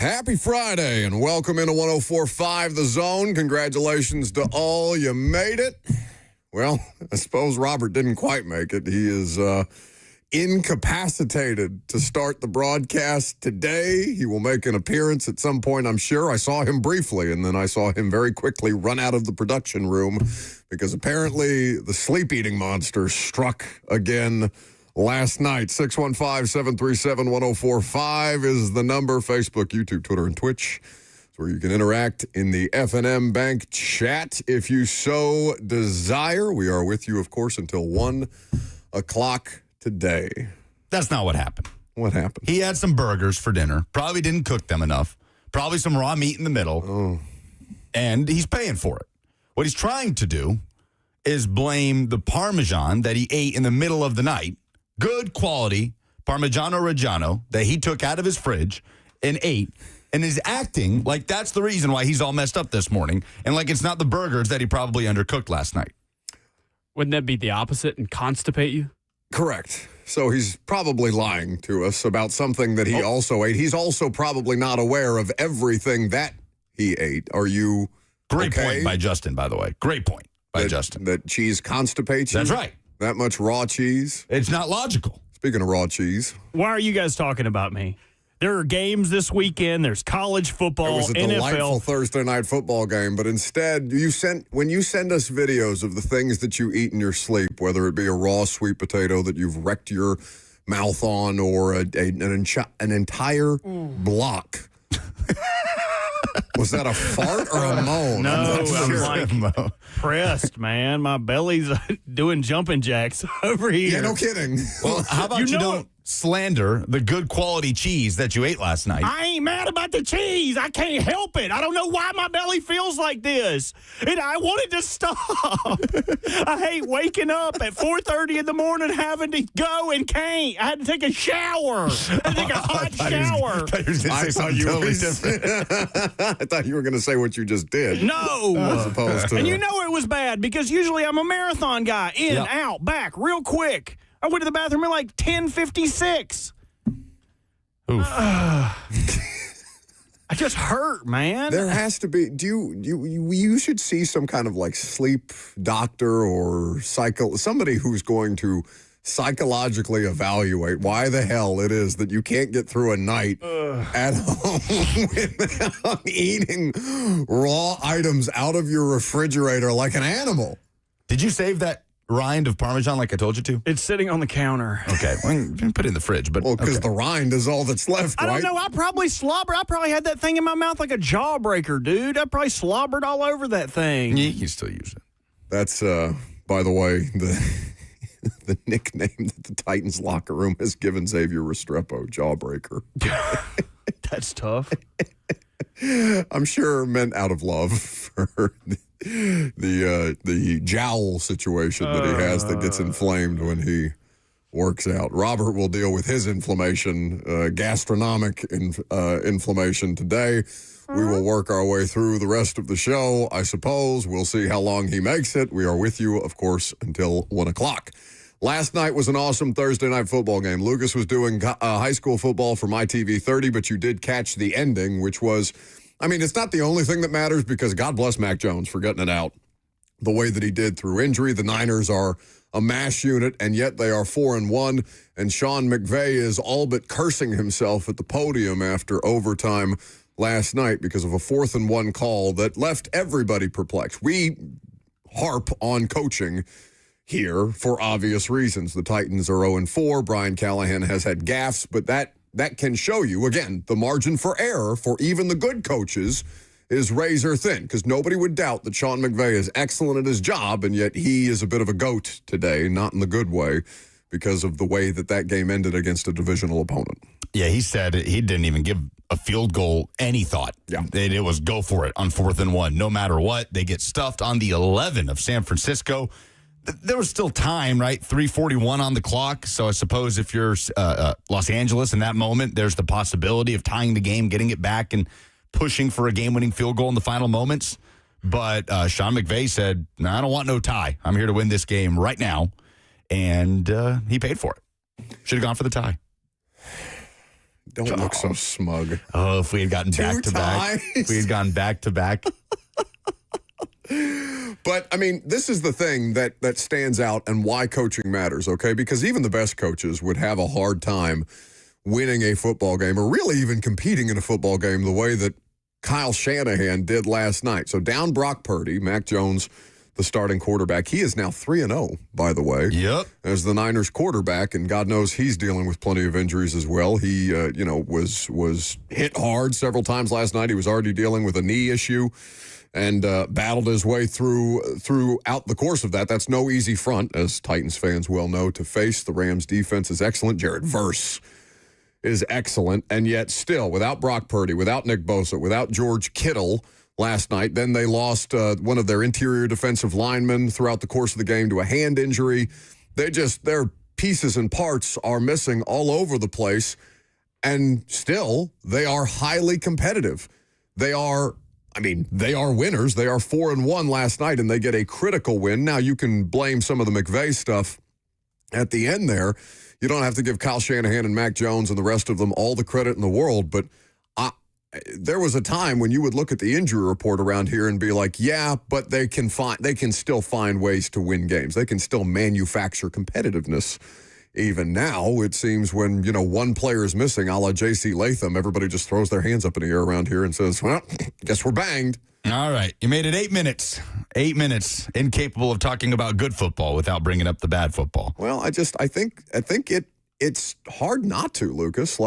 Happy Friday and welcome into 104.5 The Zone. Congratulations to all. You made it. Well, I suppose Robert didn't quite make it. He is incapacitated to start the broadcast today. He will make an appearance at some point, I'm sure. I saw him briefly, and then I saw him very quickly run out of the production room because apparently the sleep-eating monster struck again last night. 615-737-1045 is the number. Facebook, YouTube, Twitter, and Twitch. It's where you can interact in the F&M Bank chat if you so desire. We are with you, of course, until 1 o'clock today. That's not what happened. What happened? He had some burgers for dinner. Probably didn't cook them enough. Probably some raw meat in the middle. Oh. And he's paying for it. What he's trying to do is blame the Parmesan that he ate in the middle of the night. Good quality Parmigiano Reggiano that he took out of his fridge and ate, and is acting like that's the reason why he's all messed up this morning, and like it's not the burgers that he probably undercooked last night. Wouldn't that be the opposite and constipate you? Correct. So he's probably lying to us about something that he also ate. He's also probably not aware of everything that he ate. Are you Great okay? point by Justin, by the way. Great point by Justin. That cheese constipates you? That's right. That much raw cheese? It's not logical. Speaking of raw cheese. Why are you guys talking about me? There are games this weekend. There's college football, It was a NFL. delightful Thursday night football game, but instead, when you send us videos of the things that you eat in your sleep, whether it be a raw sweet potato that you've wrecked your mouth on or an entire block. Was that a fart or a moan? No, I'm I'm like pressed, man. My belly's doing jumping jacks over here. Yeah, no kidding. Well, how about you don't slander the good quality cheese that you ate last night? I ain't mad about the cheese. I can't help it. I don't know why my belly feels like this. And I wanted to stop. I hate waking up at 4:30 in the morning having to go and can't. I had to take a shower. I had to take a hot shower. I thought you were going to say what you just did. No. As opposed to... And you know it was bad because usually I'm a marathon guy. In, out, back, real quick. I went to the bathroom at like 10:56. Oof. I just hurt, man. There has to be. You should see some kind of like sleep doctor or somebody who's going to psychologically evaluate why the hell it is that you can't get through a night at home without eating raw items out of your refrigerator like an animal. Did you save that rind of Parmesan like I told you to? It's sitting on the counter. Okay. Well, put it in the fridge. But because the rind is all that's left, I right? don't know. I probably slobbered. I probably had that thing in my mouth like a jawbreaker, dude. I probably slobbered all over that thing. You can still use it. That's, by the way, the nickname that the Titans locker room has given Xavier Restrepo, Jawbreaker. That's tough. I'm sure meant out of love for the jowl situation that he has that gets inflamed when he works out. Robert will deal with his inflammation, gastronomic inflammation today. We will work our way through the rest of the show, I suppose. We'll see how long he makes it. We are with you, of course, until 1 o'clock. Last night was an awesome Thursday night football game. Lucas was doing high school football for My TV 30, but you did catch the ending, which was, I mean, it's not the only thing that matters because God bless Mac Jones for getting it out the way that he did through injury. The Niners are a mash unit, and yet they are 4-1, and Sean McVay is all but cursing himself at the podium after overtime last night because of a 4th-and-1 call that left everybody perplexed. We harp on coaching here for obvious reasons. The Titans are 0-4. Brian Callahan has had gaffes, but that can show you, again, the margin for error for even the good coaches is razor thin, because nobody would doubt that Sean McVay is excellent at his job, and yet he is a bit of a goat today, not in the good way, because of the way that game ended against a divisional opponent. Yeah, he said he didn't even give a field goal any thought. Yeah. It was go for it on 4th-and-1. No matter what, they get stuffed on the 11 of San Francisco. There was still time, right? 3:41 on the clock. So I suppose if you're Los Angeles in that moment, there's the possibility of tying the game, getting it back, and pushing for a game-winning field goal in the final moments. But Sean McVay said, "No, I don't want no tie. I'm here to win this game right now." And he paid for it. Should have gone for the tie. Don't look so smug. Oh, if we had gotten back-to-back. If we had gone back-to-back. But, I mean, this is the thing that stands out and why coaching matters, okay? Because even the best coaches would have a hard time winning a football game or really even competing in a football game the way that Kyle Shanahan did last night. So down Brock Purdy, Mac Jones, the starting quarterback. He is now 3-0, by the way. Yep. As the Niners quarterback, and God knows he's dealing with plenty of injuries as well. He, was hit hard several times last night. He was already dealing with a knee issue and battled his way throughout the course of that. That's no easy front, as Titans fans well know, to face. The Rams' defense is excellent. Jared Verse is excellent, and yet still, without Brock Purdy, without Nick Bosa, without George Kittle last night, then they lost one of their interior defensive linemen throughout the course of the game to a hand injury. Their pieces and parts are missing all over the place, and still, they are highly competitive. They are winners. They are 4-1 last night, and they get a critical win. Now, you can blame some of the McVay stuff at the end there. You don't have to give Kyle Shanahan and Mac Jones and the rest of them all the credit in the world, but there was a time when you would look at the injury report around here and be like, yeah, but they can still find ways to win games. They can still manufacture competitiveness. Even now, it seems when, one player is missing, a la J.C. Latham, everybody just throws their hands up in the air around here and says, well, guess we're banged. All right. You made it 8 minutes. 8 minutes. Incapable of talking about good football without bringing up the bad football. Well, I think it's hard not to, Lucas.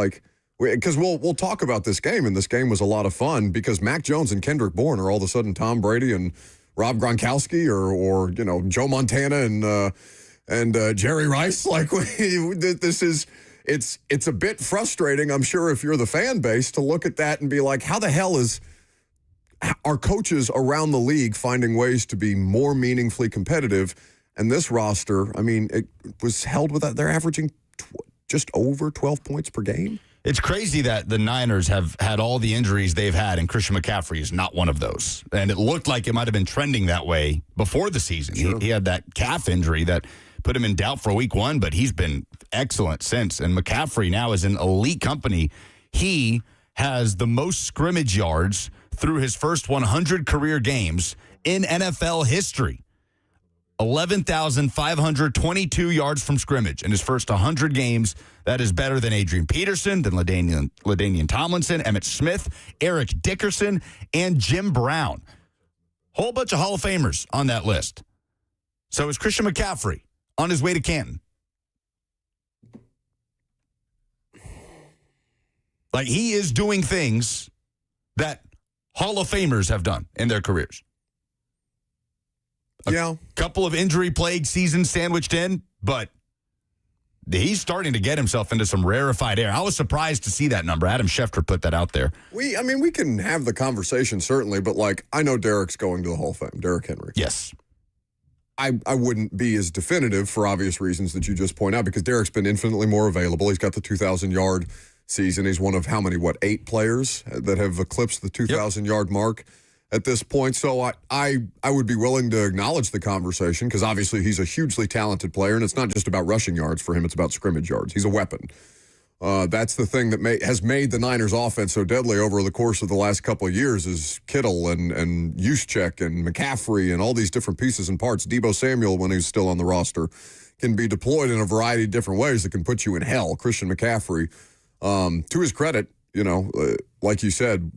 Because we'll talk about this game, and this game was a lot of fun because Mac Jones and Kendrick Bourne are all of a sudden Tom Brady and Rob Gronkowski or Joe Montana and Jerry Rice. It's a bit frustrating, I'm sure, if you're the fan base, to look at that and be like, how the hell are coaches around the league finding ways to be more meaningfully competitive? And this roster, it was held with they're averaging just over 12 points per game. It's crazy that the Niners have had all the injuries they've had, and Christian McCaffrey is not one of those. And it looked like it might have been trending that way before the season. Sure. He had that calf injury that put him in doubt for week 1, but he's been excellent since. And McCaffrey now is in elite company. He has the most scrimmage yards through his first 100 career games in NFL history. 11,522 yards from scrimmage in his first 100 games. That is better than Adrian Peterson, than LaDainian Tomlinson, Emmitt Smith, Eric Dickerson, and Jim Brown. Whole bunch of Hall of Famers on that list. So is Christian McCaffrey on his way to Canton. He is doing things that Hall of Famers have done in their careers. A couple of injury-plagued seasons sandwiched in, but he's starting to get himself into some rarefied air. I was surprised to see that number. Adam Schefter put that out there. We can have the conversation, certainly, but, I know Derek's going to the Hall of Fame, Derrick Henry. Yes. I wouldn't be as definitive for obvious reasons that you just point out, because Derek's been infinitely more available. He's got the 2,000-yard season. He's one of 8 players that have eclipsed the 2,000-yard mark at this point. So I would be willing to acknowledge the conversation, because obviously he's a hugely talented player, and it's not just about rushing yards for him. It's about scrimmage yards. He's a weapon. That's the thing that has made the Niners offense so deadly over the course of the last couple of years, is Kittle and Juszczyk and McCaffrey and all these different pieces and parts. Deebo Samuel, when he's still on the roster, can be deployed in a variety of different ways that can put you in hell. Christian McCaffrey, to his credit, like you said,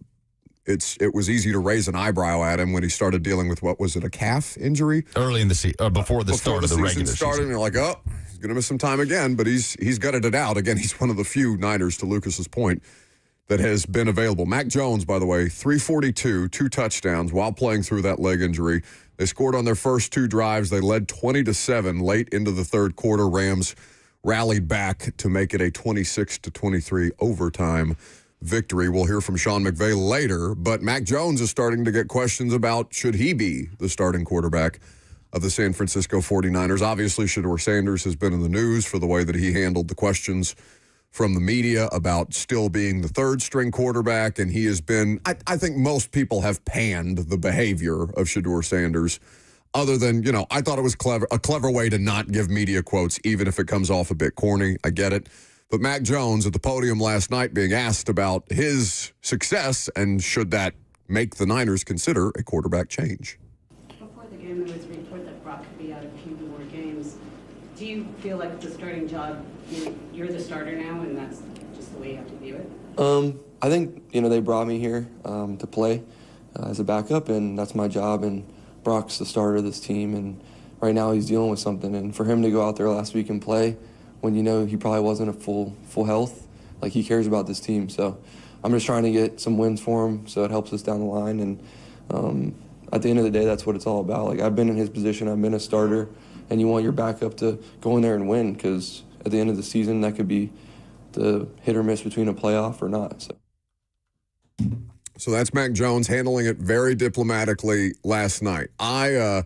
it was easy to raise an eyebrow at him when he started dealing with, a calf injury? Early in the season, before the start of the regular season. And you're like, oh, he's going to miss some time again, but he's gutted it out. Again, he's one of the few Niners, to Lucas's point, that has been available. Mac Jones, by the way, 342, 2 touchdowns while playing through that leg injury. They scored on their first 2 drives. They led 20-7 late into the third quarter. Rams rallied back to make it a 26-23 overtime victory. We'll hear from Sean McVay later, but Mac Jones is starting to get questions about, should he be the starting quarterback of the San Francisco 49ers? Obviously, Shedeur Sanders has been in the news for the way that he handled the questions from the media about still being the third-string quarterback, and he has been, I think most people have panned the behavior of Shedeur Sanders, other than, I thought it was a clever way to not give media quotes, even if it comes off a bit corny. I get it. But Mac Jones at the podium last night being asked about his success and should that make the Niners consider a quarterback change. Before the game, there was a report that Brock could be out a few more games. Do you feel like the starting job, you're the starter now, and that's just the way you have to view it? I think, they brought me here to play as a backup, and that's my job, and Brock's the starter of this team, and right now he's dealing with something, and for him to go out there last week and play when he probably wasn't at full health, like he cares about this team. So I'm just trying to get some wins for him so it helps us down the line, and at the end of the day, that's what it's all about. Like, I've been in his position, I've been a starter, and you want your backup to go in there and win, because at the end of the season, that could be the hit or miss between a playoff or not. So that's Mac Jones handling it very diplomatically last night. Jared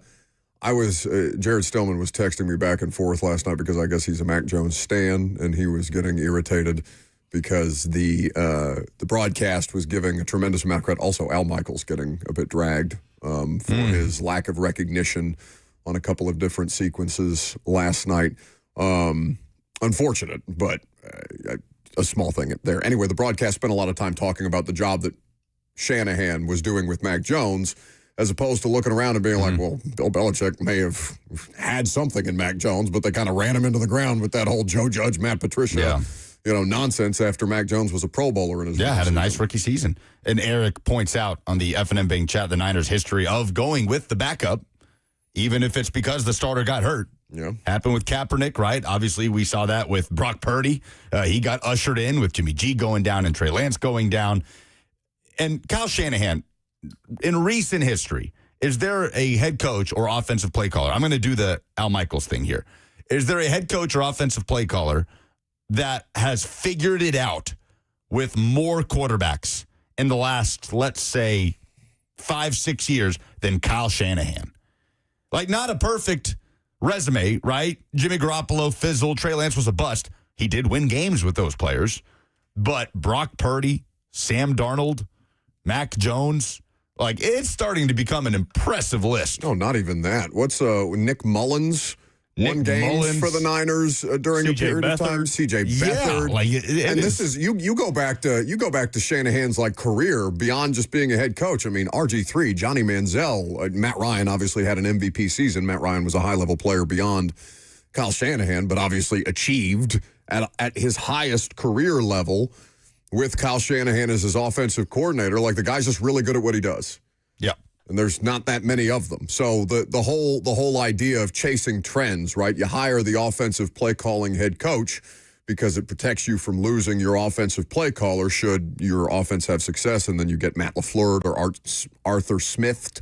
Stillman was texting me back and forth last night because I guess he's a Mac Jones stan, and he was getting irritated because the broadcast was giving a tremendous amount of credit. Also, Al Michaels getting a bit dragged for his lack of recognition on a couple of different sequences last night. Unfortunate, but a small thing there. Anyway, the broadcast spent a lot of time talking about the job that Shanahan was doing with Mac Jones, as opposed to looking around and being like, well, Bill Belichick may have had something in Mac Jones, but they kind of ran him into the ground with that whole Joe Judge, Matt Patricia, nonsense after Mac Jones was a Pro Bowler in his had season. a nice rookie season. And Eric points out on the F&M Bang chat the Niners' history of going with the backup, even if it's because the starter got hurt. Yeah. Happened with Kaepernick, right? Obviously, we saw that with Brock Purdy. He got ushered in with Jimmy G going down and Trey Lance going down. And Kyle Shanahan, in recent history, is there a head coach or offensive play caller? I'm going to do the Al Michaels thing here. Is there a head coach or offensive play caller that has figured it out with more quarterbacks in the last, let's say, 5-6 years than Kyle Shanahan? Like, not a perfect resume, right? Jimmy Garoppolo fizzled. Trey Lance was a bust. He did win games with those players. But Brock Purdy, Sam Darnold, Mac Jones, like, it's starting to become an impressive list. Oh, not even that. What's Nick Mullins won games for the Niners during a period of time? C.J. Beathard. Yeah, like and this is you go back to Shanahan's career beyond just being a head coach. I mean, RG3, Johnny Manziel, Matt Ryan obviously had an MVP season. Matt Ryan was a high-level player beyond Kyle Shanahan, but obviously achieved at his highest career level with Kyle Shanahan as his offensive coordinator. Like, the guy's just really good at what he does. Yeah. And there's not that many of them. So the whole idea of chasing trends, right? You hire the offensive play calling head coach because it protects you from losing your offensive play caller should your offense have success, and then you get Matt LaFleur or Arthur Smith.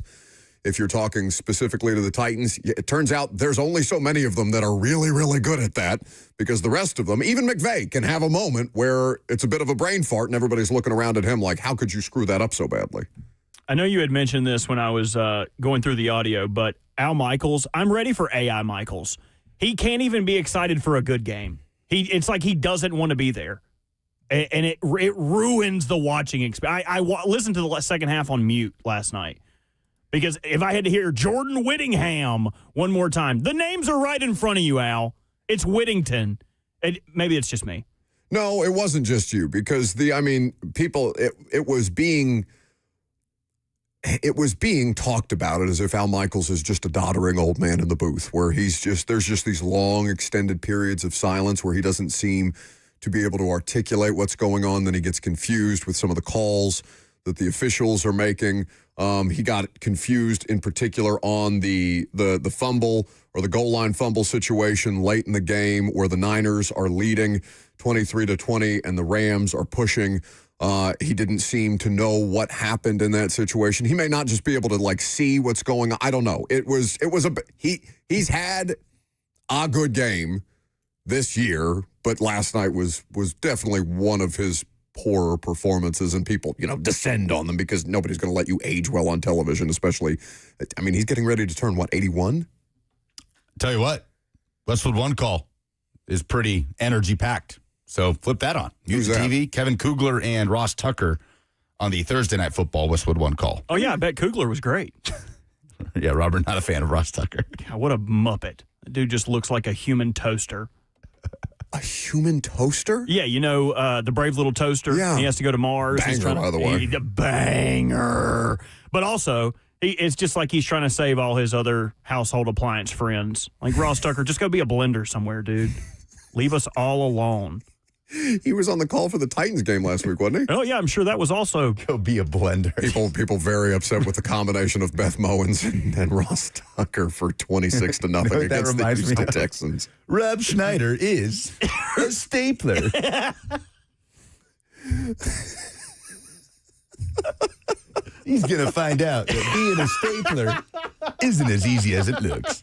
If you're talking specifically to the Titans, it turns out there's only so many of them that are really, really good at that, because the rest of them, even McVay, can have a moment where it's a bit of a brain fart and everybody's looking around at him like, how could you screw that up so badly? I know you had mentioned this when I was going through the audio, but Al Michaels, I'm ready for AI Michaels. He can't even be excited for a good game. It's like he doesn't want to be there, and it ruins the watching experience. I listened to the second half on mute last night because if I had to hear Jordan Whittingham one more time, the names are right in front of you, Al. It's Whittington. Maybe it's just me. No, it wasn't just you, because people, it was being talked about it as if Al Michaels is just a doddering old man in the booth, where there's just these long extended periods of silence where he doesn't seem to be able to articulate what's going on. Then he gets confused with some of the calls that the officials are making. He got confused in particular on the fumble or the goal line fumble situation late in the game where the Niners are leading 23-20 and the Rams are pushing. He didn't seem to know what happened in that situation. He may not just be able to see what's going on. I don't know. He's had a good game this year, but last night was definitely one of his poorer performances, and people, descend on them because nobody's going to let you age well on television, especially, he's getting ready to turn, 81? Tell you what, Westwood One Call is pretty energy-packed. So flip that on. Who's Use that? TV, Kevin Kugler and Ross Tucker on the Thursday Night Football Westwood One Call. Oh, yeah, I bet Kugler was great. Yeah, Robert, not a fan of Ross Tucker. God, what a muppet. That dude just looks like a human toaster. A human toaster? Yeah, the brave little toaster. Yeah. He has to go to Mars. Banger, by the way. The banger. But also, it's just like he's trying to save all his other household appliance friends. Like, Ross Tucker, just go be a blender somewhere, dude. Leave us all alone. He was on the call for the Titans game last week, wasn't he? Oh, yeah, I'm sure that was also... Go be a blender. People very upset with the combination of Beth Mowins and Ross Tucker for 26 to nothing That against the reminds me Houston of- Texans. Rob Schneider is a stapler. He's going to find out that being a stapler isn't as easy as it looks.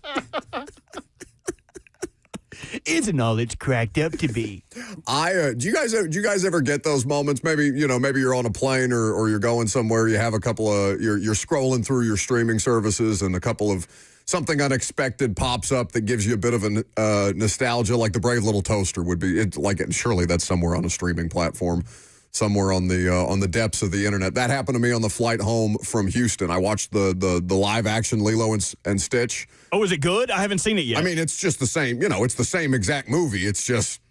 Isn't all it's cracked up to be. Do you guys ever get those moments? Maybe you're on a plane or you're going somewhere. You have a couple of you're scrolling through your streaming services and a couple of something unexpected pops up that gives you a bit of a nostalgia, like the Brave Little Toaster would be. Surely that's somewhere on a streaming platform, somewhere on the depths of the internet. That happened to me on the flight home from Houston. I watched the live action Lilo and Stitch. Oh, is it good? I haven't seen it yet. I mean, it's just the same. It's the same exact movie. It's just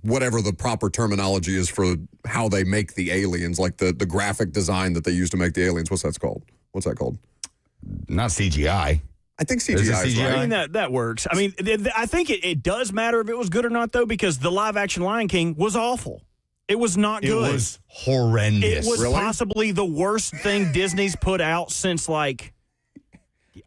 whatever the proper terminology is for how they make the aliens, like the graphic design that they use to make the aliens. What's that called? Not CGI. I think Is it CGI is CGI? right. I mean, that works. I mean, I think it does matter if it was good or not, though, because the live-action Lion King was awful. It was not good. It was horrendous. It was Really? possibly the worst thing Disney's put out since,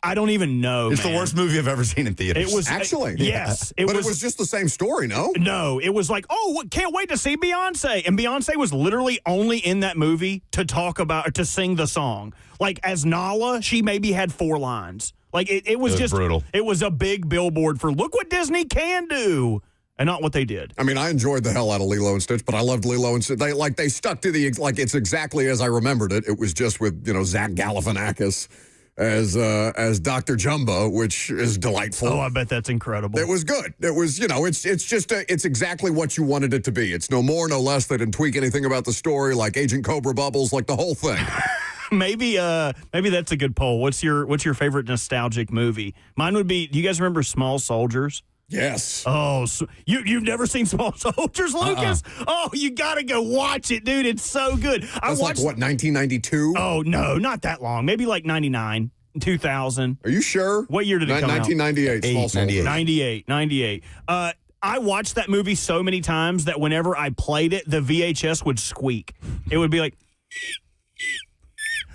I don't even know, It's man. the worst movie I've ever seen in theaters. It was Actually. yes. But it was just the same story, no? No, it was like, can't wait to see Beyonce. And Beyonce was literally only in that movie to sing the song. Like, as Nala, she maybe had 4 lines. Like, it was just brutal. It was a big billboard for look what Disney can do, and not what they did. I mean, I enjoyed the hell out of Lilo and Stitch, but I loved Lilo and Stitch. They stuck to it's exactly as I remembered it. It was just with, Zach Galifianakis as Dr. Jumbo, which is delightful. Oh, I bet that's incredible. It was good. It was, it's exactly what you wanted it to be. It's no more, no less. They didn't tweak anything about the story, like Agent Cobra Bubbles, like the whole thing. Maybe that's a good poll. What's your favorite nostalgic movie? Mine would be, do you guys remember Small Soldiers? Yes. Oh, so you've never seen Small Soldiers, Lucas? Oh, you got to go watch it, dude. It's so good. That's like, what, 1992? Oh, no, not that long. Maybe like 99, 2000. Are you sure? What year did it come out? 1998. Small Soldiers. 98. I watched that movie so many times that whenever I played it, the VHS would squeak. It would be like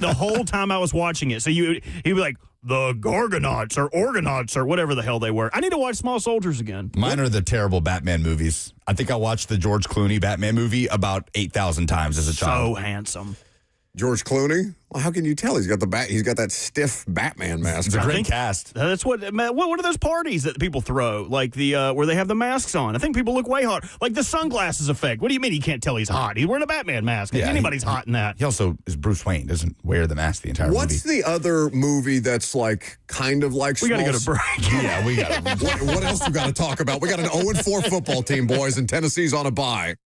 the whole time I was watching it. So he'd be like, the Gorgonauts or Orgonauts or whatever the hell they were. I need to watch Small Soldiers again. Mine are the terrible Batman movies. I think I watched the George Clooney Batman movie about 8,000 times as a child. So handsome. George Clooney? Well, how can you tell? He's got that stiff Batman mask. It's a I great think cast. That's what are those parties that people throw? Like the where they have the masks on. I think people look way hot. Like the sunglasses effect. What do you mean he can't tell he's hot? He's wearing a Batman mask. Yeah, Anybody's hot in that. He also is Bruce Wayne. Doesn't wear the mask the entire What's movie. the other movie that's like kind of like We got to go to Small break. Yeah, we got it. What else we got to talk about? We got an 0-4 football team, boys, and Tennessee's on a bye.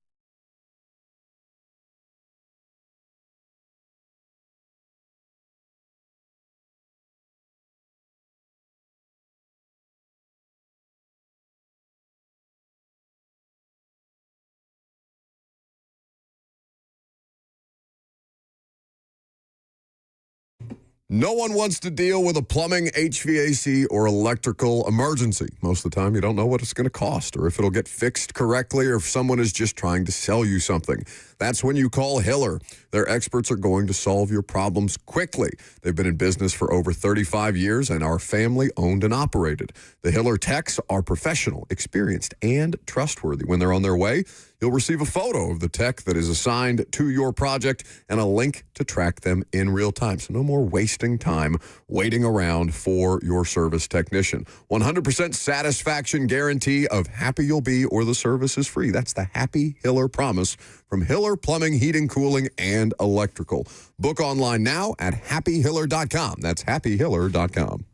No one wants to deal with a plumbing, HVAC, or electrical emergency. Most of the time, you don't know what it's going to cost or if it'll get fixed correctly or if someone is just trying to sell you something. That's when you call Hiller. Their experts are going to solve your problems quickly. They've been in business for over 35 years and are family-owned and operated. The Hiller techs are professional, experienced, and trustworthy. When they're on their way, you'll receive a photo of the tech that is assigned to your project and a link to track them in real time. So no more wasting time waiting around for your service technician. 100% satisfaction guarantee of happy you'll be or the service is free. That's the Happy Hiller promise from Hiller Plumbing, Heating, Cooling, and Electrical. Book online now at happyhiller.com. That's happyhiller.com.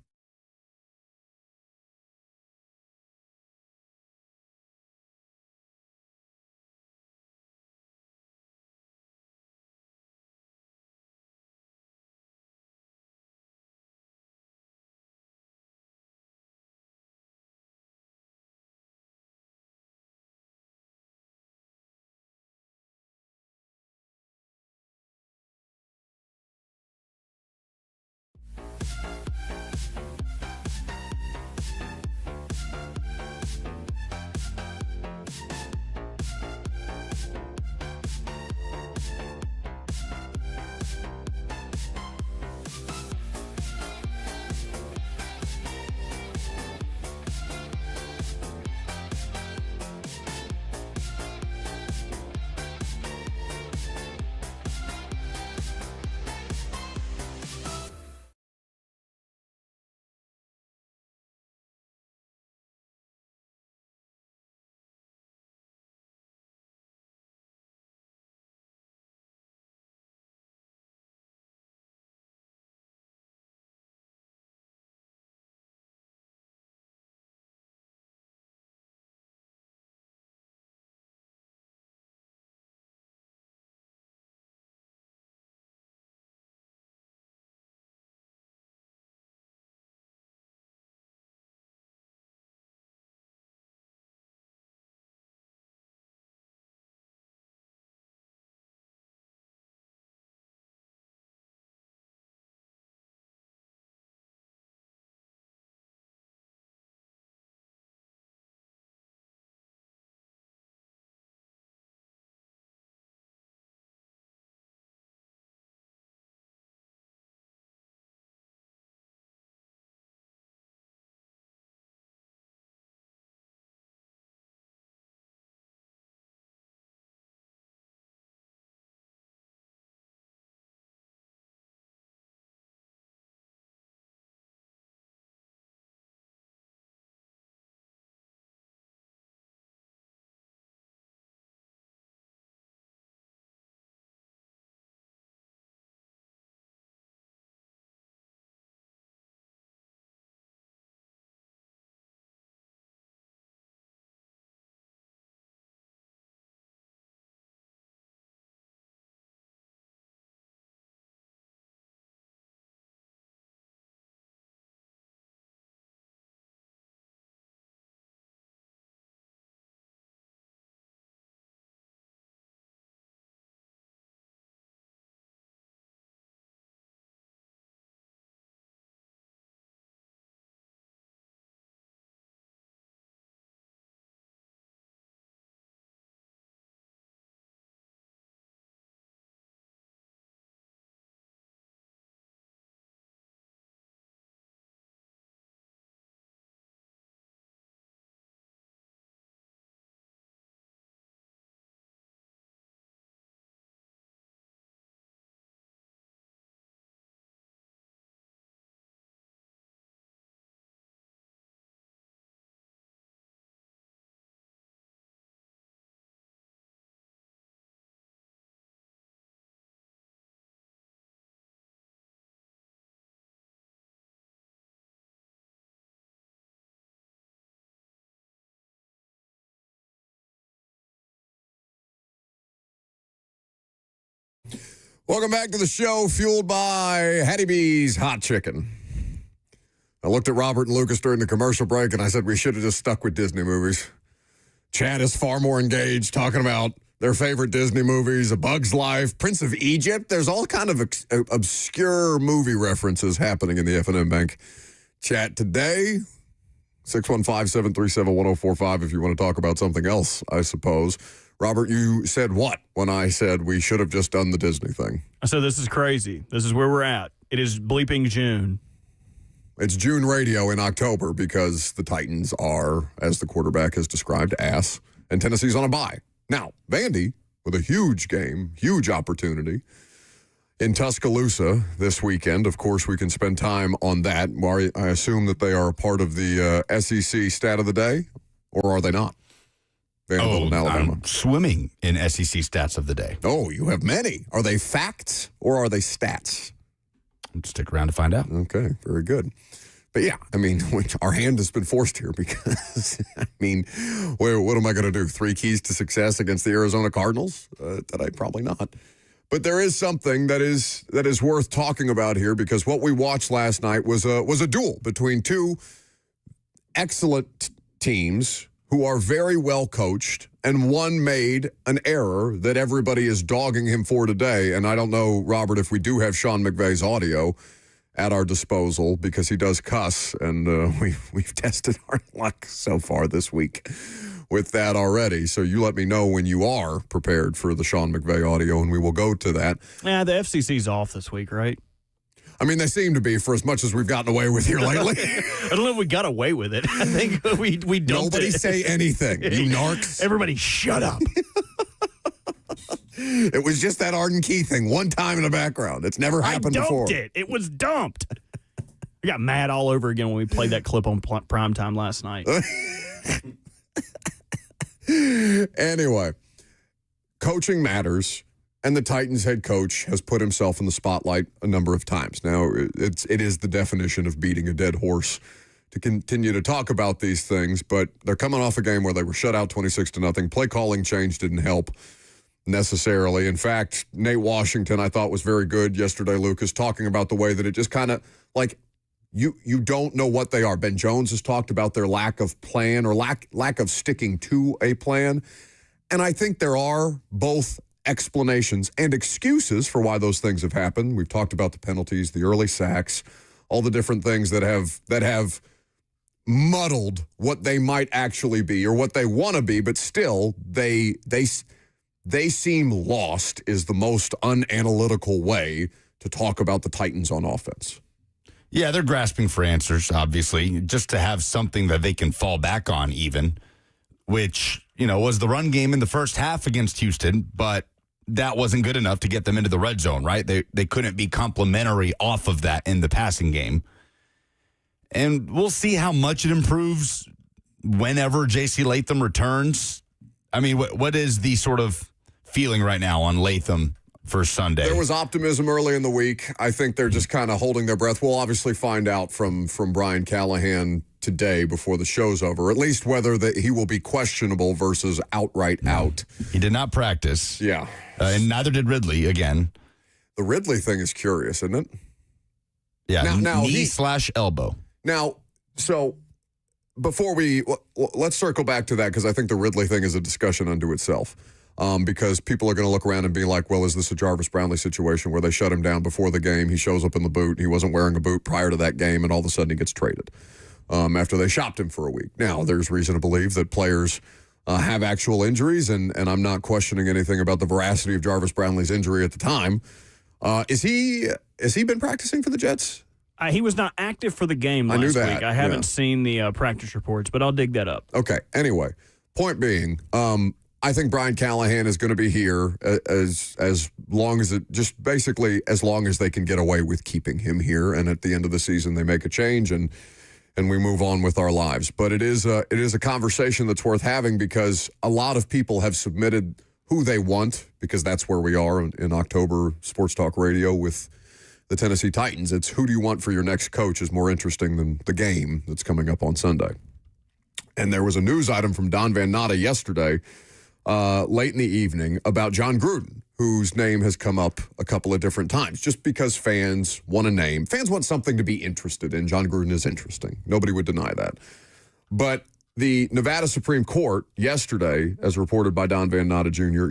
Welcome back to the show, fueled by Hattie B's Hot Chicken. I looked at Robert and Lucas during the commercial break, and I said we should have just stuck with Disney movies. Chad is far more engaged talking about their favorite Disney movies, A Bug's Life, Prince of Egypt. There's all kind of obscure movie references happening in the F&M Bank chat today. 615-737-1045 if you want to talk about something else, I suppose. Robert, you said what when I said we should have just done the Disney thing? I said this is crazy. This is where we're at. It is bleeping June. It's June radio in October because the Titans are, as the quarterback has described, ass, and Tennessee's on a bye. Now, Vandy, with a huge game, huge opportunity in Tuscaloosa this weekend. Of course, we can spend time on that. I assume that they are a part of the SEC stat of the day, or are they not? Vanderbilt and Alabama. I'm swimming in SEC stats of the day. Oh, you have many. Are they facts or are they stats? Stick around to find out. Okay, very good. But yeah, I mean, our hand has been forced here because, I mean, what am I going to do? 3 keys to success against the Arizona Cardinals? Today, probably not. But there is something that is worth talking about here because what we watched last night was a duel between 2 excellent teams who are very well coached, and one made an error that everybody is dogging him for today. And I don't know, Robert, if we do have Sean McVay's audio at our disposal because he does cuss, and we've tested our luck so far this week with that already. So you let me know when you are prepared for the Sean McVay audio, and we will go to that. Yeah, the FCC's off this week, right? I mean, they seem to be for as much as we've gotten away with here lately. I don't know if we got away with it. I think we dumped Nobody say anything, you narcs. Everybody shut up. It was just that Arden Key thing one time in the background. It's never happened before. I dumped it. It was dumped. We got mad all over again when we played that clip on primetime last night. Anyway, coaching matters. And the Titans head coach has put himself in the spotlight a number of times. Now, it is the definition of beating a dead horse to continue to talk about these things, but they're coming off a game where they were shut out 26-0. Play calling change didn't help necessarily. In fact, Nate Washington, I thought, was very good yesterday, Lucas, talking about the way that it just kind of, like, you don't know what they are. Ben Jones has talked about their lack of plan or lack of sticking to a plan. And I think there are both explanations and excuses for why those things have happened. We've talked about the penalties, the early sacks, all the different things that have muddled what they might actually be or what they want to be, but still they seem lost is the most unanalytical way to talk about the Titans on offense. Yeah, they're grasping for answers, obviously, just to have something that they can fall back on even, which, was the run game in the first half against Houston, but that wasn't good enough to get them into the red zone, right? They couldn't be complimentary off of that in the passing game. And we'll see how much it improves whenever J.C. Latham returns. I mean, what is the sort of feeling right now on Latham for Sunday? There was optimism early in the week. I think they're just kind of holding their breath. We'll obviously find out from Brian Callahan today before the show's over, at least whether he will be questionable versus outright out. He did not practice. Yeah. And neither did Ridley again. The Ridley thing is curious, isn't it? Yeah, now knee/elbow. Now, so before let's circle back to that because I think the Ridley thing is a discussion unto itself. Because people are going to look around and be like, well, is this a Jarvis Brownlee situation where they shut him down before the game? He shows up in the boot. He wasn't wearing a boot prior to that game, and all of a sudden he gets traded after they shopped him for a week. Now, there's reason to believe that players have actual injuries, and I'm not questioning anything about the veracity of Jarvis Brownlee's injury at the time. Has he been practicing for the Jets? He was not active for the game last week. I haven't seen the practice reports, but I'll dig that up. Okay. Anyway, point being, I think Brian Callahan is going to be here as long as as long as they can get away with keeping him here. And at the end of the season, they make a change and we move on with our lives. But it is a conversation that's worth having because a lot of people have submitted who they want because that's where we are in October Sports Talk Radio with the Tennessee Titans. It's who do you want for your next coach is more interesting than the game that's coming up on Sunday. And there was a news item from Don Van Natta yesterday late in the evening about John Gruden, whose name has come up a couple of different times, just because fans want a name. Fans want something to be interested in. John Gruden is interesting. Nobody would deny that. But the Nevada Supreme Court yesterday, as reported by Don Van Natta Jr.,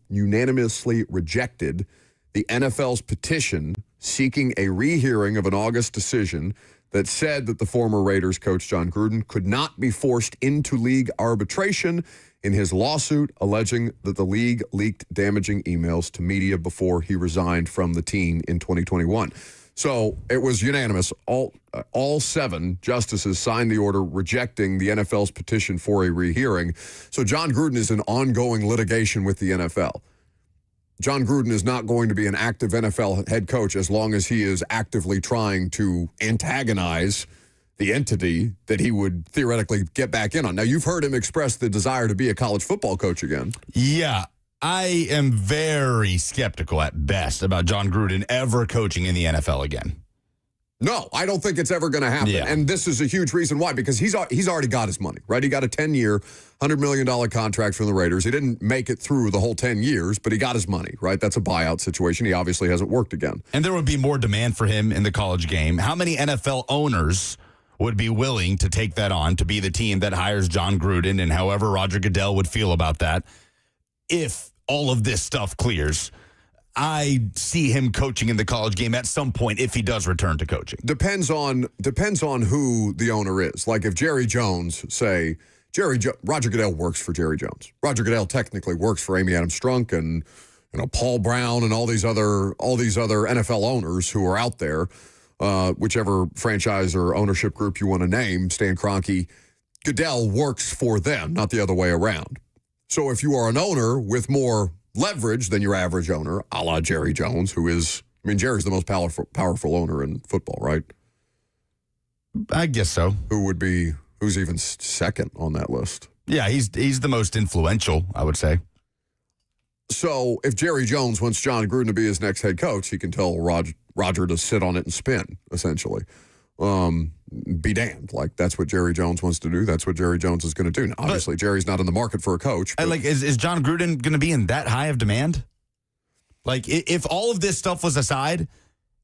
unanimously rejected the NFL's petition seeking a rehearing of an August decision that said that the former Raiders coach John Gruden could not be forced into league arbitration in his lawsuit alleging that the league leaked damaging emails to media before he resigned from the team in 2021. So it was unanimous. All 7 justices signed the order rejecting the NFL's petition for a rehearing. So John Gruden is in ongoing litigation with the NFL. John Gruden is not going to be an active NFL head coach as long as he is actively trying to antagonize the entity that he would theoretically get back in on. Now, you've heard him express the desire to be a college football coach again. Yeah, I am very skeptical at best about John Gruden ever coaching in the NFL again. No, I don't think it's ever going to happen. Yeah. And this is a huge reason why, because he's already got his money, right? He got a 10-year, $100 million contract from the Raiders. He didn't make it through the whole 10 years, but he got his money, right? That's a buyout situation. He obviously hasn't worked again. And there would be more demand for him in the college game. How many NFL owners would be willing to take that on to be the team that hires John Gruden, and however Roger Goodell would feel about that if all of this stuff clears? I see him coaching in the college game at some point if he does return to coaching. Depends on who the owner is. Like if Jerry Jones, Roger Goodell works for Jerry Jones. Roger Goodell technically works for Amy Adams Strunk and Paul Brown and all these other NFL owners who are out there. Whichever franchise or ownership group you want to name, Stan Kroenke, Goodell works for them, not the other way around. So if you are an owner with more leverage than your average owner, a la Jerry Jones, Jerry's the most powerful owner in football, right? I guess so. Who's even second on that list? Yeah, he's the most influential, I would say. So if Jerry Jones wants John Gruden to be his next head coach, he can tell Roger to sit on it and spin, essentially. Be damned. Like, that's what Jerry Jones wants to do. That's what Jerry Jones is going to do. Now, obviously, Jerry's not in the market for a coach. But is John Gruden going to be in that high of demand? Like, if all of this stuff was aside,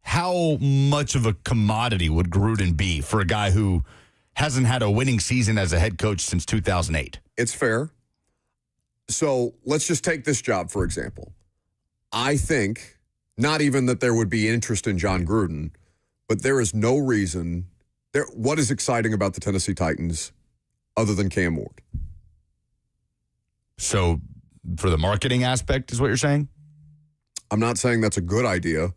how much of a commodity would Gruden be for a guy who hasn't had a winning season as a head coach since 2008? It's fair. So let's just take this job, for example. I think not even that there would be interest in John Gruden, but there is no reason. What is exciting about the Tennessee Titans other than Cam Ward? So for the marketing aspect is what you're saying? I'm not saying that's a good idea,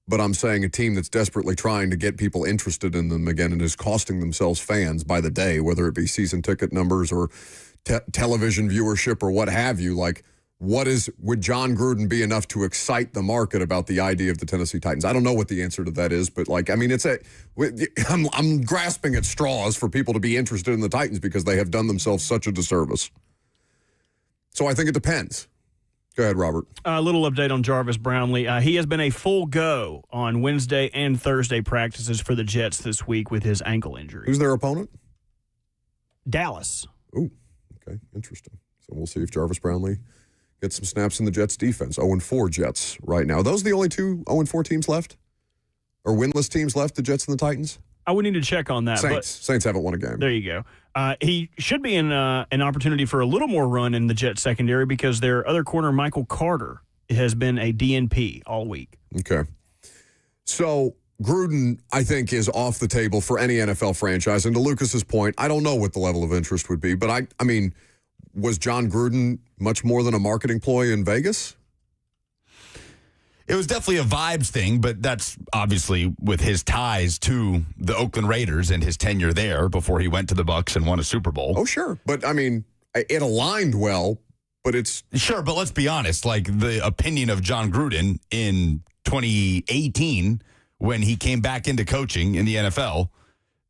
but I'm saying a team that's desperately trying to get people interested in them again and is costing themselves fans by the day, whether it be season ticket numbers or television viewership or what have you. Like, would John Gruden be enough to excite the market about the idea of the Tennessee Titans? I don't know what the answer to that is, but I'm grasping at straws for people to be interested in the Titans because they have done themselves such a disservice. So I think it depends. Go ahead, Robert. A little update on Jarvis Brownlee. He has been a full go on Wednesday and Thursday practices for the Jets this week with his ankle injury. Who's their opponent? Dallas. Ooh, okay, interesting. So we'll see if Jarvis Brownlee gets some snaps in the Jets defense. 0-4 Jets right now. Are those the only two 0-4 teams left? Or winless teams left, the Jets and the Titans? I would need to check on that. Saints haven't won a game. There you go. He should be in an opportunity for a little more run in the Jets secondary because their other corner, Michael Carter, has been a DNP all week. Okay. So Gruden, I think, is off the table for any NFL franchise. And to Lucas's point, I don't know what the level of interest would be. But, I mean, was John Gruden much more than a marketing ploy in Vegas? It was definitely a vibes thing, but that's obviously with his ties to the Oakland Raiders and his tenure there before he went to the Bucs and won a Super Bowl. Oh, sure. But, I mean, it aligned well, but it's... Sure, but let's be honest. Like, the opinion of John Gruden in 2018 when he came back into coaching in the NFL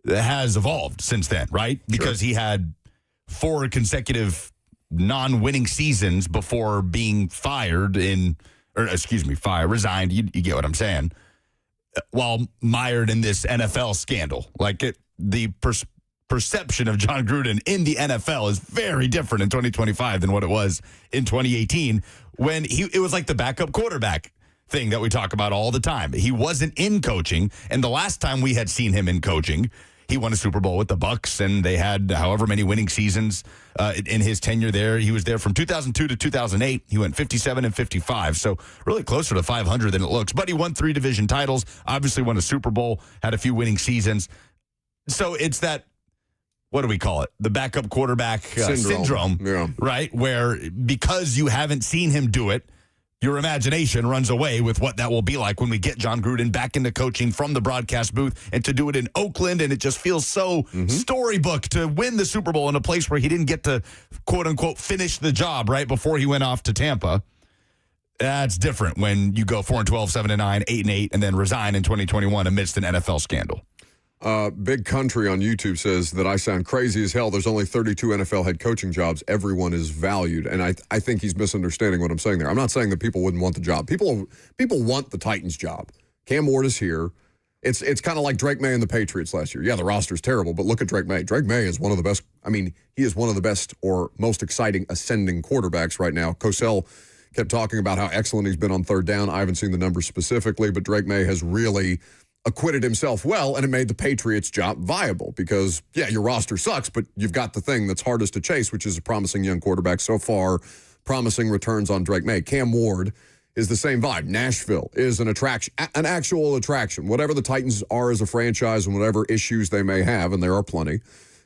has evolved since then, right? Because he had 4 consecutive non-winning seasons before being resigned. You get what I'm saying. While mired in this NFL scandal. Like, the perception of John Gruden in the NFL is very different in 2025 than what it was in 2018 when it was like the backup quarterback thing that we talk about all the time. He wasn't in coaching, and the last time we had seen him in coaching, he won a Super Bowl with the Bucs, and they had however many winning seasons in his tenure there. He was there from 2002 to 2008. He went 57-55, so really closer to 500 than it looks. But he won 3 division titles, obviously won a Super Bowl, had a few winning seasons. So it's that, what do we call it? The backup quarterback syndrome, yeah. Right? Where because you haven't seen him do it, your imagination runs away with what that will be like when we get John Gruden back into coaching from the broadcast booth and to do it in Oakland. And it just feels so storybook to win the Super Bowl in a place where he didn't get to, quote unquote, finish the job right before he went off to Tampa. That's different when you go 4-12, 7-9, 8-8, and then resign in 2021 amidst an NFL scandal. Big Country on YouTube says that I sound crazy as hell. There's only 32 NFL head coaching jobs. Everyone is valued. And I think he's misunderstanding what I'm saying there. I'm not saying that people wouldn't want the job. People want the Titans job. Cam Ward is here. It's kind of like Drake May and the Patriots last year. Yeah, the roster's terrible, but look at Drake May. Drake May is one of the best. I mean, he is one of the best or most exciting ascending quarterbacks right now. Cosell kept talking about how excellent he's been on third down. I haven't seen the numbers specifically, but Drake May has really acquitted himself well, and it made the Patriots' job viable because, yeah, your roster sucks, but you've got the thing that's hardest to chase, which is a promising young quarterback. So far, promising returns on Drake May. Cam Ward is the same vibe. Nashville is an attraction, an actual attraction. Whatever the Titans are as a franchise and whatever issues they may have, and there are plenty,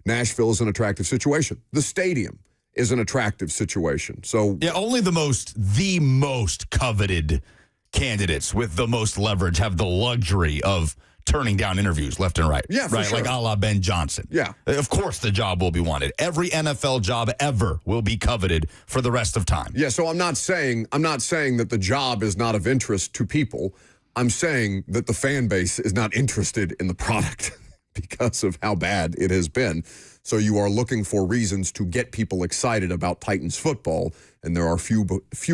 Nashville is an attractive situation. The stadium is an attractive situation. So yeah, only the most coveted candidates with the most leverage have the luxury of turning down interviews left and right. Yeah, for right, sure. like a la Ben Johnson. Yeah. Of course the job will be wanted. Every NFL job ever will be coveted for the rest of time. Yeah, so I'm not saying that the job is not of interest to people. I'm saying that the fan base is not interested in the product because of how bad it has been. So you are looking for reasons to get people excited about Titans football, and there are few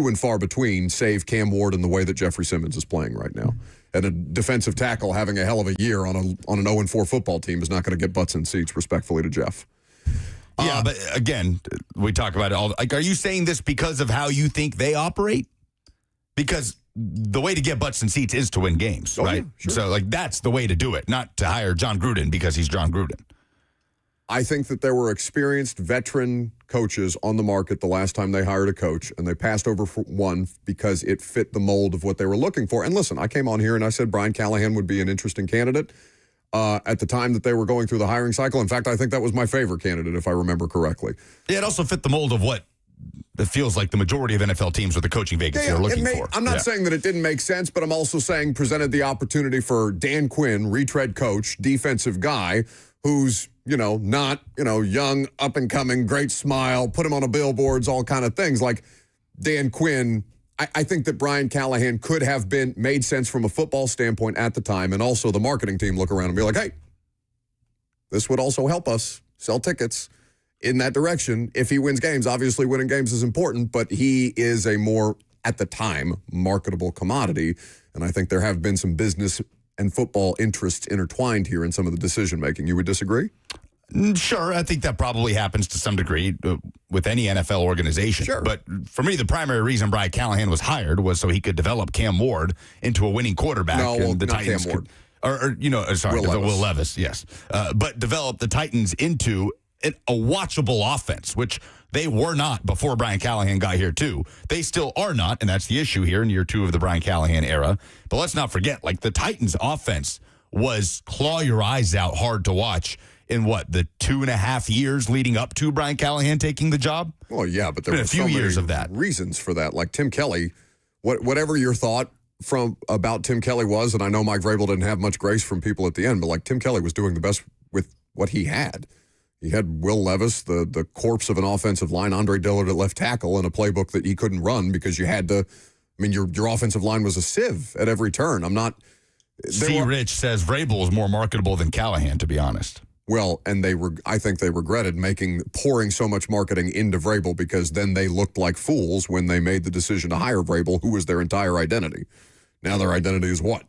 and far between, save Cam Ward and the way that Jeffrey Simmons is playing right now. And a defensive tackle having a hell of a year on an 0-4 football team is not going to get butts in seats, respectfully to Jeff. Yeah, but again, we talk about it all. Like, are you saying this because of how you think they operate? Because the way to get butts in seats is to win games, right? Yeah, sure. So, like, that's the way to do it, not to hire John Gruden because he's John Gruden. I think that there were experienced veteran coaches on the market the last time they hired a coach, and they passed over for one because it fit the mold of what they were looking for. And listen, I came on here and I said Brian Callahan would be an interesting candidate at the time that they were going through the hiring cycle. In fact, I think that was my favorite candidate, if I remember correctly. Yeah, it also fit the mold of what it feels like the majority of NFL teams with the coaching vacancy are looking for. I'm not saying that it didn't make sense, but I'm also saying presented the opportunity for Dan Quinn, retread coach, defensive guy, who's, not, young, up and coming, great smile, put him on a billboards, all kind of things. Like Dan Quinn, I think that Brian Callahan could have made sense from a football standpoint at the time. And also the marketing team look around and be like, hey, this would also help us sell tickets in that direction. If he wins games, obviously winning games is important, but he is a more, at the time, marketable commodity. And I think there have been some business and football interests intertwined here in some of the decision-making. You would disagree? Sure, I think that probably happens to some degree with any NFL organization. Sure. But for me, the primary reason Brian Callahan was hired was so he could develop Cam Ward into a winning quarterback. No, and the not Titans Cam Ward. Will Levis, yes. But develop the Titans into a watchable offense, which they were not before Brian Callahan got here, too. They still are not, and that's the issue here in year 2 of the Brian Callahan era. But let's not forget, the Titans' offense was claw your eyes out hard to watch in the 2.5 years leading up to Brian Callahan taking the job? Well, yeah, but there were a few years of that. Reasons for that. Like Tim Kelly, whatever your thought about Tim Kelly was, and I know Mike Vrabel didn't have much grace from people at the end, but Tim Kelly was doing the best with what he had. He had Will Levis, the corpse of an offensive line, Andre Dillard at left tackle, and a playbook that he couldn't run because you had to. I mean, your offensive line was a sieve at every turn. Rich says Vrabel is more marketable than Callahan, to be honest. Well, and I think they regretted pouring so much marketing into Vrabel because then they looked like fools when they made the decision to hire Vrabel, who was their entire identity. Now their identity is what?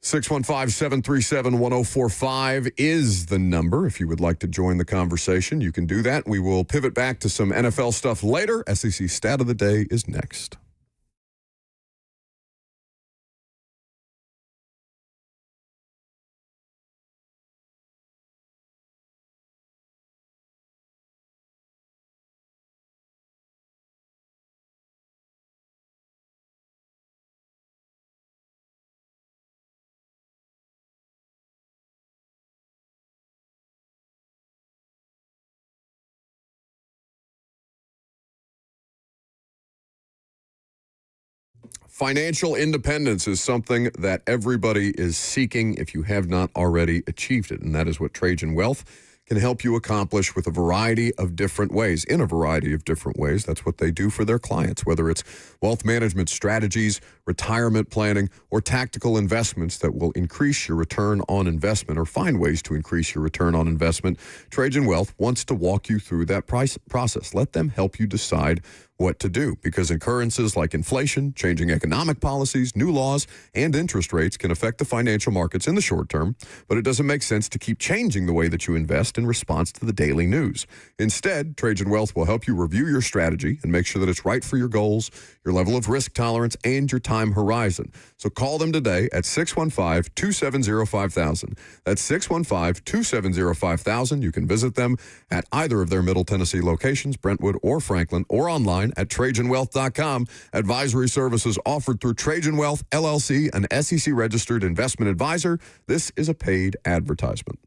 615-737-1045 is the number. If you would like to join the conversation, you can do that. We will pivot back to some NFL stuff later. SEC Stat of the Day is next. Financial independence is something that everybody is seeking if you have not already achieved it, and that is what Trajan Wealth can help you accomplish with a variety of different ways. In a variety of different ways, that's what they do for their clients, whether it's wealth management strategies, retirement planning, or tactical investments that will increase your return on investment or find ways to increase your return on investment. Trajan Wealth wants to walk you through that process. Let them help you decide what to do, because occurrences like inflation, changing economic policies, new laws, and interest rates can affect the financial markets in the short term, but it doesn't make sense to keep changing the way that you invest in response to the daily news. Instead, Trajan Wealth will help you review your strategy and make sure that it's right for your goals, your level of risk tolerance, and your time horizon. So call them today at 615-270-5000. That's 615-270-5000. You can visit them at either of their Middle Tennessee locations, Brentwood or Franklin, or online at TrajanWealth.com. Advisory services offered through Trajan Wealth, LLC, an SEC-registered investment advisor. This is a paid advertisement.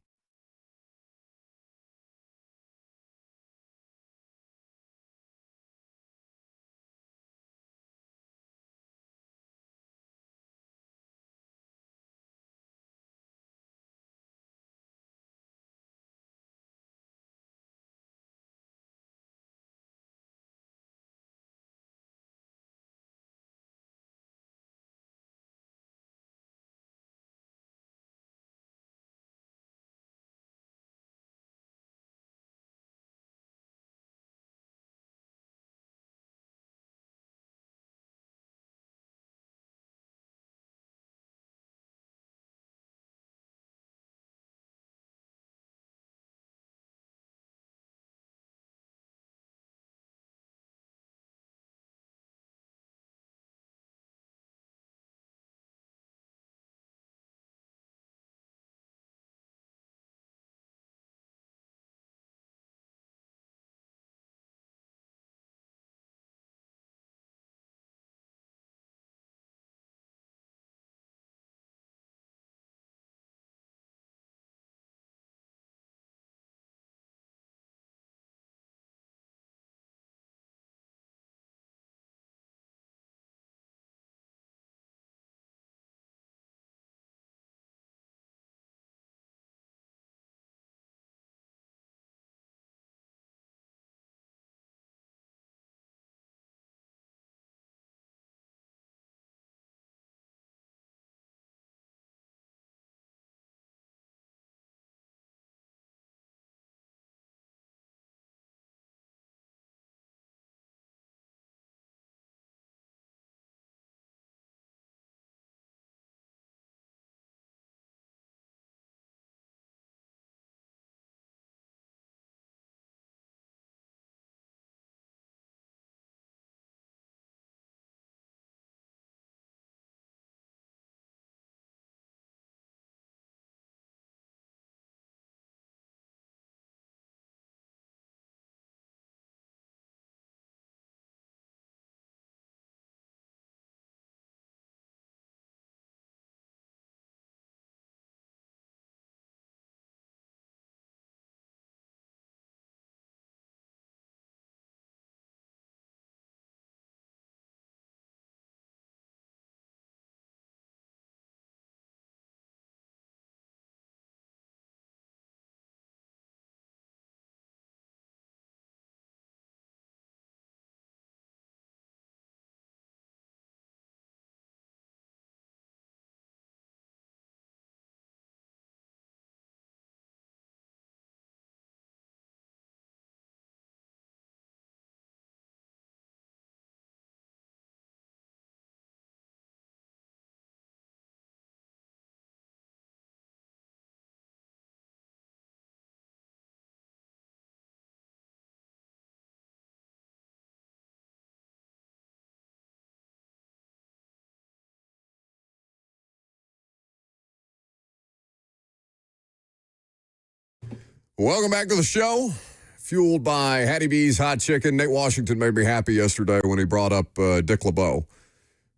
Welcome back to the show. Fueled by Hattie B's Hot Chicken. Nate Washington made me happy yesterday when he brought up Dick LeBeau.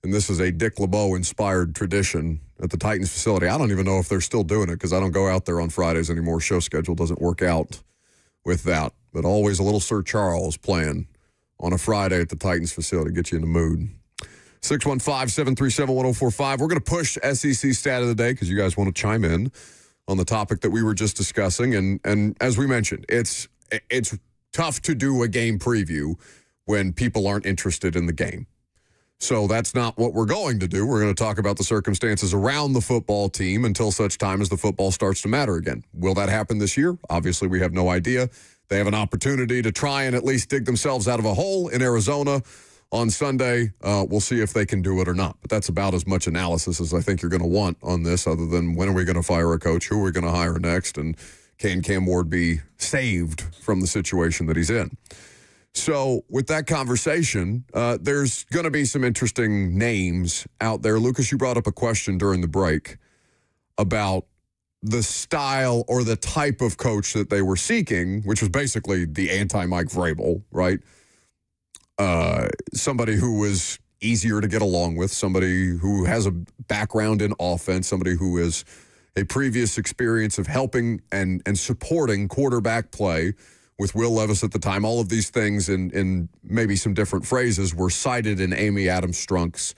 And this is a Dick LeBeau-inspired tradition at the Titans facility. I don't even know if they're still doing it because I don't go out there on Fridays anymore. Show schedule doesn't work out with that. But always a little Sir Charles playing on a Friday at the Titans facility. Get you in the mood. 615-737-1045. We're going to push SEC stat of the day because you guys want to chime in on the topic that we were just discussing. And as we mentioned, it's tough to do a game preview when people aren't interested in the game. So that's not what we're going to do. We're going to talk about the circumstances around the football team until such time as the football starts to matter again. Will that happen this year? Obviously, we have no idea. They have an opportunity to try and at least dig themselves out of a hole in Arizona on Sunday. We'll see if they can do it or not. But that's about as much analysis as I think you're going to want on this, other than when are we going to fire a coach, who are we going to hire next, and can Cam Ward be saved from the situation that he's in? So with that conversation, there's going to be some interesting names out there. Lucas, you brought up a question during the break about the style or the type of coach that they were seeking, which was basically the anti-Mike Vrabel, right? Somebody who was easier to get along with, somebody who has a background in offense, somebody who is a previous experience of helping and supporting quarterback play with Will Levis at the time. All of these things in maybe some different phrases were cited in Amy Adams-Strunk's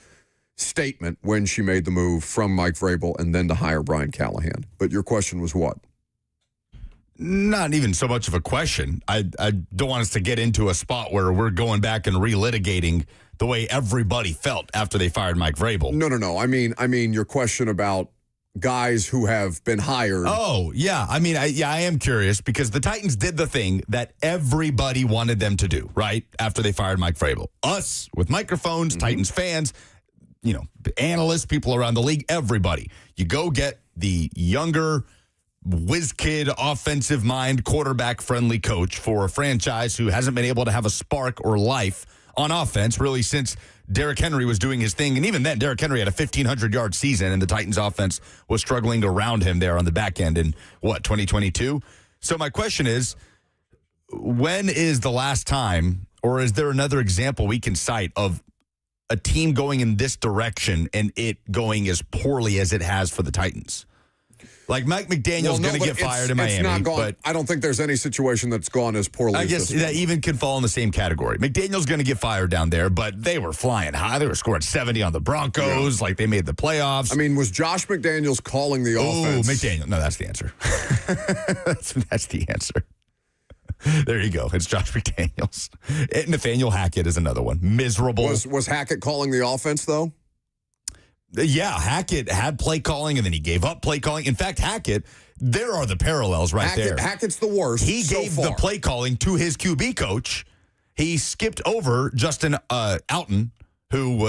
statement when she made the move from Mike Vrabel and then to hire Brian Callahan. But your question was what? Not even so much of a question. I don't want us to get into a spot where we're going back and relitigating the way everybody felt after they fired Mike Vrabel. No. I mean your question about guys who have been hired. Oh, yeah. I mean, I am curious because the Titans did the thing that everybody wanted them to do, right? After they fired Mike Vrabel. Us, with microphones, Titans fans, analysts, people around the league, everybody. You go get the younger, whiz kid, offensive mind, quarterback-friendly coach for a franchise who hasn't been able to have a spark or life on offense really since Derrick Henry was doing his thing. And even then, Derrick Henry had a 1,500-yard season, and the Titans offense was struggling around him there on the back end in, 2022? So my question is, when is the last time, or is there another example we can cite of a team going in this direction and it going as poorly as it has for the Titans? Like Mike McDaniel's going to get fired in Miami. Not gone, but I don't think there's any situation that's gone as poorly I guess that even can fall in the same category. McDaniel's going to get fired down there, but they were flying high. They were scoring 70 on the Broncos, like they made the playoffs. I mean, was Josh McDaniels calling the offense? McDaniel. No, that's the answer. that's the answer. There you go. It's Josh McDaniels. Nathaniel Hackett is another one. Miserable. Was Hackett calling the offense, though? Yeah, Hackett had play calling, and then he gave up play calling. In fact, Hackett, there are the parallels there. Hackett's the worst. He gave the play calling to his QB coach. He skipped over Justin Alton, who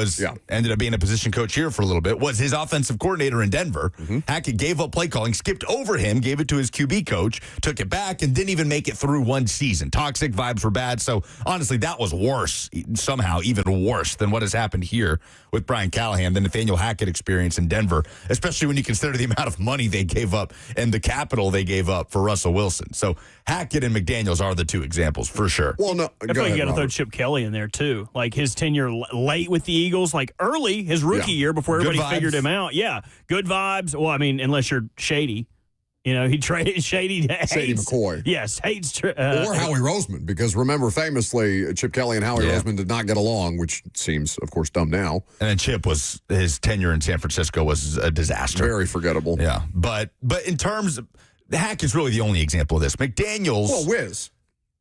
ended up being a position coach here for a little bit, was his offensive coordinator in Denver. Hackett gave up play calling, skipped over him, gave it to his QB coach, took it back, and didn't even make it through one season. Toxic vibes were bad. So, honestly, that was worse, somehow even worse than what has happened here with Brian Callahan, the Nathaniel Hackett experience in Denver, especially when you consider the amount of money they gave up and the capital they gave up for Russell Wilson. So, Hackett and McDaniels are the two examples for sure. Well, no, I feel like you got to throw Chip Kelly in there, too. Like his tenure late with the Eagles, like early, his rookie year before everybody figured him out. Yeah, good vibes. Well, I mean, unless you're shady. He traded Shady McCoy. Yes, hates. Or Howie Roseman, because remember, famously, Chip Kelly and Howie Roseman did not get along, which seems, of course, dumb now. And then Chip his tenure in San Francisco was a disaster. Very forgettable. Yeah, but in terms of, Hackett's really the only example of this. McDaniels. Well, Wiz.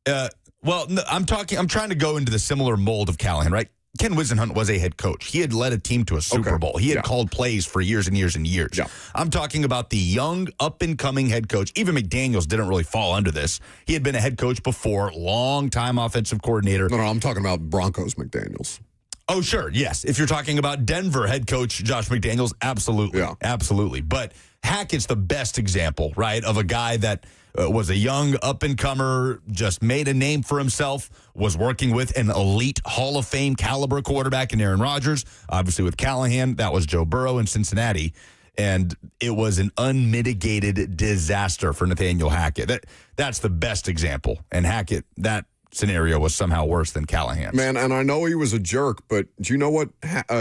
I'm trying to go into the similar mold of Callahan, right? Ken Wisenhunt was a head coach. He had led a team to a Super Bowl. He had called plays for years and years and years. Yeah. I'm talking about the young, up-and-coming head coach. Even McDaniels didn't really fall under this. He had been a head coach before, long-time offensive coordinator. No, I'm talking about Broncos McDaniels. Oh, sure, yes. If you're talking about Denver head coach Josh McDaniels, absolutely. Yeah. Absolutely. But Hackett's the best example, right, of a guy that was a young up-and-comer, just made a name for himself, was working with an elite Hall of Fame caliber quarterback in Aaron Rodgers. Obviously with Callahan, that was Joe Burrow in Cincinnati. and it was an unmitigated disaster for Nathaniel Hackett. That's the best example. And Hackett, that scenario was somehow worse than Callahan's. Man, and I know he was a jerk, but do you know what?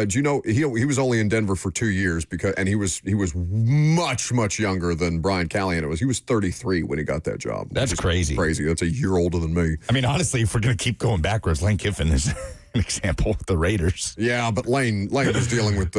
Do you know he was only in Denver for 2 years and he was much younger than Brian Callahan was. He was 33 when he got that job. That's crazy. Crazy. That's a year older than me. I mean, honestly, if we're going to keep going backwards, Lane Kiffin is an example with the Raiders. Yeah, but Lane was dealing with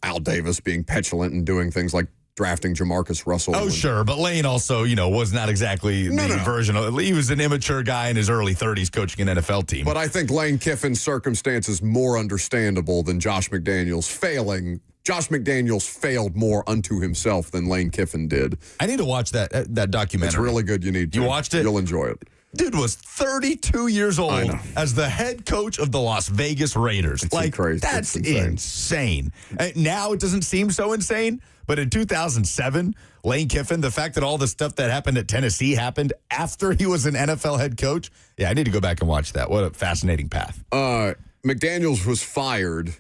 Al Davis being petulant and doing things like drafting Jamarcus Russell. Oh, sure. But Lane also, was not exactly the version of, he was an immature guy in his early 30s coaching an NFL team. But I think Lane Kiffin's circumstances more understandable than Josh McDaniels failing. Josh McDaniels failed more unto himself than Lane Kiffin did. I need to watch that documentary. It's really good. You need to. You watched it? You'll enjoy it. Dude was 32 years old as the head coach of the Las Vegas Raiders. It's crazy. That's insane. Now it doesn't seem so insane, but in 2007, Lane Kiffin, the fact that all the stuff that happened at Tennessee happened after he was an NFL head coach, yeah, I need to go back and watch that. What a fascinating path. McDaniels was fired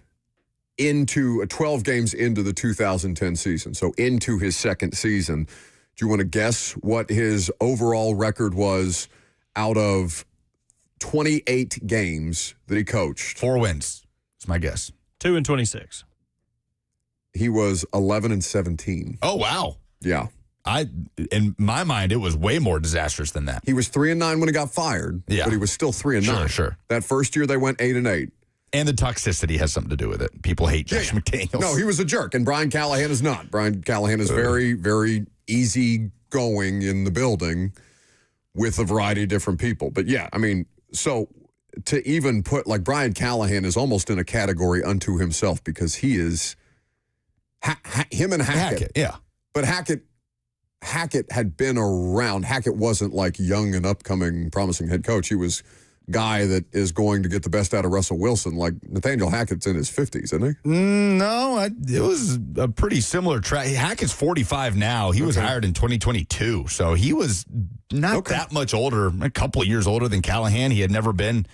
into 12 games into the 2010 season, so into his second season. Do you want to guess what his overall record was out of 28 games that he coached? 4 wins. That's my guess. 2-26. He was 11-17. Oh, wow. Yeah. In my mind, it was way more disastrous than that. He was 3-9 when he got fired, yeah, but he was still 3-9. Sure. That first year, they went 8-8. And the toxicity has something to do with it. People hate Josh McDaniels. No, he was a jerk, and Brian Callahan is not. Brian Callahan is very, very easygoing in the building with a variety of different people. But yeah, I mean, so to even put, like, Brian Callahan is almost in a category unto himself because he is him and Hackett. Yeah. But Hackett had been around. Hackett wasn't like young and upcoming promising head coach. He was guy that is going to get the best out of Russell Wilson. Like Nathaniel Hackett's in his 50s, isn't he? No, it was a pretty similar track. Hackett's 45 now. He was hired in 2022, so he was not that much older, a couple of years older than Callahan. He had never been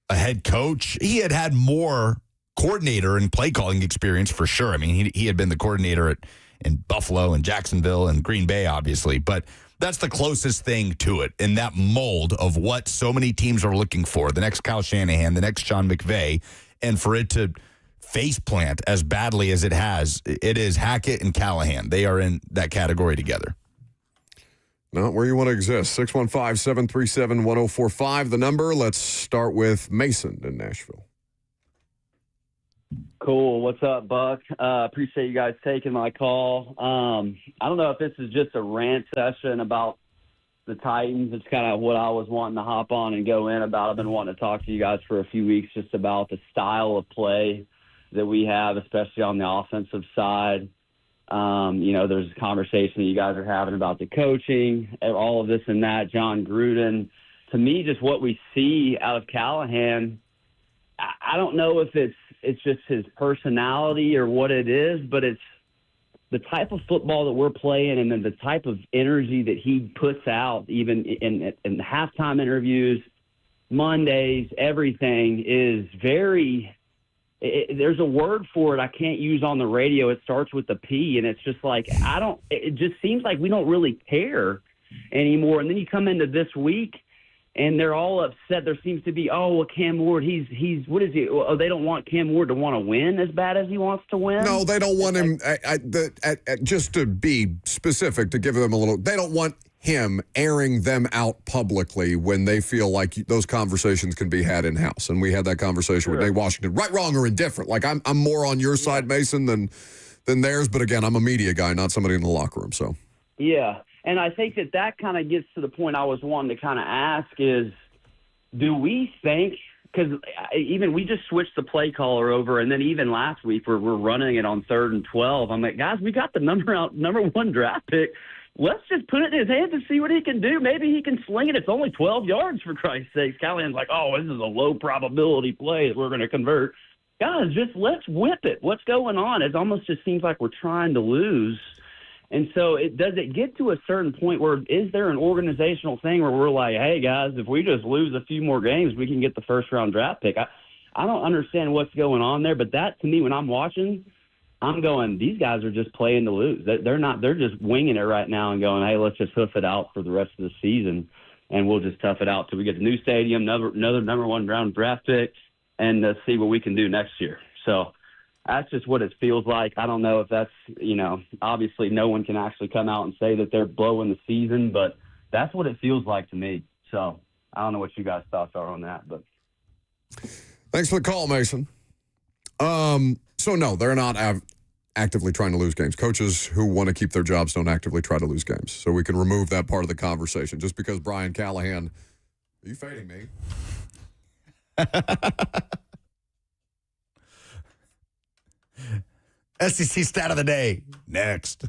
a head coach. He had more coordinator and play calling experience for sure. I mean, he had been the coordinator in Buffalo and Jacksonville and Green Bay, obviously, but that's the closest thing to it in that mold of what so many teams are looking for. The next Kyle Shanahan, the next Sean McVay, and for it to face plant as badly as it has, it is Hackett and Callahan. They are in that category together. Not where you want to exist. 615-737-1045, the number. Let's start with Mason in Nashville. Cool. What's up, Buck? Appreciate you guys taking my call. I don't know if this is just a rant session about the Titans. It's kind of what I was wanting to hop on and go in about. I've been wanting to talk to you guys for a few weeks just about the style of play that we have, especially on the offensive side. There's a conversation that you guys are having about the coaching, all of this and that, John Gruden. To me, just what we see out of Callahan, I don't know if it's just his personality or what it is, but it's the type of football that we're playing and then the type of energy that he puts out, even in halftime interviews, Mondays, everything is very there's a word for it I can't use on the radio. It starts with a P, and it's just like it just seems like we don't really care anymore. And then you come into this week, and they're all upset. There seems to be, Cam Ward, he's what is he? Oh, they don't want Cam Ward to want to win as bad as he wants to win? No, they don't want him, just to be specific, to give them a little, they don't want him airing them out publicly when they feel like those conversations can be had in-house. And we had that conversation with Dave Washington. Right, wrong, or indifferent. Like, I'm more on your side, Mason, than theirs. But again, I'm a media guy, not somebody in the locker room. So yeah. And I think that kind of gets to the point I was wanting to kind of ask is, do we think, because even we just switched the play caller over, and then even last week we're running it on 3rd and 12. I'm like, guys, we got the number 1 draft pick. Let's just put it in his hands and see what he can do. Maybe he can sling it. It's only 12 yards, for Christ's sake. Callahan's like, this is a low probability play that we're going to convert. Guys, just let's whip it. What's going on? It almost just seems like we're trying to lose. And so does it get to a certain point where is there an organizational thing where we're like, hey, guys, if we just lose a few more games, we can get the first-round draft pick? I don't understand what's going on there, but that, to me, when I'm watching, I'm going, these guys are just playing to lose. They're just winging it right now and going, hey, let's just hoof it out for the rest of the season, and we'll just tough it out till we get the new stadium, another number one round draft pick, and see what we can do next year. So that's just what it feels like. I don't know if that's, obviously no one can actually come out and say that they're blowing the season, but that's what it feels like to me. So I don't know what you guys' thoughts are on that. But thanks for the call, Mason. So, no, they're not actively trying to lose games. Coaches who want to keep their jobs don't actively try to lose games. So we can remove that part of the conversation. Just because Brian Callahan, are you fading me? SEC stat of the day. Next.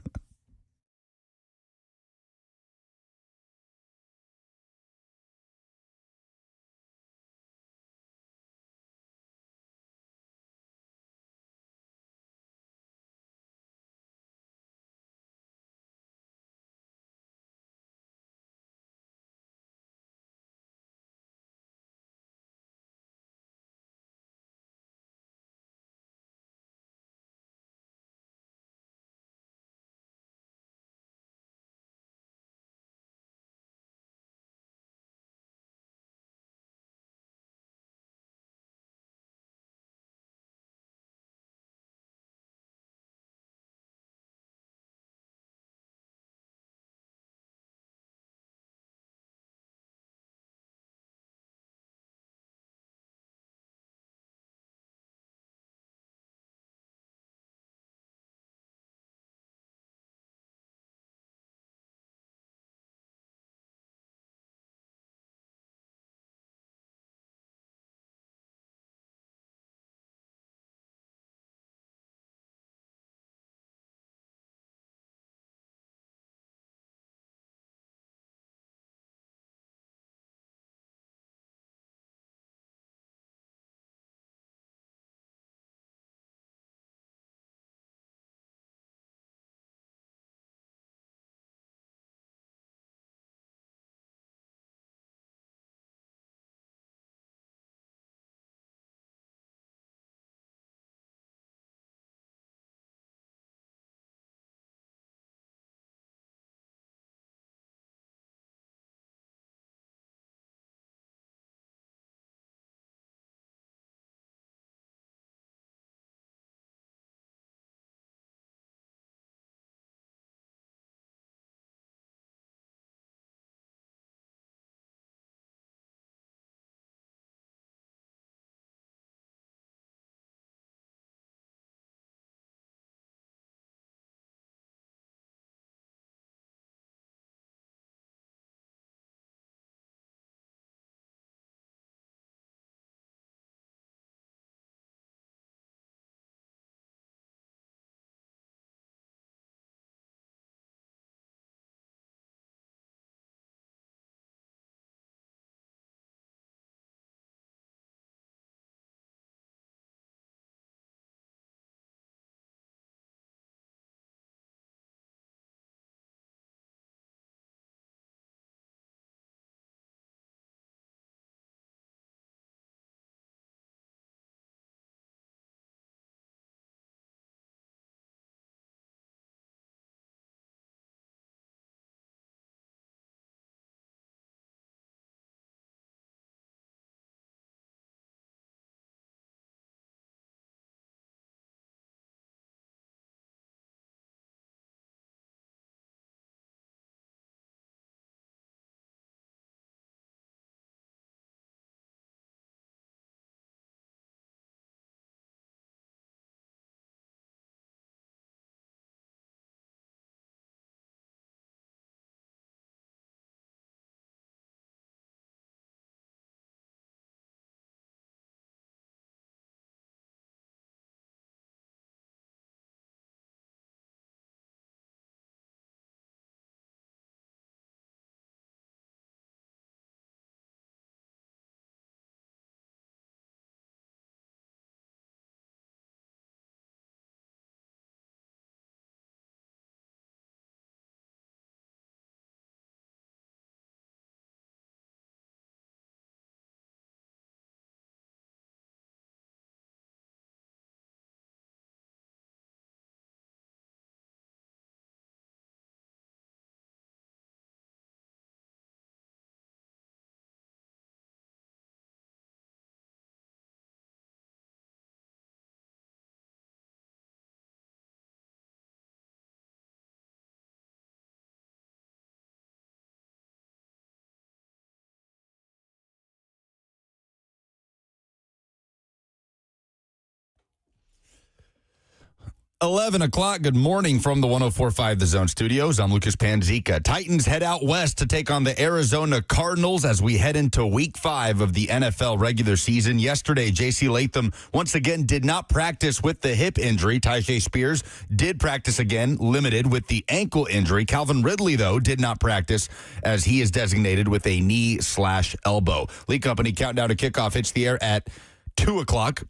11 o'clock. Good morning from the 104.5 The Zone Studios. I'm Lucas Panzica. Titans head out west to take on the Arizona Cardinals as we head into Week 5 of the NFL regular season. Yesterday, J.C. Latham once again did not practice with the hip injury. Tyjae Spears did practice again, limited with the ankle injury. Calvin Ridley, though, did not practice as he is designated with a knee/elbow. League Company countdown to kickoff hits the air at 2 o'clock,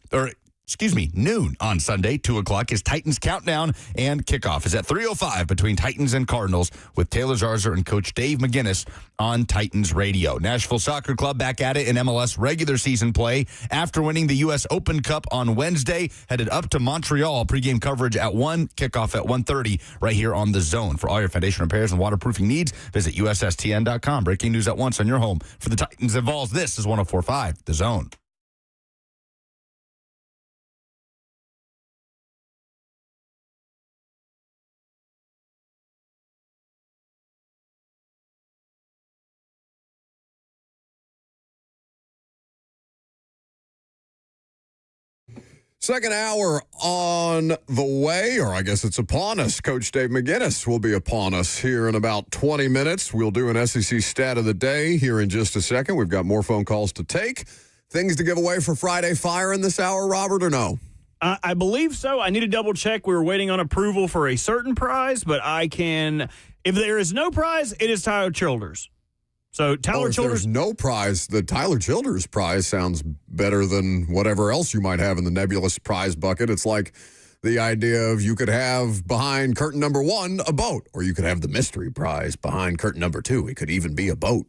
noon on Sunday. 2 o'clock is Titans countdown, and kickoff is at 3:05 between Titans and Cardinals with Taylor Zarzer and Coach Dave McGinness on Titans Radio. Nashville Soccer Club back at it in MLS regular season play after winning the U.S. Open Cup on Wednesday. Headed up to Montreal. Pregame coverage at 1, kickoff at 1:30 right here on The Zone. For all your foundation repairs and waterproofing needs, visit USSTN.com. Breaking news at once on your home for the Titans and Vols. This is 104.5 The Zone. Second hour on the way, or I guess it's upon us. Coach Dave McGinness will be upon us here in about 20 minutes. We'll do an SEC stat of the day here in just a second. We've got more phone calls to take. Things to give away for Friday Fire in this hour, Robert, or no? I believe so. I need to double check. We were waiting on approval for a certain prize, but I can. If there is no prize, it is Tyler Childers. So Tyler Childers. There's no prize. The Tyler Childers prize sounds better than whatever else you might have in the nebulous prize bucket. It's like the idea of you could have behind curtain number 1 a boat, or you could have the mystery prize behind curtain number 2. It could even be a boat.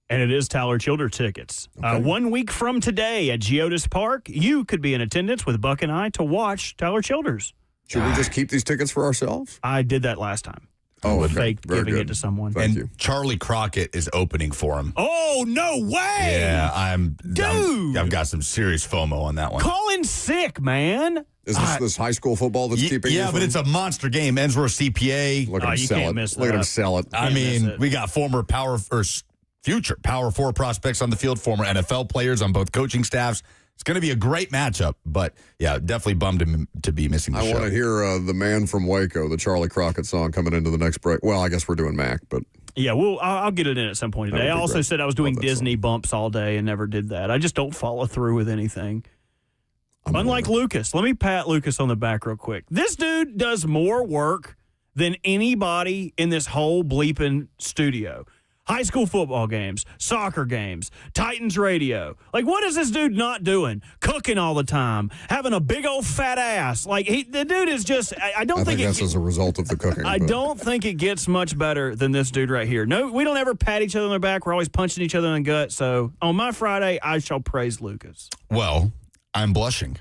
And it is Tyler Childers tickets. Okay. 1 week from today at Geodis Park, you could be in attendance with Buck and I to watch Tyler Childers. Should we just keep these tickets for ourselves? I did that last time. Oh, okay. Fake Very giving good. it to someone. Thank you. Charlie Crockett is opening for him. Oh, no way! Yeah, Dude! I've got some serious FOMO on that one. Call in sick, man. Is this high school football that's keeping you Yeah, from... but it's a monster game. Ensworth CPA. Look at him you sell can't it. miss Look at him that. sell it. I Can't miss mean, it. we got future Power 4 prospects on the field, former NFL players on both coaching staffs. It's going to be a great matchup, but yeah, definitely bummed to be missing the show. I want to hear the Man from Waco, the Charlie Crockett song, coming into the next break. Well, I guess we're doing Mac, but... Yeah, I'll get it in at some point That today. would I be also great. said I was doing Love that Disney song. bumps all day and never did that. I just don't follow through with anything. Unlike Lucas. Let me pat Lucas on the back real quick. This dude does more work than anybody in this whole bleeping studio. High school football games, soccer games, Titans radio. Like, what is this dude not doing? Cooking all the time, having a big old fat ass. Like, the dude is just, I don't I think think that's as a result of the cooking. I but- don't think it gets much better than this dude right here. No, we don't ever pat each other on the back. We're always punching each other in the gut. So on my Friday, I shall praise Lucas. Well, I'm blushing.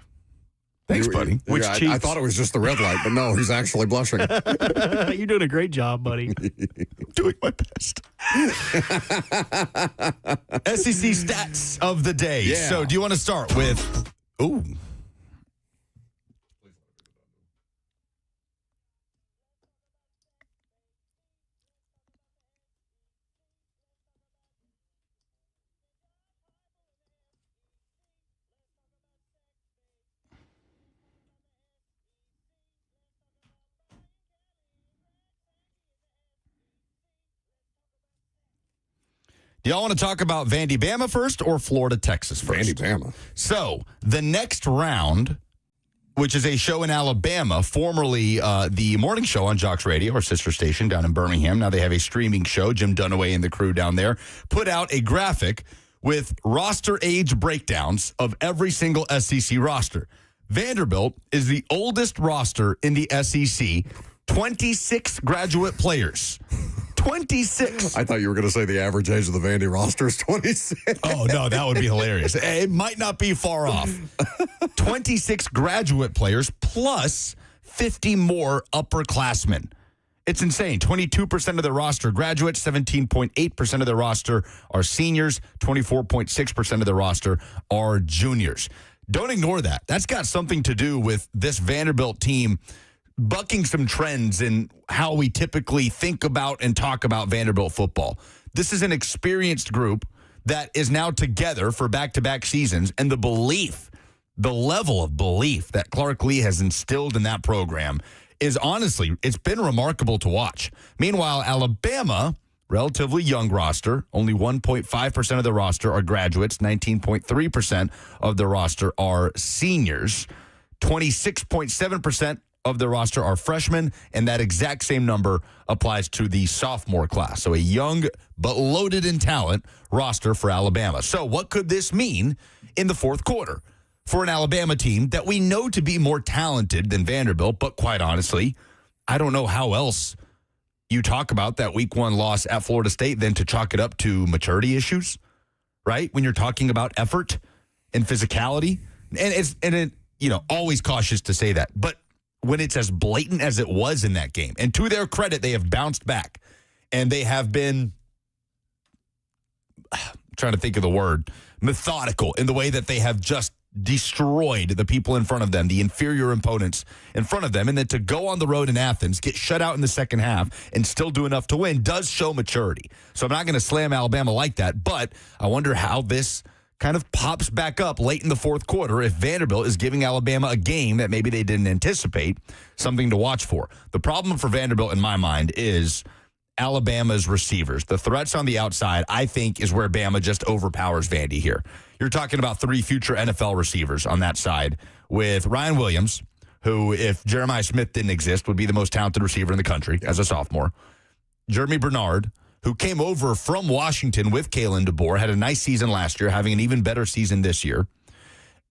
Thanks, buddy. Which I cheeks? thought it was just the red light, but no, he's actually blushing. You're doing a great job, buddy. Doing my best. SEC stats of the day. Yeah. So do you want to start with... Ooh. Do y'all want to talk about Vandy Bama first or Florida Texas first? Vandy Bama. So the next round, which is a show in Alabama, formerly the morning show on Jocks Radio, our sister station down in Birmingham. Now they have a streaming show. Jim Dunaway and the crew down there put out a graphic with roster age breakdowns of every single SEC roster. Vanderbilt is the oldest roster in the SEC, 26 graduate players. 26. I thought you were going to say the average age of the Vandy roster is 26. Oh, no, that would be hilarious. It might not be far off. 26 graduate players plus 50 more upperclassmen. It's insane. 22% of their roster graduates, 17.8% of their roster are seniors, 24.6% of their roster are juniors. Don't ignore that. That's got something to do with this Vanderbilt team bucking some trends in how we typically think about and talk about Vanderbilt football. This is an experienced group that is now together for back-to-back seasons, and the belief the level of belief that Clark Lee has instilled in that program is honestly, it's been remarkable to watch. Meanwhile, Alabama, relatively young roster, only 1.5% of the roster are graduates, 19.3% of the roster are seniors, 26.7% of the roster are freshmen, and that exact same number applies to the sophomore class. So a young but loaded in talent roster for Alabama. So what could this mean in the fourth quarter for an Alabama team that we know to be more talented than Vanderbilt? But quite honestly, I don't know how else you talk about that week one loss at Florida State than to chalk it up to maturity issues, right? When you're talking about effort and physicality. And always cautious to say that. But when it's as blatant as it was in that game, and to their credit, they have bounced back and they have been, I'm trying to think of the word, methodical in the way that they have just destroyed the people in front of them, the inferior opponents in front of them. And then to go on the road in Athens, get shut out in the second half, and still do enough to win does show maturity. So I'm not going to slam Alabama like that, but I wonder how this kind of pops back up late in the fourth quarter if Vanderbilt is giving Alabama a game that maybe they didn't anticipate, something to watch for. The problem for Vanderbilt, in my mind, is Alabama's receivers. The threats on the outside, I think, is where Bama just overpowers Vandy here. You're talking about 3 future NFL receivers on that side with Ryan Williams, who, if Jeremiah Smith didn't exist, would be the most talented receiver in the country as a sophomore. Jeremy Bernard, who came over from Washington with Kalen DeBoer, had a nice season last year, having an even better season this year.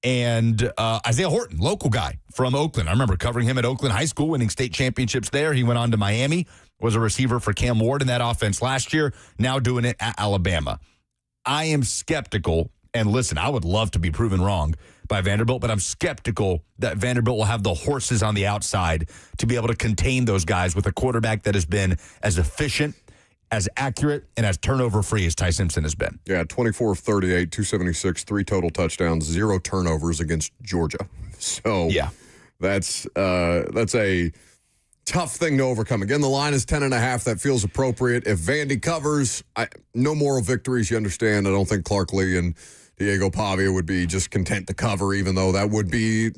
And Isaiah Horton, local guy from Oakland. I remember covering him at Oakland High School, winning state championships there. He went on to Miami, was a receiver for Cam Ward in that offense last year, now doing it at Alabama. I am skeptical, and listen, I would love to be proven wrong by Vanderbilt, but I'm skeptical that Vanderbilt will have the horses on the outside to be able to contain those guys with a quarterback that has been as efficient, as accurate, and as turnover-free as Ty Simpson has been. Yeah, 24 of 38, 276, 3 total touchdowns, 0 turnovers against Georgia. So yeah, that's a tough thing to overcome. Again, the line is 10.5. That feels appropriate. If Vandy covers, no moral victories, you understand. I don't think Clark Lee and Diego Pavia would be just content to cover, even though that would be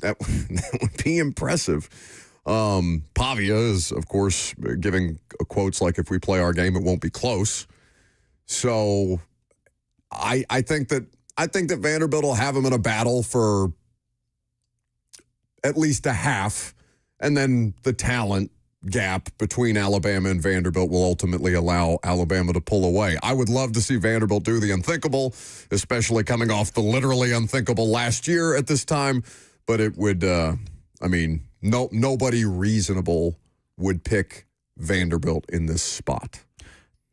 impressive. Pavia is, of course, giving quotes like, if we play our game, it won't be close. So I think that Vanderbilt will have him in a battle for at least a half, and then the talent gap between Alabama and Vanderbilt will ultimately allow Alabama to pull away. I would love to see Vanderbilt do the unthinkable, especially coming off the literally unthinkable last year at this time, but it would, nobody reasonable would pick Vanderbilt in this spot.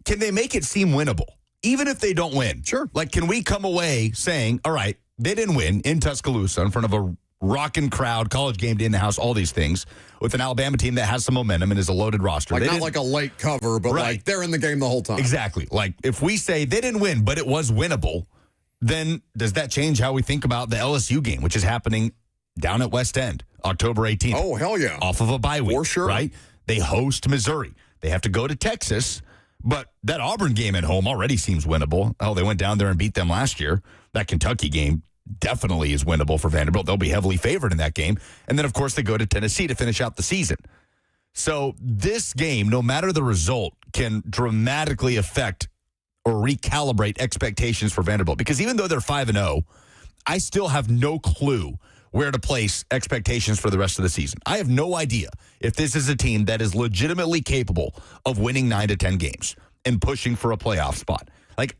Can they make it seem winnable, even if they don't win? Sure. Like, can we come away saying, all right, they didn't win in Tuscaloosa in front of a rocking crowd, college game day in the house, all these things, with an Alabama team that has some momentum and is a loaded roster. Like, not like a late cover, but like they're in the game the whole time. Exactly. Like, if we say they didn't win, but it was winnable, then does that change how we think about the LSU game, which is happening down at West End, October 18th? Oh, hell yeah. Off of a bye week. For sure. Right? They host Missouri. They have to go to Texas, but that Auburn game at home already seems winnable. Oh, they went down there and beat them last year. That Kentucky game definitely is winnable for Vanderbilt. They'll be heavily favored in that game. And then, of course, they go to Tennessee to finish out the season. So this game, no matter the result, can dramatically affect or recalibrate expectations for Vanderbilt. Because even though they're 5-0, I still have no clue where to place expectations for the rest of the season. I have no idea if this is a team that is legitimately capable of winning 9 to 10 games and pushing for a playoff spot. Like,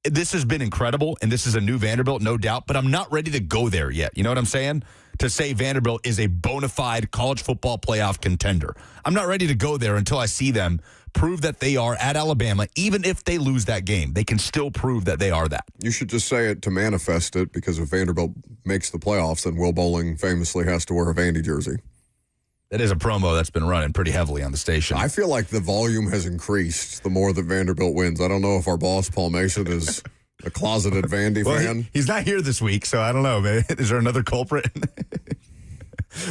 this has been incredible, and this is a new Vanderbilt, no doubt, but I'm not ready to go there yet. You know what I'm saying? To say Vanderbilt is a bona fide college football playoff contender. I'm not ready to go there until I see them prove that they are at Alabama. Even if they lose that game, they can still prove that they are that. You should just say it to manifest it, because if Vanderbilt makes the playoffs, then Will Bowling famously has to wear a Vandy jersey. That is a promo that's been running pretty heavily on the station. I feel like the volume has increased the more that Vanderbilt wins. I don't know if our boss, Paul Mason, is a closeted Vandy fan. He's not here this week, so I don't know, man. Is there another culprit?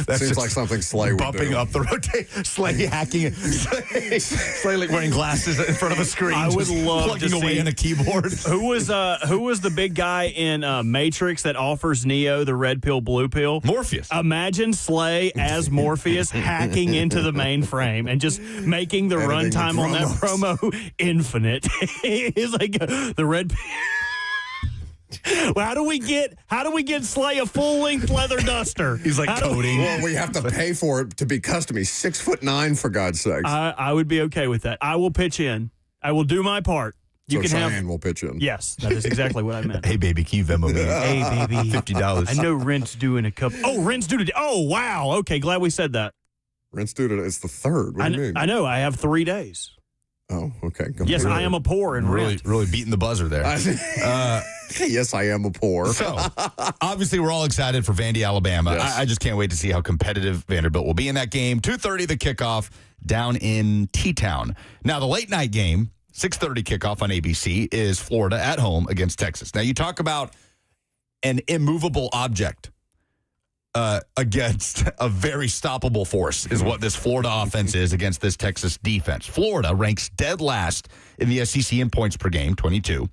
That's Seems like something Slay would bumping do. up the rotation. Slay hacking it. Slay like wearing glasses in front of a screen. I would just love plugging to away see in a keyboard. Who was the big guy in Matrix that offers Neo the red pill, blue pill? Morpheus. Imagine Slay as Morpheus hacking into the mainframe and just making the Editing the runtime on that promos. promo infinite. He's like the red. Well, how do we get Slay a full length leather duster? He's like How do we- coding. Well, we have to pay for it to be custom. He's 6'9" for God's sakes. I would be okay with that. I will pitch in. I will do my part. You so can Cheyenne have. will pitch in. Yes, that is exactly what I meant. Hey, baby, can you Venmo me? Hey, baby. $50. I know rent's due in a couple. Oh, rent's due today. Oh, wow. Okay, glad we said that. Rent's due to, it's the 3rd. What do you mean? I know. I have 3 days. Oh, okay. Go Yes, ahead. I am a poor in Really, rent. really beating the buzzer there. Yes, I am a poor. So, obviously, we're all excited for Vandy, Alabama. Yes. I just can't wait to see how competitive Vanderbilt will be in that game. 2:30 the kickoff down in T-Town. Now, the late night game, 6:30 kickoff on ABC, is Florida at home against Texas. Now, you talk about an immovable object against a very stoppable force is what this Florida offense is against this Texas defense. Florida ranks dead last in the SEC in points per game, 22.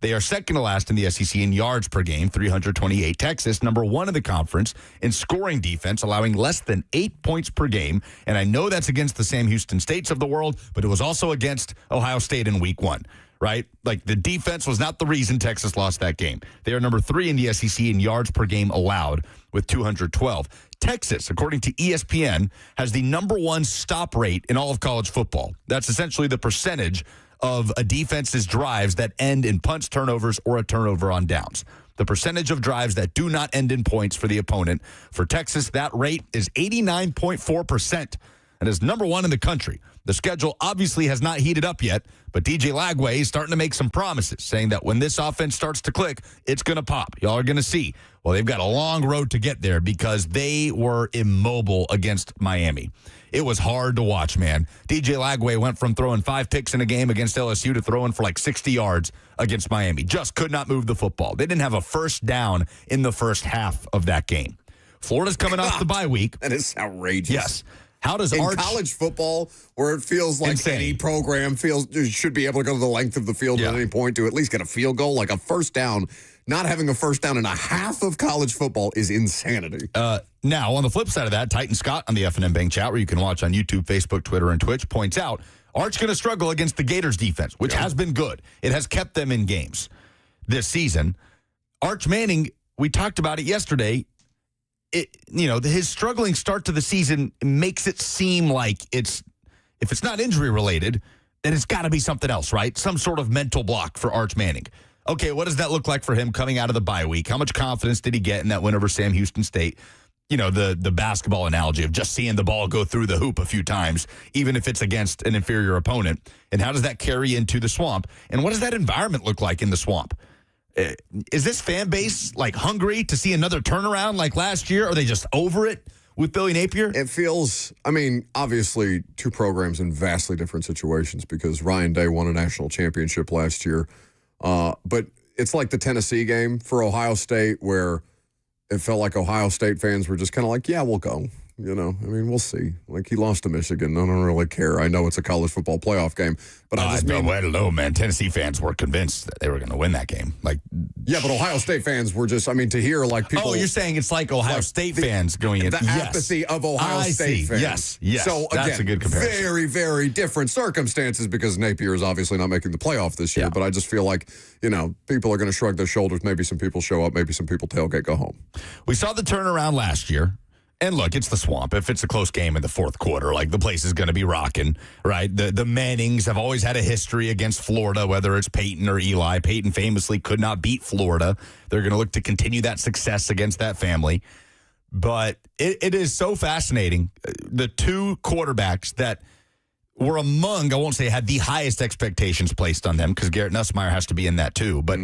They are second to last in the SEC in yards per game, 328. Texas, number 1 in the conference in scoring defense, allowing less than 8 points per game. And I know that's against the Sam Houston States of the world, but it was also against Ohio State in week 1, right? Like the defense was not the reason Texas lost that game. They are number 3 in the SEC in yards per game allowed with 212. Texas, according to ESPN, has the number 1 stop rate in all of college football. That's essentially the percentage of a defense's drives that end in punts, turnovers, or a turnover on downs. The percentage of drives that do not end in points for the opponent. For Texas, that rate is 89.4%. And is number 1 in the country. The schedule obviously has not heated up yet, but DJ Lagway is starting to make some promises, saying that when this offense starts to click, it's going to pop. Y'all are going to see. Well, they've got a long road to get there because they were immobile against Miami. It was hard to watch, man. DJ Lagway went from throwing 5 picks in a game against LSU to throwing for like 60 yards against Miami. Just could not move the football. They didn't have a first down in the first half of that game. Florida's coming off the bye week. That is outrageous. Yes. How does In Arch... college football, where it feels like Insane. any program should be able to go to the length of the field at any point to at least get a field goal, like a first down, not having a first down in a half of college football is insanity. Now, on the flip side of that, Titan Scott on the F&M Bank chat, where you can watch on YouTube, Facebook, Twitter, and Twitch, points out Arch going to struggle against the Gators defense, which has been good. It has kept them in games this season. Arch Manning, we talked about it yesterday. His struggling start to the season makes it seem like if it's not injury related, then it's got to be something else, right? Some sort of mental block for Arch Manning. Okay, what does that look like for him coming out of the bye week? How much confidence did he get in that win over Sam Houston State? The basketball analogy of just seeing the ball go through the hoop a few times, even if it's against an inferior opponent. And how does that carry into the Swamp? And what does that environment look like in the Swamp? Is this fan base like hungry to see another turnaround like last year? Are they just over it with Billy Napier? It feels, obviously 2 programs in vastly different situations because Ryan Day won a national championship last year. But it's like the Tennessee game for Ohio State where it felt like Ohio State fans were just kind of like, yeah, we'll go. We'll see. Like, he lost to Michigan. I don't really care. I know it's a college football playoff game. But I don't know, man. Tennessee fans were convinced that they were going to win that game. Yeah, but Ohio State fans were just, to hear like people. Oh, you're saying it's like Ohio State fans going in. The apathy of Ohio State fans. Yes. So, again, that's a good comparison. Very, very different circumstances because Napier is obviously not making the playoff this year. Yeah. But I just feel like, people are going to shrug their shoulders. Maybe some people show up. Maybe some people tailgate, go home. We saw the turnaround last year. And look, it's the Swamp. If it's a close game in the fourth quarter, the place is going to be rocking, right? The Mannings have always had a history against Florida, whether it's Peyton or Eli. Peyton famously could not beat Florida. They're going to look to continue that success against that family. But it is so fascinating. The 2 quarterbacks that were among, I won't say had the highest expectations placed on them because Garrett Nussmeier has to be in that too, but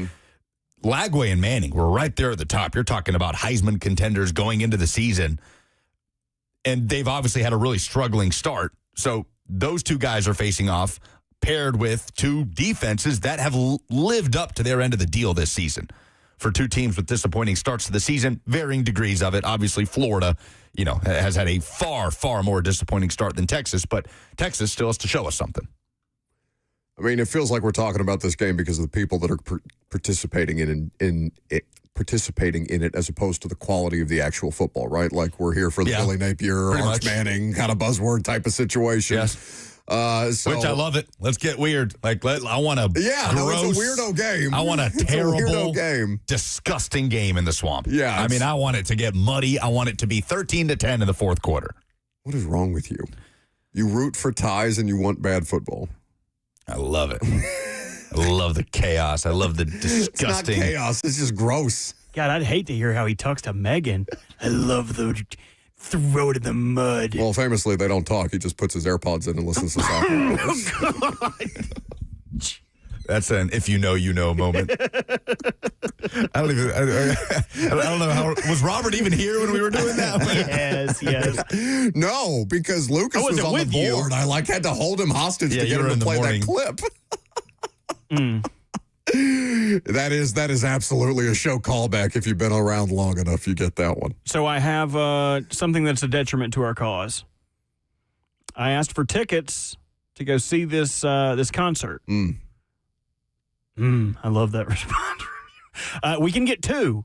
Lagway and Manning were right there at the top. You're talking about Heisman contenders going into the season. And they've obviously had a really struggling start. So those 2 guys are facing off, paired with 2 defenses that have lived up to their end of the deal this season. for two teams with disappointing starts to the season, varying degrees of it. Obviously, Florida, has had a far, far more disappointing start than Texas, but Texas still has to show us something. I mean, it feels like we're talking about this game because of the people that are participating in it as opposed to the quality of the actual football, right? Like we're here for the Billy Napier, Arch Manning kind of buzzword type of situation. Yes. Which I love it. Let's get weird. Like I want a it's a weirdo game. I want a terrible game, disgusting game in the swamp. Yeah, I mean, I want it to get muddy. I want it to be 13-10 in the fourth quarter. What is wrong with you? You root for ties and you want bad football. I love it. I love the chaos. I love the disgusting. It's not chaos. It's just gross. God, I'd hate to hear how he talks to Megan. I love the throw it in the mud. Well, famously, they don't talk. He just puts his AirPods in and listens to soccer. Oh, God. That's an if you know moment. I don't know how. Was Robert even here when we were doing that? Yes. No, because Lucas was on the board. I had to hold him hostage to get him to play that clip. That is absolutely a show callback. If you've been around long enough, you get that one. So I have something that's a detriment to our cause. I asked for tickets to go see this concert. I love that response. We can get 2,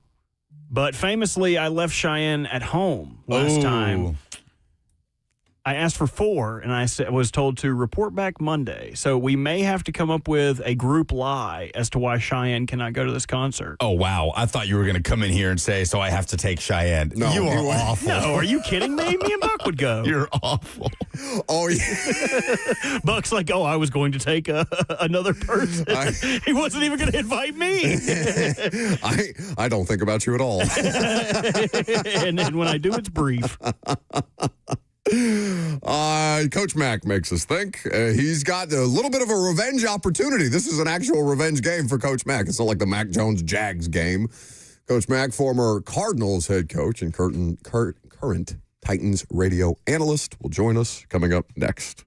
but famously, I left Cheyenne at home last time. I asked for 4, and I was told to report back Monday. So we may have to come up with a group lie as to why Cheyenne cannot go to this concert. Oh, wow. I thought you were going to come in here and say, so I have to take Cheyenne. No, you are awful. No, are you kidding me? Me and Buck would go. You're awful. Oh, yeah. Buck's like, I was going to take another person. He wasn't even going to invite me. I don't think about you at all. And then when I do, it's brief. Coach Mack makes us think. He's got a little bit of a revenge opportunity. This is an actual revenge game for Coach Mack. It's not like the Mac Jones Jags game. Coach Mack, former Cardinals head coach and current Titans radio analyst, will join us coming up next.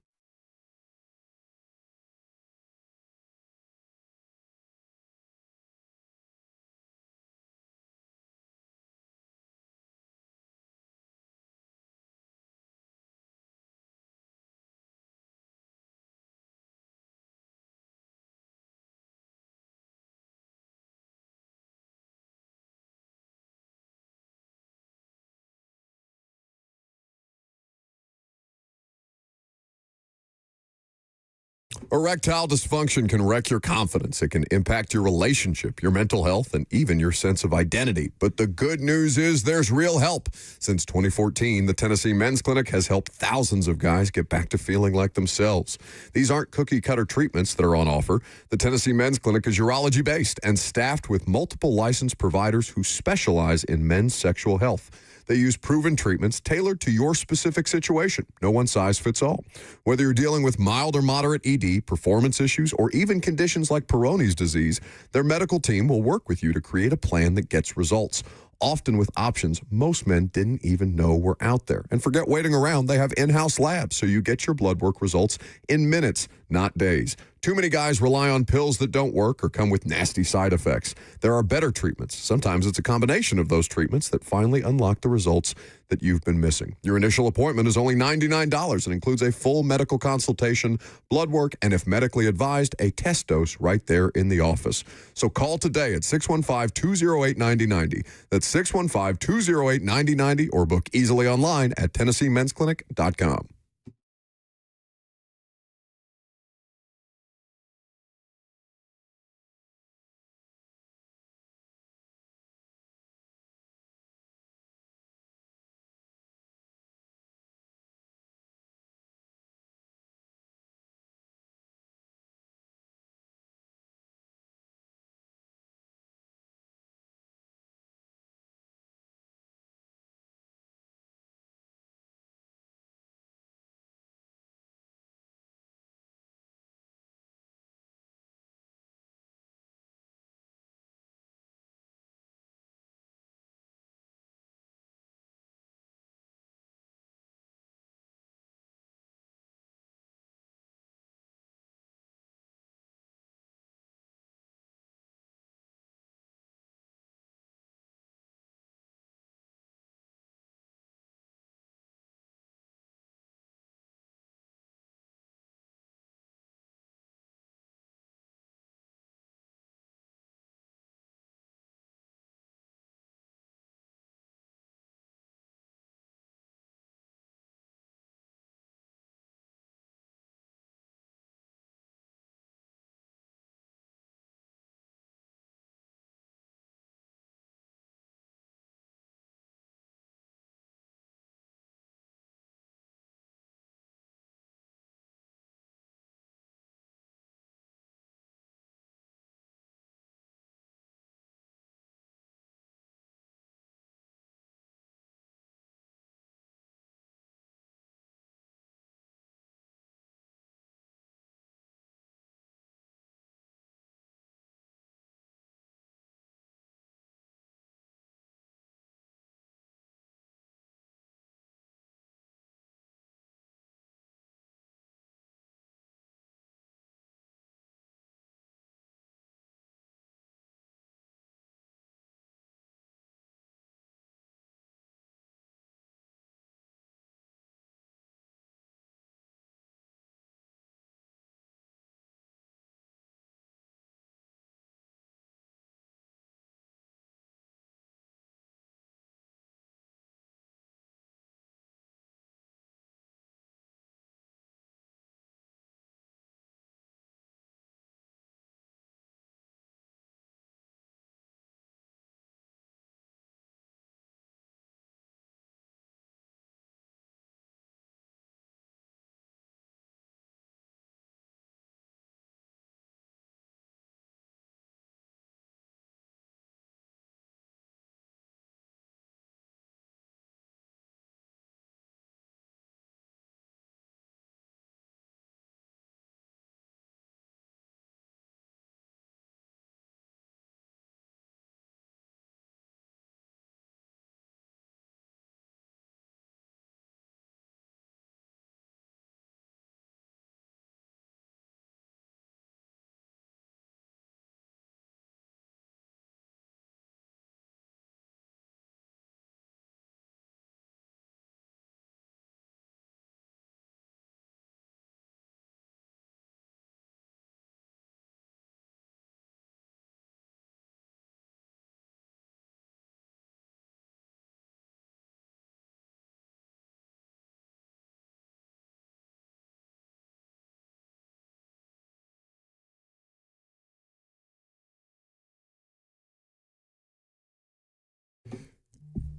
Erectile dysfunction can wreck your confidence. It can impact your relationship, your mental health, and even your sense of identity. But the good news is there's real help. Since 2014, the Tennessee Men's Clinic has helped thousands of guys get back to feeling like themselves. These aren't cookie-cutter treatments that are on offer. The Tennessee Men's Clinic is urology-based and staffed with multiple licensed providers who specialize in men's sexual health. They use proven treatments tailored to your specific situation. No one size fits all. Whether you're dealing with mild or moderate ED, performance issues, or even conditions like Peyronie's disease, their medical team will work with you to create a plan that gets results, often with options most men didn't even know were out there. And forget waiting around. They have in-house labs, so you get your blood work results in minutes, not days. Too many guys rely on pills that don't work or come with nasty side effects. There are better treatments. Sometimes it's a combination of those treatments that finally unlock the results that you've been missing. Your initial appointment is only $99 and includes a full medical consultation, blood work, and if medically advised, a test dose right there in the office. So call today at 615-208-9090. That's 615-208-9090 or book easily online at TennesseeMen'sClinic.com.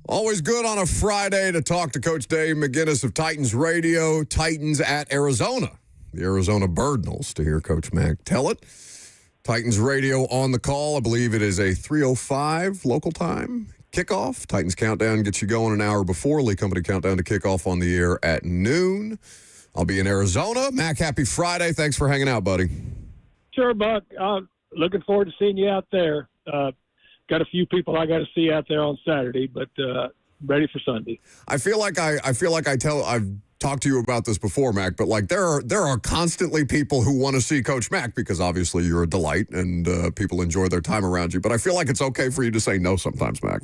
Always good on a Friday to talk to Coach Dave McGinness of Titans Radio. Titans at Arizona, the Arizona Cardinals, to hear Coach Mac tell it. Titans Radio on the call. I believe it is a 3:05 local time kickoff. Titans Countdown gets you going an hour before. Lee Company Countdown to kickoff on the air at noon. I'll be in Arizona. Mac, happy Friday. Thanks for hanging out, buddy. Sure, Buck. Looking forward to seeing you out there. Got a few people I got to see out there on Saturday, but ready for Sunday. I feel like I've talked to you about this before, Mac, but like there are constantly people who want to see Coach Mac because obviously you're a delight and people enjoy their time around you. But I feel like it's okay for you to say no sometimes, Mac.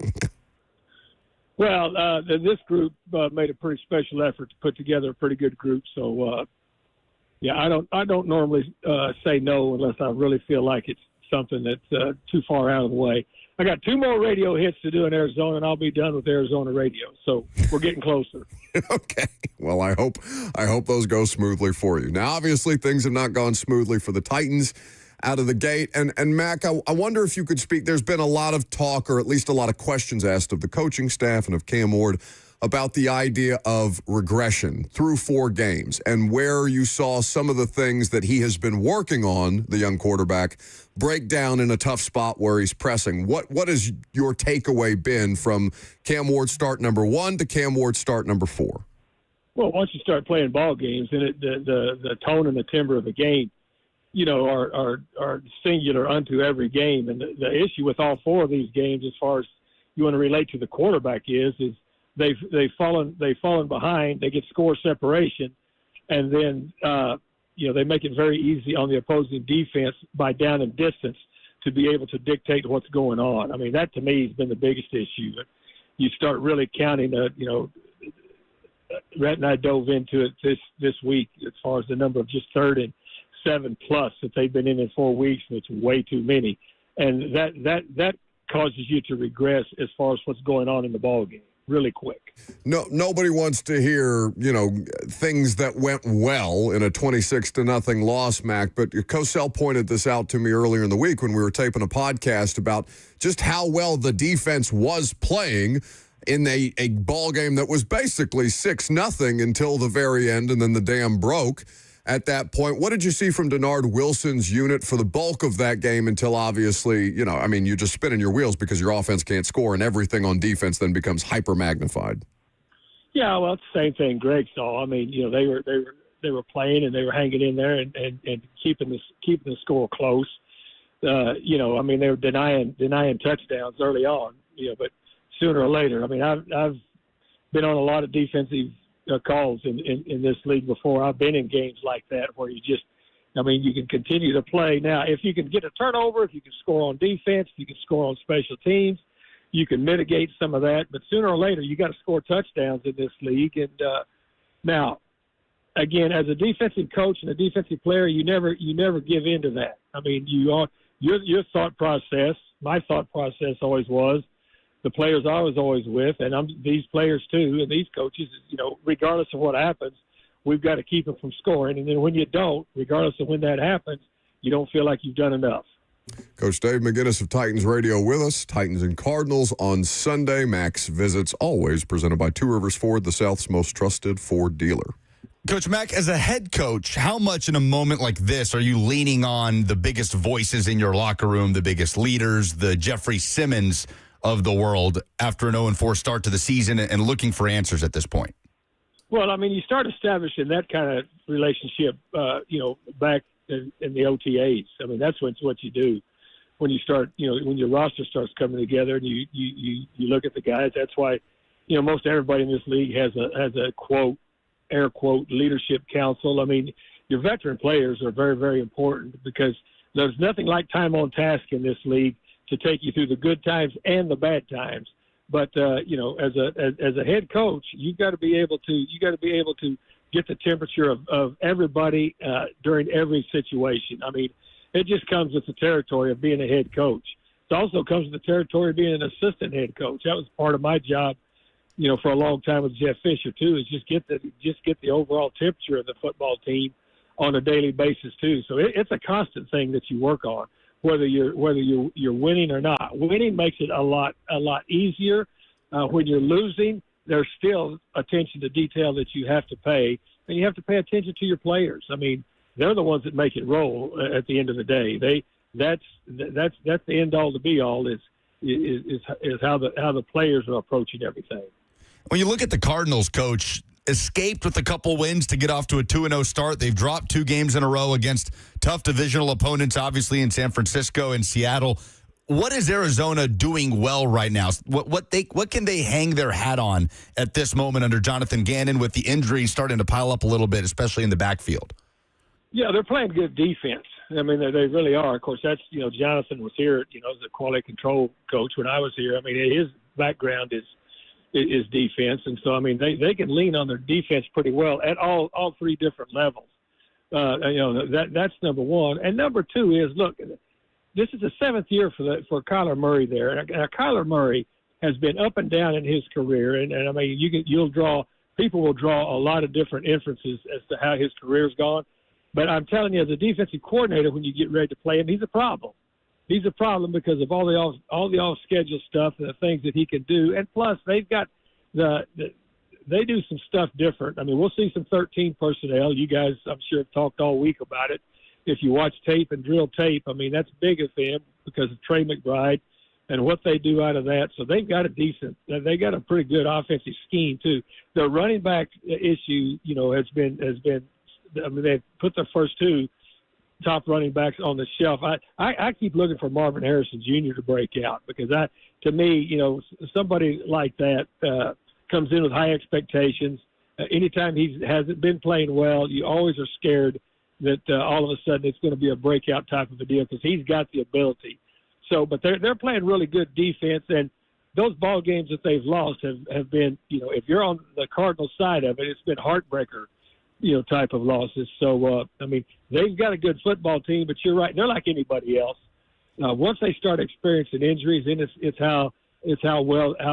Well, this group made a pretty special effort to put together a pretty good group. So, yeah, I don't normally say no unless I really feel like it's something that's too far out of the way. I got 2 more radio hits to do in Arizona, and I'll be done with Arizona radio. So we're getting closer. Okay. Well, I hope those go smoothly for you. Now, obviously, things have not gone smoothly for the Titans out of the gate. And Mac, I wonder if you could speak. There's been a lot of talk, or at least a lot of questions asked of the coaching staff and of Cam Ward about the idea of regression through 4 games and where you saw some of the things that he has been working on, the young quarterback, break down in a tough spot where he's pressing. What has your takeaway been from Cam Ward start number 1 to Cam Ward start number 4? Well, once you start playing ball games, and the tone and the timbre of the game, you know, are singular unto every game. And the issue with all 4 of these games, as far as you want to relate to the quarterback, is they've fallen behind. They get score separation, and then you know, they make it very easy on the opposing defense by down and distance to be able to dictate what's going on. I mean, that to me has been the biggest issue. You start really counting, you know, Rhett and I dove into it this week as far as the number of just 3rd and 7+ that they've been in 4 weeks, and it's way too many. And that causes you to regress as far as what's going on in the ball game really quick. No, nobody wants to hear, you know, things that went well in a 26-0 loss, Mac. But Cosell pointed this out to me earlier in the week when we were taping a podcast about just how well the defense was playing in a ball game that was basically 6-0 until the very end, and then the dam broke at that point. What did you see from Denard Wilson's unit for the bulk of that game until obviously, you know, I mean, you're just spinning your wheels because your offense can't score and everything on defense then becomes hyper-magnified? Yeah, well, it's the same thing Greg saw. I mean, you know, they were playing and they were hanging in there and keeping the score close. You know, I mean, they were denying touchdowns early on, you know, but sooner or later, I mean, I've been on a lot of defensive calls in this league before. I've been in games like that where you can continue to play. Now, if you can get a turnover, if you can score on defense, if you can score on special teams, you can mitigate some of that. But sooner or later, you got to score touchdowns in this league. And now, again, as a defensive coach and a defensive player, you never give in to that. I mean, your thought process, my thought process always was, the players I was always with, and these players too, and these coaches, you know, regardless of what happens, we've got to keep them from scoring. And then when you don't, regardless of when that happens, you don't feel like you've done enough. Coach Dave McGinness of Titans Radio with us. Titans and Cardinals on Sunday. Max Visits always presented by Two Rivers Ford, the South's most trusted Ford dealer. Coach Mack, as a head coach, how much in a moment like this are you leaning on the biggest voices in your locker room, the biggest leaders, the Jeffrey Simmons of the world after an 0-4 start to the season and looking for answers at this point? Well, I mean, you start establishing that kind of relationship, you know, back in the OTAs. I mean, that's what you do when you start, you know, when your roster starts coming together and you look at the guys. That's why, you know, most everybody in this league has a quote, air quote, leadership council. I mean, your veteran players are very, very important because there's nothing like time on task in this league to take you through the good times and the bad times. But you know, as a head coach, you've got to be able to get the temperature of everybody during every situation. I mean, it just comes with the territory of being a head coach. It also comes with the territory of being an assistant head coach. That was part of my job, you know, for a long time with Jeff Fisher too. Is just get the overall temperature of the football team on a daily basis too. So it's a constant thing that you work on. Whether you're winning or not. Winning makes it a lot easier. When you're losing, there's still attention to detail that you have to pay, and you have to pay attention to your players. I mean, they're the ones that make it roll at the end of the day. That's the end all to be all is how the players are approaching everything. When you look at the Cardinals, Coach, escaped with a couple wins to get off to a 2-0 start. They've dropped 2 games in a row against tough divisional opponents, obviously in San Francisco and Seattle. What is Arizona doing well right now? What can they hang their hat on at this moment under Jonathan Gannon with the injuries starting to pile up a little bit, especially in the backfield? Yeah, they're playing good defense. I mean, they really are. Of course, that's, Jonathan was here, as a quality control coach when I was here. I mean, his background is defense. And so, I mean, they can lean on their defense pretty well at all 3 different levels. That's number one. And number 2 is, look, this is the 7th year for Kyler Murray there. And Kyler Murray has been up and down in his career. And I mean, people will draw a lot of different inferences as to how his career's gone. But I'm telling you, as a defensive coordinator, when you get ready to play him, he's a problem. He's a problem because of all the off-schedule stuff and the things that he can do. And plus, they've got they do some stuff different. I mean, we'll see some 13 personnel. You guys, I'm sure, have talked all week about it. If you watch tape and drill tape, I mean, that's big of them because of Trey McBride and what they do out of that. So they've got they got a pretty good offensive scheme too. Their running back issue, has been. I mean, they've put their first 2 top running backs on the shelf. I keep looking for Marvin Harrison Jr. to break out because to me, somebody like that comes in with high expectations. Anytime he hasn't been playing well, you always are scared that all of a sudden it's going to be a breakout type of a deal because he's got the ability. So, but they're playing really good defense, and those ball games that they've lost have been, if you're on the Cardinals side of it, it's been heartbreaker, type of losses. So, I mean, they've got a good football team, but you're right. They're like anybody else. Once they start experiencing injuries, then it's how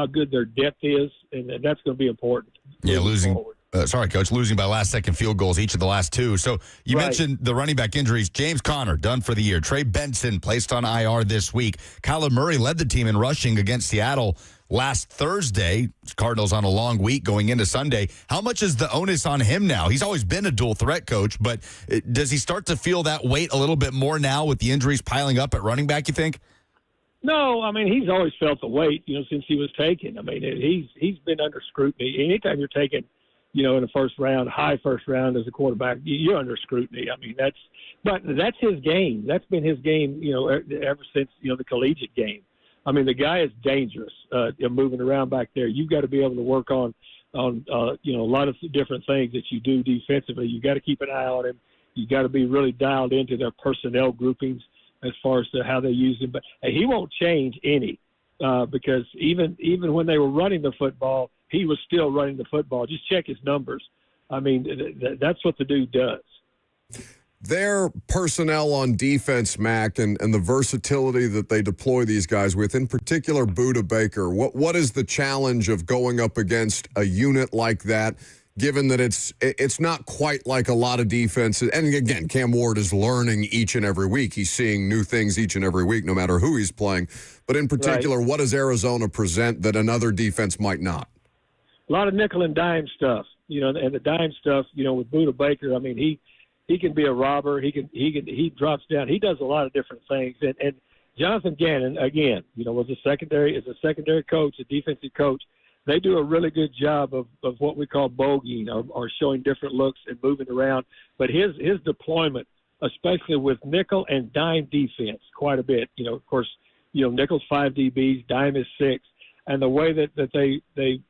good their depth is, and that's going to be important. Yeah, losing by last-second field goals each of the last 2. So you mentioned the running back injuries. James Conner, done for the year. Trey Benson, placed on IR this week. Kyler Murray led the team in rushing against Seattle last Thursday. Cardinals on a long week going into Sunday. How much is the onus on him now? He's always been a dual threat coach, but does he start to feel that weight a little bit more now with the injuries piling up at running back, you think? No, I mean, he's always felt the weight, since he was taken. I mean, he's been under scrutiny. Anytime you're taken, in the first round, high first round as a quarterback, you're under scrutiny. I mean, that's his game. That's been his game, ever since, the collegiate game. I mean, the guy is dangerous, moving around back there. You've got to be able to work on a lot of different things that you do defensively. You've got to keep an eye on him. You've got to be really dialed into their personnel groupings as far as to how they use him. But he won't change any because even when they were running the football, he was still running the football. Just check his numbers. I mean, that's what the dude does. Their personnel on defense, Mac, and the versatility that they deploy these guys with, in particular Budda Baker, what is the challenge of going up against a unit like that, given that it's not quite like a lot of defenses? And again, Cam Ward is learning each and every week. He's seeing new things each and every week, no matter who he's playing. But in particular, What does Arizona present that another defense might not? A lot of nickel and dime stuff, and the dime stuff, with Budda Baker, I mean, he can be a robber. He drops down. He does a lot of different things. And Jonathan Gannon, again, was a secondary coach, a defensive coach. They do a really good job of what we call bogeying or showing different looks and moving around. But his deployment, especially with nickel and dime defense, quite a bit. Of course, nickel's 5 DBs, dime is 6. And the way that they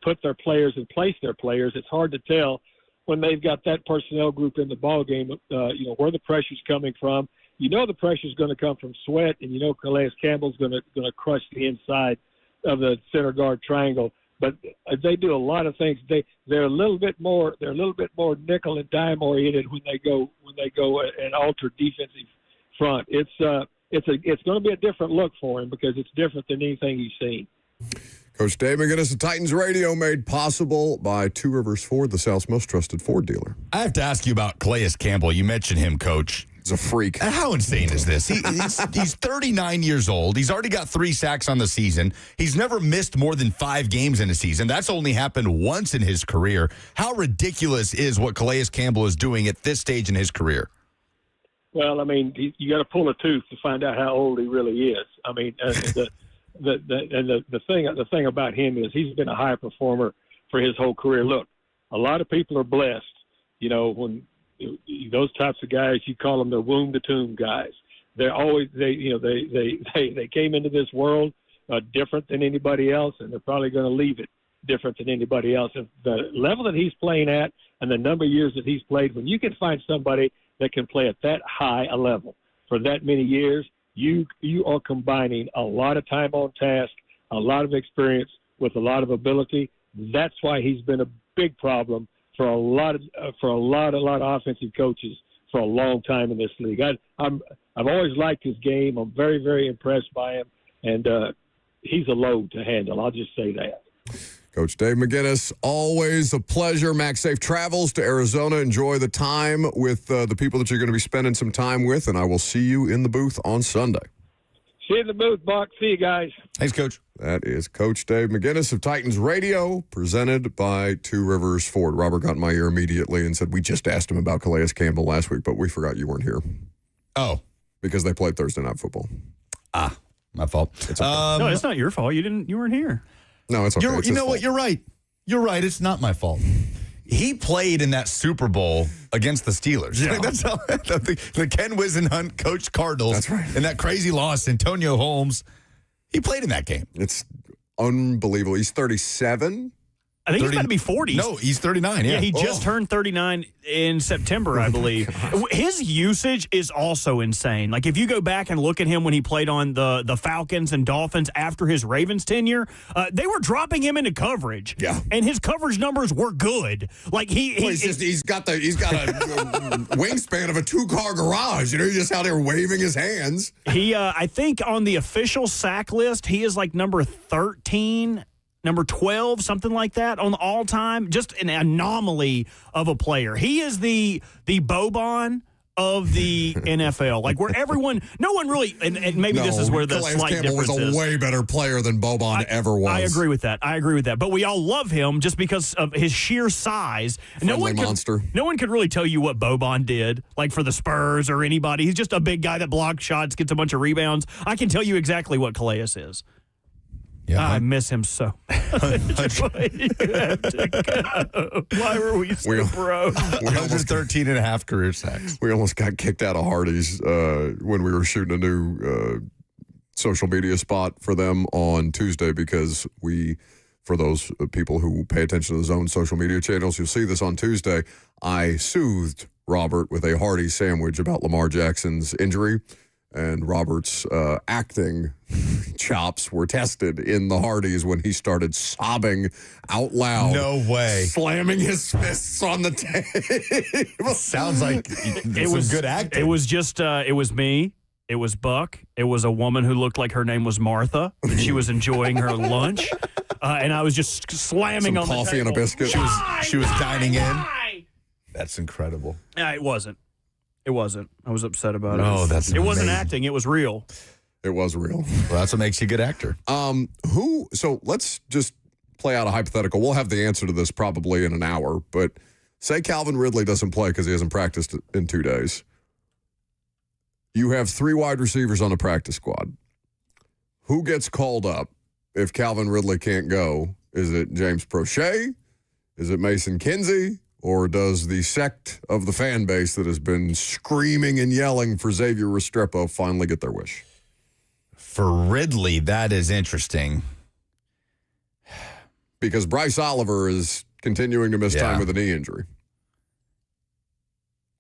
put their players and place their players, it's hard to tell when they've got that personnel group in the ball game, where the pressure's coming from. The pressure's going to come from Sweat, and Calais Campbell's going to crush the inside of the center guard triangle. But they do a lot of things. They're a little bit more nickel and dime oriented when they go and alter defensive front. It's going to be a different look for him because it's different than anything he's seen. Coach Dave McGinness of Titans Radio, made possible by Two Rivers Ford, the South's most trusted Ford dealer. I have to ask you about Calais Campbell. You mentioned him, Coach. He's a freak. How insane is this? He's 39 years old. He's already got 3 sacks on the season. He's never missed more than 5 games in a season. That's only happened once in his career. How ridiculous is what Calais Campbell is doing at this stage in his career? Well, I mean, you got to pull a tooth to find out how old he really is. I mean, the thing about him is he's been a high performer for his whole career. Look, a lot of people are blessed, when those types of guys, you call them the womb to tomb guys. They're always they came into this world different than anybody else, and they're probably going to leave it different than anybody else. And the level that he's playing at and the number of years that he's played, when you can find somebody that can play at that high a level for that many years, you are combining a lot of time on task, a lot of experience with a lot of ability. That's why he's been a big problem for a lot of offensive coaches for a long time in this league. I've always liked his game. I'm very, very impressed by him, and he's a load to handle. I'll just say that. Coach Dave McGinness, always a pleasure. Max, safe travels to Arizona. Enjoy the time with the people that you're going to be spending some time with, and I will see you in the booth on Sunday. See you in the booth, Buck. See you guys. Thanks, Coach. That is Coach Dave McGinness of Titans Radio, presented by Two Rivers Ford. Robert got in my ear immediately and said, we just asked him about Calais Campbell last week, but we forgot you weren't here. Oh. Because they played Thursday Night Football. My fault. It's okay. No, it's not your fault. You weren't here. No, it's okay. You know what? You're right. You're right. It's not my fault. He played in that Super Bowl against the Steelers. Yeah. That's how the Ken Wisenhunt coached Cardinals. That's right. And that crazy loss, Antonio Holmes. He played in that game. It's unbelievable. He's 37. I think he's about to be 40. No, he's 39. Yeah, he just turned 39 in September, I believe. His usage is also insane. Like, if you go back and look at him when he played on the Falcons and Dolphins after his Ravens tenure, they were dropping him into coverage. Yeah. And his coverage numbers were good. Like, he's got a wingspan of a 2-car garage. He's just out there waving his hands. He, I think on the official sack list, he is like number 13. Number 12, something like that, on the all-time. Just an anomaly of a player. He is the Boban of the NFL. Like, where no one really, and maybe this is where the Calais slight Campbell difference was a way better player than Boban ever was. I agree with that. But we all love him just because of his sheer size. Monster. No one could really tell you what Boban did, like for the Spurs or anybody. He's just a big guy that blocks shots, gets a bunch of rebounds. I can tell you exactly what Calais is. Yeah, I miss him so much. Why you have to go? Why were we so broke? 113 and a half career sacks. We almost got kicked out of Hardee's when we were shooting a new social media spot for them on Tuesday because for those people who pay attention to the Zone social media channels, you'll see this on Tuesday. I soothed Robert with a Hardee's sandwich about Lamar Jackson's injury. And Robert's acting chops were tested in the Hardee's when he started sobbing out loud. No way. Slamming his fists on the table. Sounds like it was good acting. It was just, it was me. It was Buck. It was a woman who looked like her name was Martha. And she was enjoying her lunch. And I was just slamming Some on the table. coffee and a biscuit. She was dining in. That's incredible. It wasn't. It wasn't. I was upset about it. Oh, that's It wasn't amazing. acting. It was real. It was real. Well, that's what makes you a good actor. So let's just play out a hypothetical. We'll have the answer to this probably in an hour, but say Calvin Ridley doesn't play because he hasn't practiced in 2 days. You have 3 wide receivers on the practice squad. Who gets called up if Calvin Ridley can't go? Is it James Prochet? Is it Mason Kinsey? Or does the sect of the fan base that has been screaming and yelling for Xavier Restrepo finally get their wish? For Ridley, that is interesting. Because Bryce Oliver is continuing to miss time with a knee injury.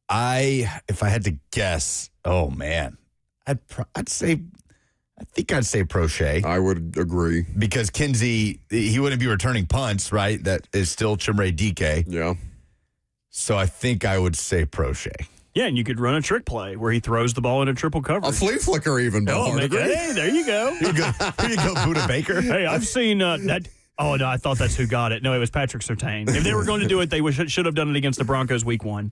If I had to guess, oh man, I'd say Prochet. I would agree. Because Kinsey, he wouldn't be returning punts, right? That is still Chimere Dike. Yeah. So I think I would say Prochet. Yeah, and you could run a trick play where he throws the ball in a triple coverage. A flea flicker even. Hey, there you go. Here you go, Buda Baker. Hey, I've seen that. Oh, no, I thought that's who got it. No, it was Patrick Surtain. If they were going to do it, they should have done it against the Broncos week 1.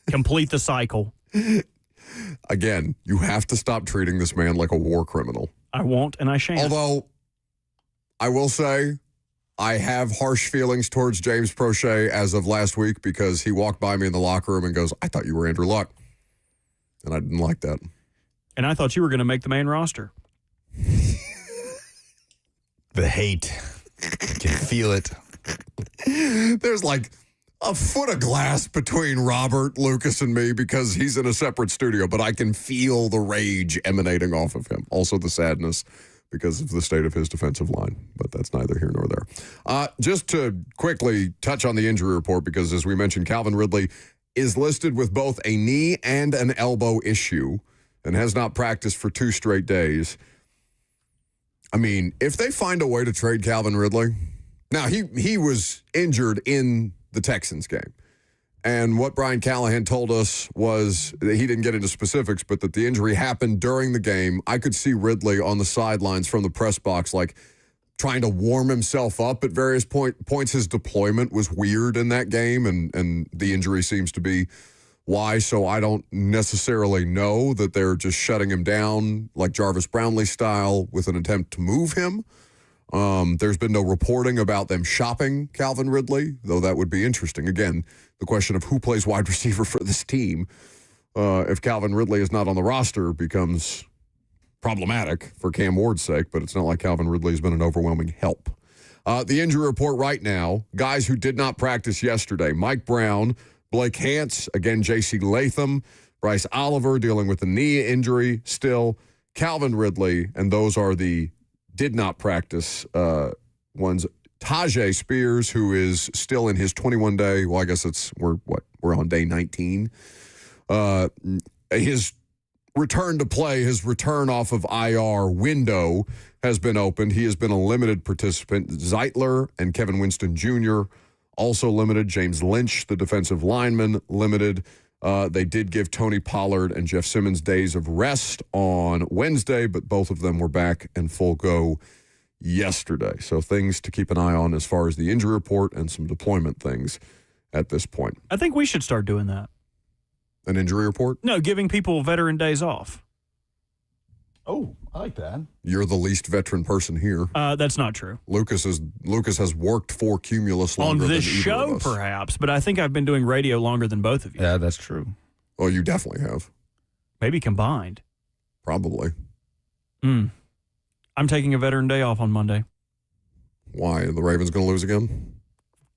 Complete the cycle. Again, you have to stop treating this man like a war criminal. I won't and I shan't. Although, I will say, I have harsh feelings towards James Prochet as of last week because he walked by me in the locker room and goes, I thought you were Andrew Luck. And I didn't like that. And I thought you were going to make the main roster. The hate. I can feel it. There's like a foot of glass between Robert, Lucas, and me because he's in a separate studio, but I can feel the rage emanating off of him. Also the sadness because of the state of his defensive line, but that's neither here nor there. Just to quickly touch on the injury report, because as we mentioned, Calvin Ridley is listed with both a knee and an elbow issue and has not practiced for 2 straight days. I mean, if they find a way to trade Calvin Ridley, now he was injured in the Texans game. And what Brian Callahan told us was that he didn't get into specifics, but that the injury happened during the game. I could see Ridley on the sidelines from the press box, like trying to warm himself up at various points. His deployment was weird in that game, and the injury seems to be why. So I don't necessarily know that they're just shutting him down like Jarvis Brownlee style with an attempt to move him. There's been no reporting about them shopping Calvin Ridley, though that would be interesting. Again, the question of who plays wide receiver for this team, if Calvin Ridley is not on the roster, becomes problematic for Cam Ward's sake, but it's not like Calvin Ridley has been an overwhelming help. The injury report right now, guys who did not practice yesterday: Mike Brown, Blake Hance, again, J.C. Latham, Bryce Oliver dealing with a knee injury still, Calvin Ridley, and those are the did not practice ones. Tajay Spears, who is still in his 21-day, well, I guess we're on day 19. His return to play, his return off of IR window has been opened. He has been a limited participant. Zeitler and Kevin Winston Jr. also limited. James Lynch, the defensive lineman, limited. They did give Tony Pollard and Jeff Simmons days of rest on Wednesday, but both of them were back in full go yesterday. So things to keep an eye on as far as the injury report and some deployment things at this point. I think we should start doing that. An injury report? No, giving people veteran days off. Oh, I like that. You're the least veteran person here. That's not true. Lucas has worked for Cumulus longer on than this either show, of us. Perhaps, but I think I've been doing radio longer than both of you. Yeah, that's true. Well, you definitely have. Maybe combined. Probably. I'm taking a veteran day off on Monday. Why? The Ravens going to lose again?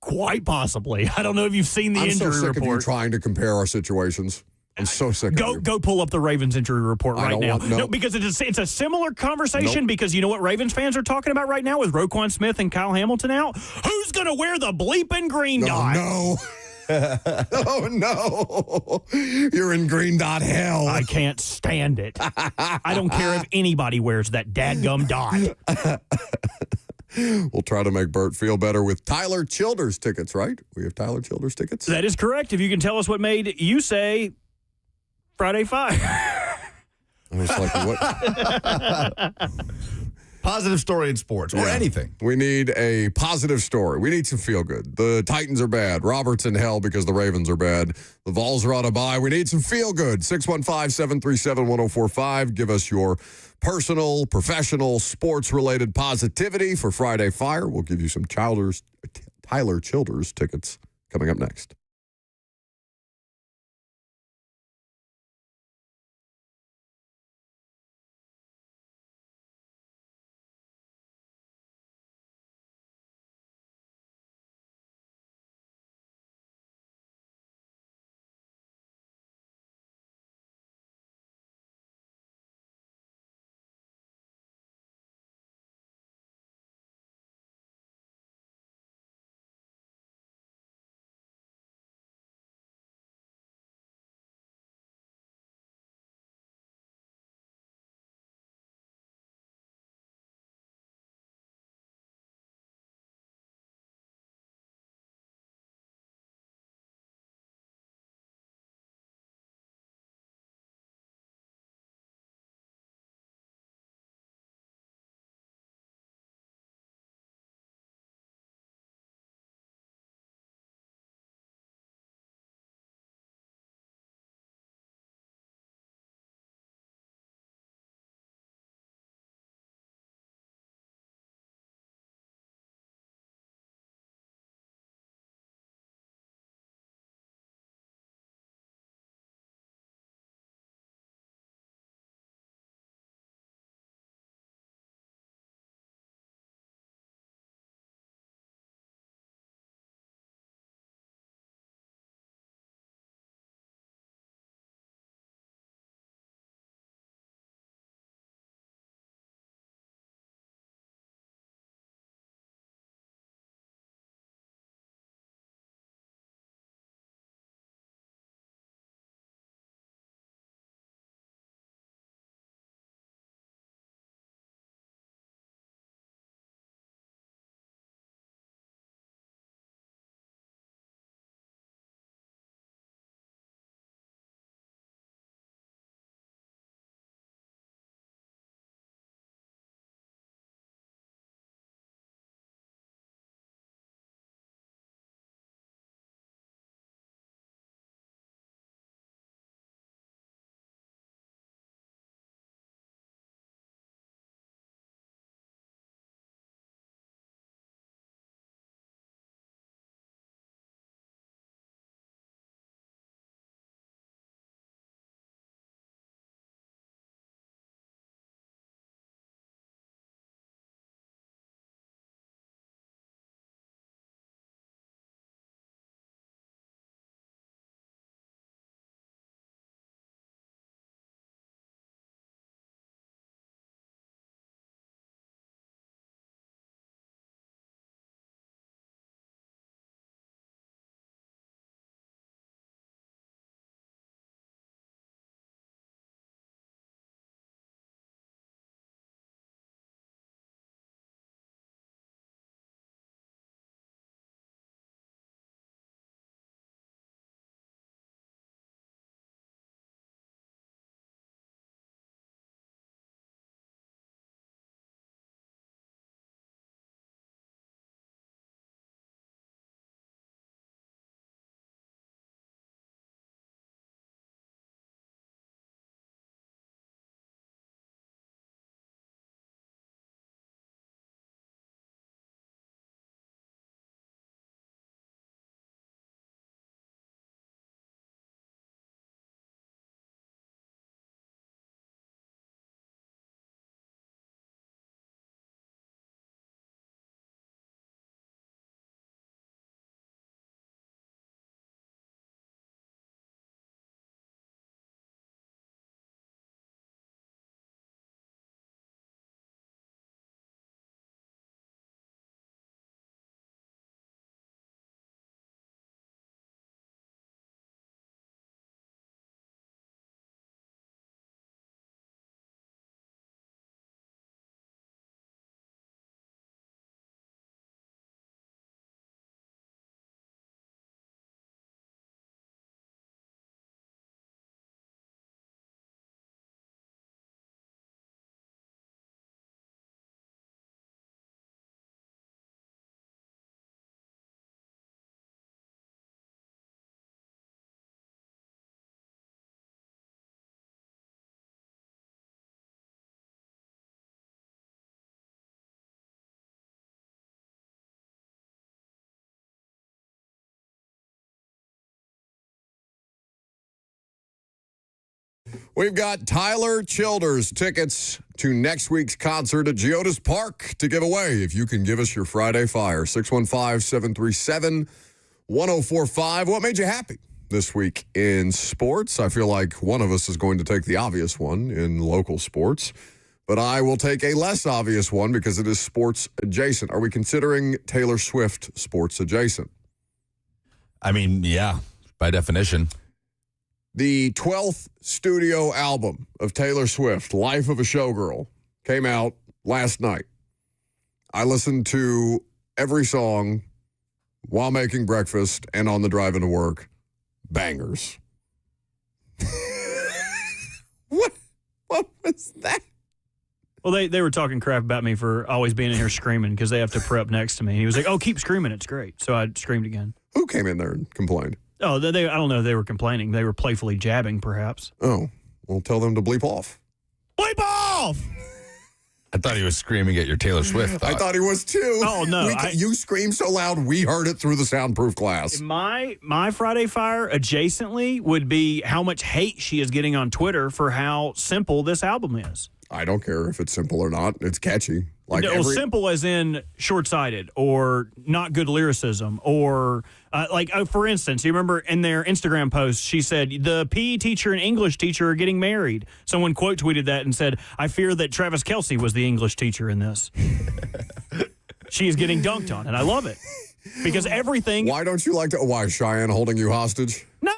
Quite possibly. I don't know if you've seen the I'm injury so sick report. of you trying to compare our situations. I'm so sick of you. Go pull up the Ravens injury report right now. No, because it's a similar conversation because you know what Ravens fans are talking about right now with Roquan Smith and Kyle Hamilton out? Who's going to wear the bleeping green dot? No. Oh, no. You're in green dot hell. I can't stand it. I don't care if anybody wears that dadgum dot. We'll try to make Bert feel better with Tyler Childers tickets, right? We have Tyler Childers tickets? That is correct. If you can tell us what made you say Friday Fire. I was like, what? Positive story in sports or anything. We need a positive story. We need some feel good. The Titans are bad. Robert's in hell because the Ravens are bad. The Vols are on a bye. We need some feel good. 615-737-1045. Give us your personal, professional, sports-related positivity for Friday Fire. We'll give you some Tyler Childers tickets coming up next. We've got Tyler Childers tickets to next week's concert at Geodis Park to give away. If you can give us your Friday Fire, 615-737-1045. What made you happy this week in sports? I feel like one of us is going to take the obvious one in local sports, but I will take a less obvious one because it is sports adjacent. Are we considering Taylor Swift sports adjacent? I mean, yeah, by definition. The 12th studio album of Taylor Swift, Life of a Showgirl, came out last night. I listened to every song while making breakfast and on the drive into work. Bangers. What was that? Well, they were talking crap about me for always being in here screaming because they have to prep next to me. And he was like, "Oh, keep screaming. It's great." So I screamed again. Who came in there and complained? Oh, I don't know if they were complaining. They were playfully jabbing, perhaps. Oh, well, tell them to bleep off. Bleep off! I thought he was screaming at your Taylor Swift. I thought he was too. Oh, no. You screamed so loud, we heard it through the soundproof glass. My Friday Fire adjacently would be how much hate she is getting on Twitter for how simple this album is. I don't care if it's simple or not. It's catchy. Simple as in short-sighted or not good lyricism or for instance, you remember in their Instagram post, she said the PE teacher and English teacher are getting married. Someone quote tweeted that and said, "I fear that Travis Kelce was the English teacher in this." She is getting dunked on, and I love it because everything. Why don't you like to? Why is Cheyenne holding you hostage? No.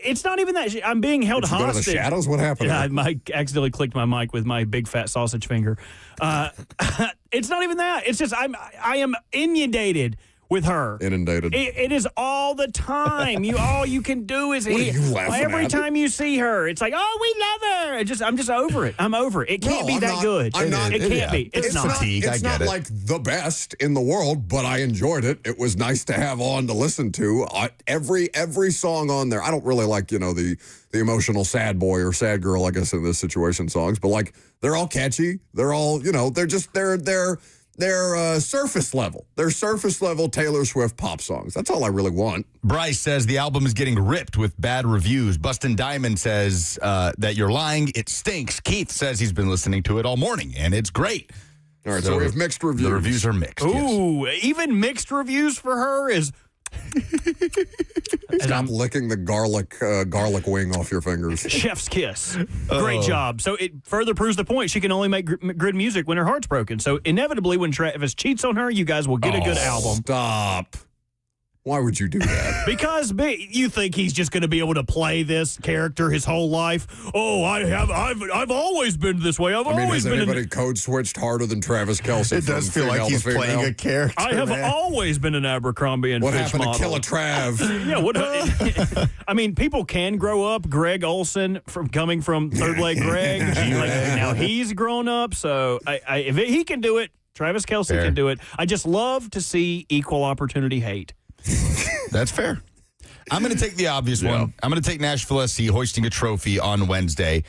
It's not even that. I'm being held hostage. Go to the shadows? What happened? Yeah, I accidentally clicked my mic with my big fat sausage finger. It's not even that. It's just I am inundated with her. Inundated. It is all the time. All you can do is every time you see her, it's like, oh, we love her. I'm just over it. I'm over it. It can't be that good. It can't be. It's not. It's not like the best in the world, but I enjoyed it. It was nice to have on to listen to. Every song on there. I don't really like the emotional sad boy or sad girl, I guess, in this situation songs, but like they're all catchy. They're all they're surface level. They're surface level Taylor Swift pop songs. That's all I really want. Bryce says the album is getting ripped with bad reviews. Bustin' Diamond says that you're lying. It stinks. Keith says he's been listening to it all morning, and it's great. All right, so we have mixed reviews. The reviews are mixed. Ooh, yes. Even mixed reviews for her is... Stop licking the garlic wing off your fingers. Chef's kiss. Great job. So it further proves the point. She can only make good music when her heart's broken. So inevitably, when Travis cheats on her, you guys will get a good album. Stop. Why would you do that? Because you think he's just going to be able to play this character his whole life. Oh, I've always been this way. Has anybody code switched harder than Travis Kelce? It does feel like he's playing a character. I have always been an Abercrombie and Fitch model. What happened to Killatrav? Yeah, I mean, people can grow up. Greg Olson coming from Third Leg Greg. Now he's grown up, so if he can do it, Travis Kelce can do it. I just love to see equal opportunity hate. That's fair. I'm going to take the obvious one. I'm going to take Nashville SC hoisting a trophy on Wednesday.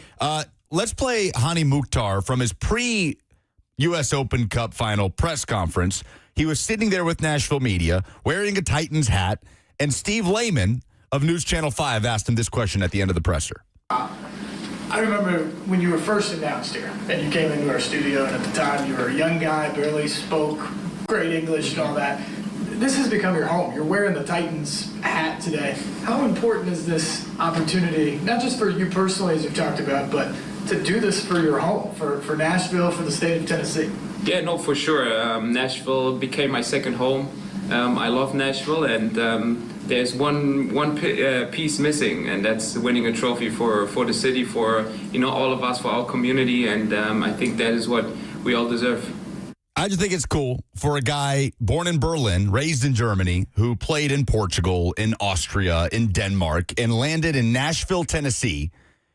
Let's play Hani Mukhtar from his pre-U.S. Open Cup final press conference. He was sitting there with Nashville media wearing a Titans hat, and Steve Lehman of News Channel 5 asked him this question at the end of the presser. I remember when you were first announced here, and you came into our studio, and at the time you were a young guy, barely spoke great English and all that. This has become your home. You're wearing the Titans hat today. How important is this opportunity, not just for you personally, as you've talked about, but to do this for your home, for Nashville, for the state of Tennessee? Yeah, no, for sure. Nashville became my second home. I love Nashville, and there's one piece missing, and that's winning a trophy for the city, for all of us, for our community, and I think that is what we all deserve. I just think it's cool for a guy born in Berlin, raised in Germany, who played in Portugal, in Austria, in Denmark, and landed in Nashville, Tennessee,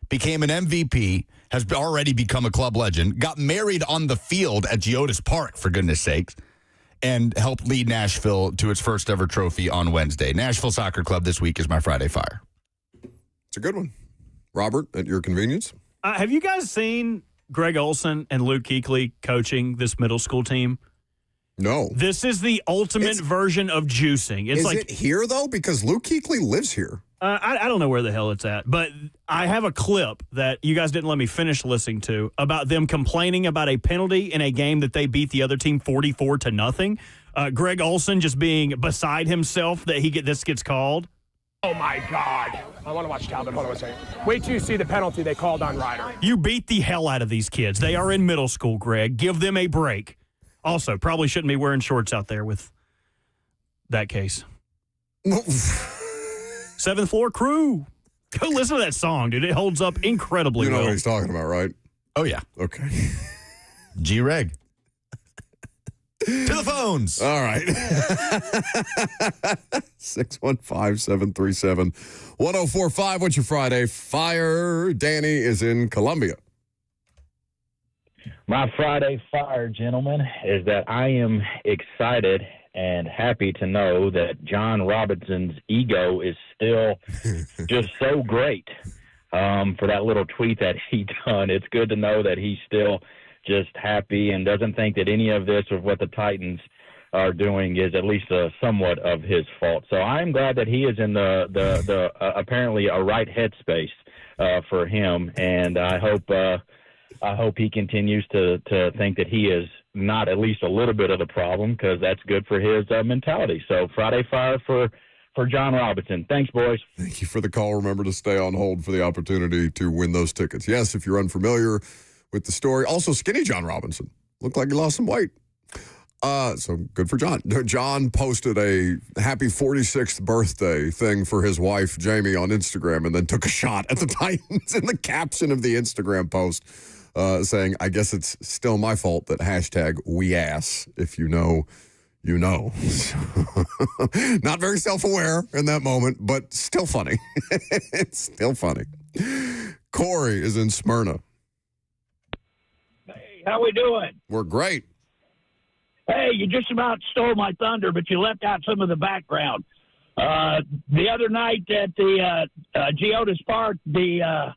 became an MVP, has already become a club legend, got married on the field at Geodis Park, for goodness sakes, and helped lead Nashville to its first ever trophy on Wednesday. Nashville Soccer Club this week is my Friday Fire. It's a good one. Robert, at your convenience. Have you guys seen Greg Olson and Luke Kuechly coaching this middle school team? No. This is the ultimate version of juicing. It's Is like it here, though? Because Luke Kuechly lives here. I don't know where the hell it's at, but I have a clip that you guys didn't let me finish listening to about them complaining about a penalty in a game that they beat the other team 44-0. Greg Olson just being beside himself that this gets called. Oh, my God. I want to watch Talbot. Hold on a second. Wait till you see the penalty they called on Ryder. You beat the hell out of these kids. They are in middle school, Greg. Give them a break. Also, probably shouldn't be wearing shorts out there with that case. Seventh Floor Crew. Go listen to that song, dude. It holds up incredibly well. You know what he's talking about, right? Oh, yeah. Okay. G-Reg. To the phones. All right. 615-737-1045. What's your Friday Fire? Danny is in Columbia. My Friday Fire, gentlemen, is that I am excited and happy to know that John Robinson's ego is still just so great for that little tweet that he done. It's good to know that he's still just happy and doesn't think that any of this or what the Titans are doing is at least somewhat of his fault. So I'm glad that he is in the apparently a right headspace for him, and I hope he continues to think that he is not at least a little bit of the problem, because that's good for his mentality. So Friday Fire for John Robinson. Thanks, boys. Thank you for the call. Remember to stay on hold for the opportunity to win those tickets. Yes, if you're unfamiliar with the story. Also, skinny John Robinson. Looked like he lost some weight. So good for John. John posted a happy 46th birthday thing for his wife, Jamie, on Instagram, and then took a shot at the Titans in the caption of the Instagram post, saying, I guess it's still my fault that #WeAss. If you know, you know. Not very self-aware in that moment, but still funny. It's still funny. Corey is in Smyrna. Hey, how we doing? We're great. Hey, you just about stole my thunder, but you left out some of the background. The other night at the Geodis Park, the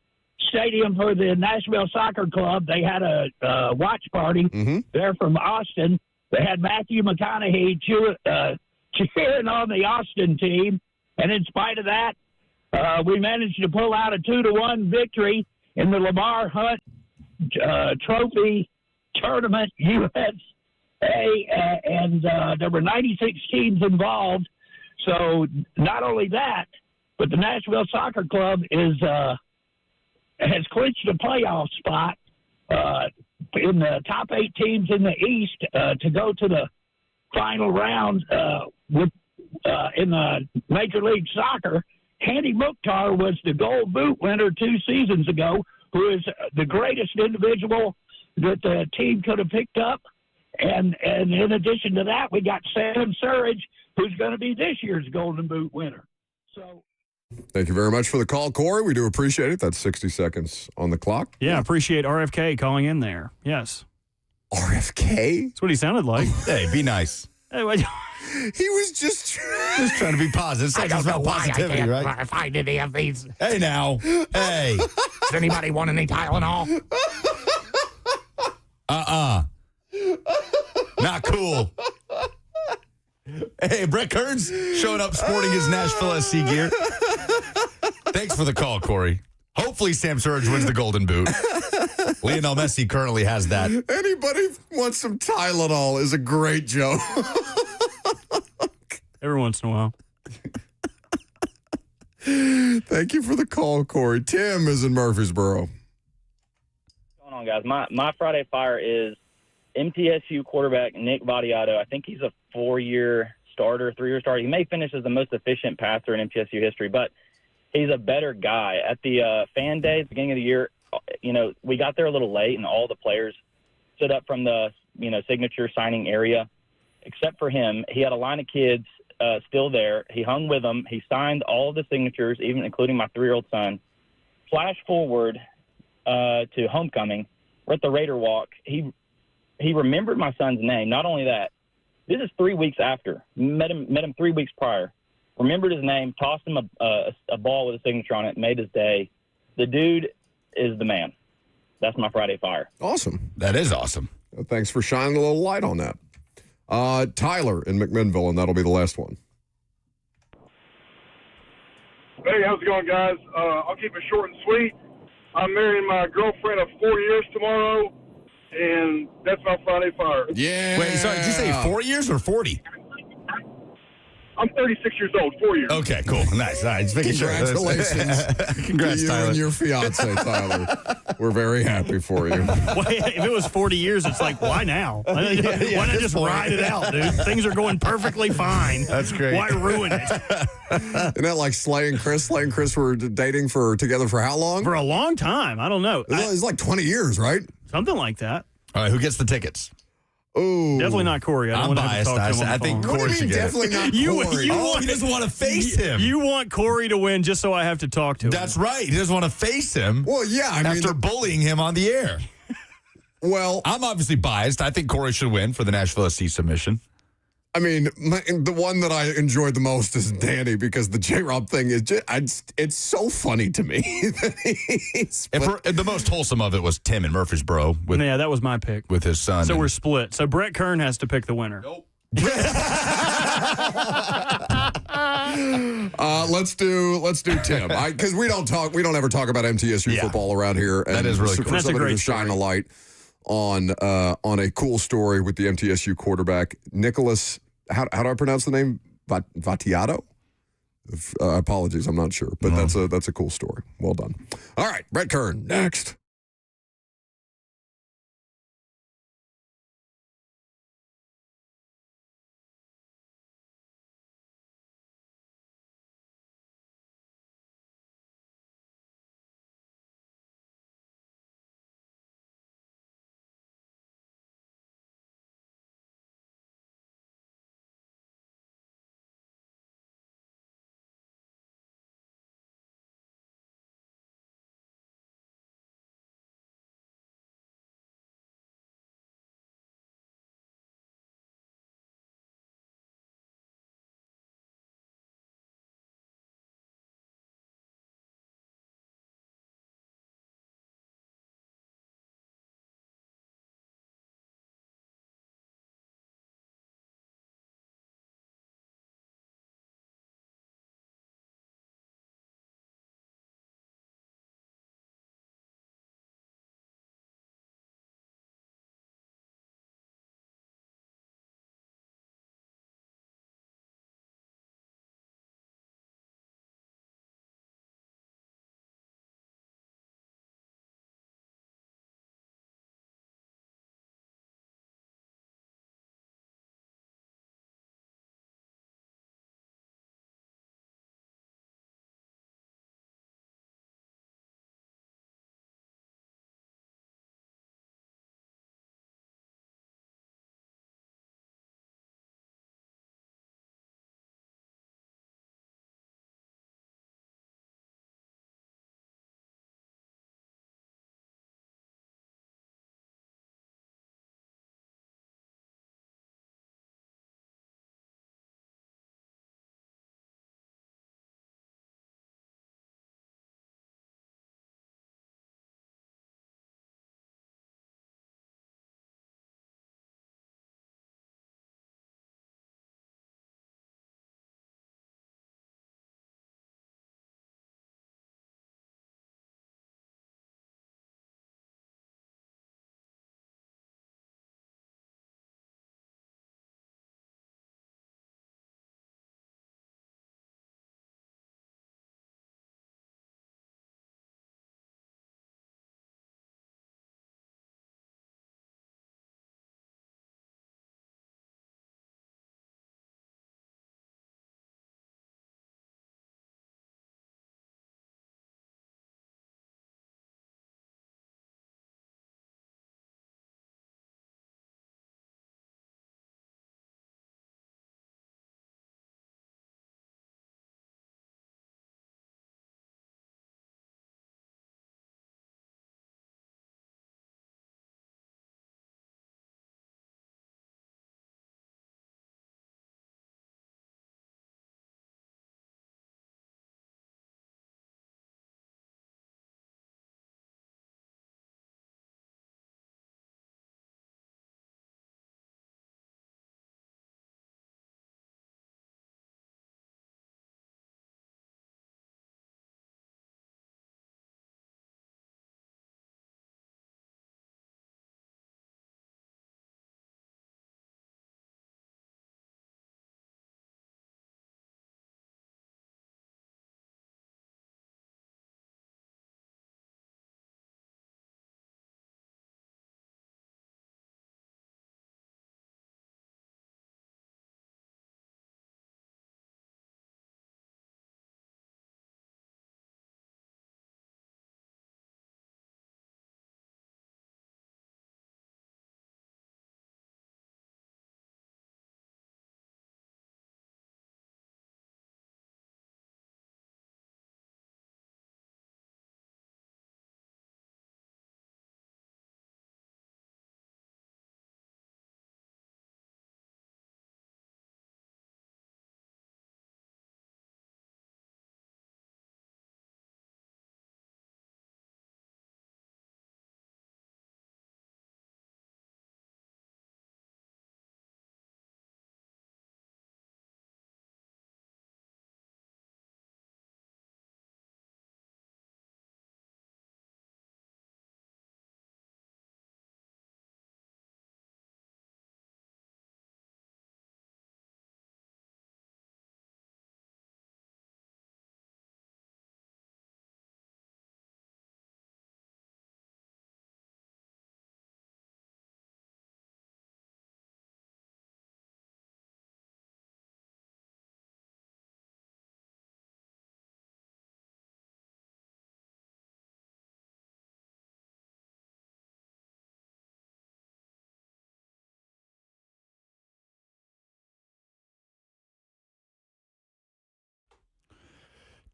stadium for the Nashville Soccer Club, they had a watch party. They're from Austin. They had Matthew McConaughey cheering on the Austin team. And in spite of that, we managed to pull out a 2-1 victory in the Lamar Hunt Trophy Tournament USA. And there were 96 teams involved. So not only that, but the Nashville Soccer Club has clinched a playoff spot in the top 8 teams in the East to go to the final round in the Major League Soccer. Handy Mukhtar was the Gold Boot winner 2 seasons ago, who is the greatest individual that the team could have picked up. And in addition to that, we got Sam Surridge, who's going to be this year's Golden Boot winner. So, thank you very much for the call, Corey. We do appreciate it. That's 60 seconds on the clock. Yeah, appreciate RFK calling in there. Yes. RFK? That's what he sounded like. Hey, be nice. He was just trying to be positive. I don't know why positivity, I can't right? find any of these. Hey, now. Hey. Does anybody want any Tylenol? Not cool. Hey, Brett Kern's showing up sporting his Nashville SC gear. Thanks for the call, Corey. Hopefully Sam Surridge wins the Golden Boot. Lionel Messi currently has that. Anybody wants some Tylenol is a great joke. Every once in a while. Thank you for the call, Corey. Tim is in Murfreesboro. What's going on, guys? My Friday Fire is MTSU quarterback Nick Vattiato. I think he's a 4-year starter, 3-year starter. He may finish as the most efficient passer in MTSU history, but he's a better guy. At the fan day at the beginning of the year, we got there a little late, and all the players stood up from the signature signing area. Except for him, he had a line of kids still there. He hung with them. He signed all of the signatures, even including my 3-year-old son. Flash forward to homecoming. We're at the Raider Walk. He remembered my son's name. Not only that, this is 3 weeks after. Met him 3 weeks prior. Remembered his name, tossed him a ball with a signature on it, made his day. The dude is the man. That's my Friday Fire. Awesome. That is awesome. Thanks for shining a little light on that. Tyler in McMinnville, and that'll be the last one. Hey, how's it going, guys? I'll keep it short and sweet. I'm marrying my girlfriend of 4 years tomorrow, and that's my Friday fire. Yeah. Wait, sorry, did you say 4 years or 40? I'm 36 years old, 4 years. Okay, cool. Nice. All right, just making sure. Congratulations. Congrats, to you Tyler. and your fiance, Tyler. We're very happy for you. Wait, if it was 40 years, it's like, why now? Why not just ride it out, dude? Things are going perfectly fine. That's great. Why ruin it? Isn't that like Slay and Chris? Slay and Chris were dating together for how long? For a long time. I don't know. It's like 20 years, right? Something like that. All right, who gets the tickets? Oh, Definitely not Corey. I'm biased. I think Corey should get definitely not Corey. He doesn't want to face him. You want Corey to win just so I have to talk to him. That's right. He doesn't want to face him. Well, yeah. I mean, after bullying him on the air. Well, I'm obviously biased. I think Corey should win for the Nashville SC submission. I mean, the one that I enjoyed the most is Danny, because the J-Rob thing is it's so funny to me. The most wholesome of it was Tim in Murfreesboro. Yeah, that was my pick. With his son. So we're split. So Brett Kern has to pick the winner. Nope. Let's do Tim, because we don't ever talk about MTSU football around here. And that is really cool. For somebody to shine a light on a cool story with the MTSU quarterback Nicholas. How do I pronounce the name? Vattiato? Apologies, I'm not sure, but that's a cool story. Well done. All right, Brett Kern next.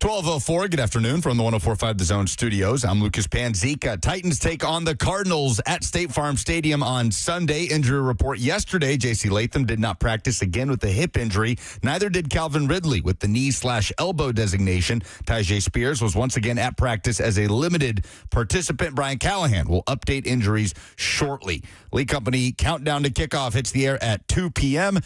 12:04, good afternoon from the 104.5 The Zone studios. I'm Lucas Panzica. Titans take on the Cardinals at State Farm Stadium on Sunday. Injury report yesterday, J.C. Latham did not practice again with a hip injury. Neither did Calvin Ridley with the knee/elbow designation. Tyjae Spears was once again at practice as a limited participant. Brian Callahan will update injuries shortly. Lee Company countdown to kickoff hits the air at 2 p.m.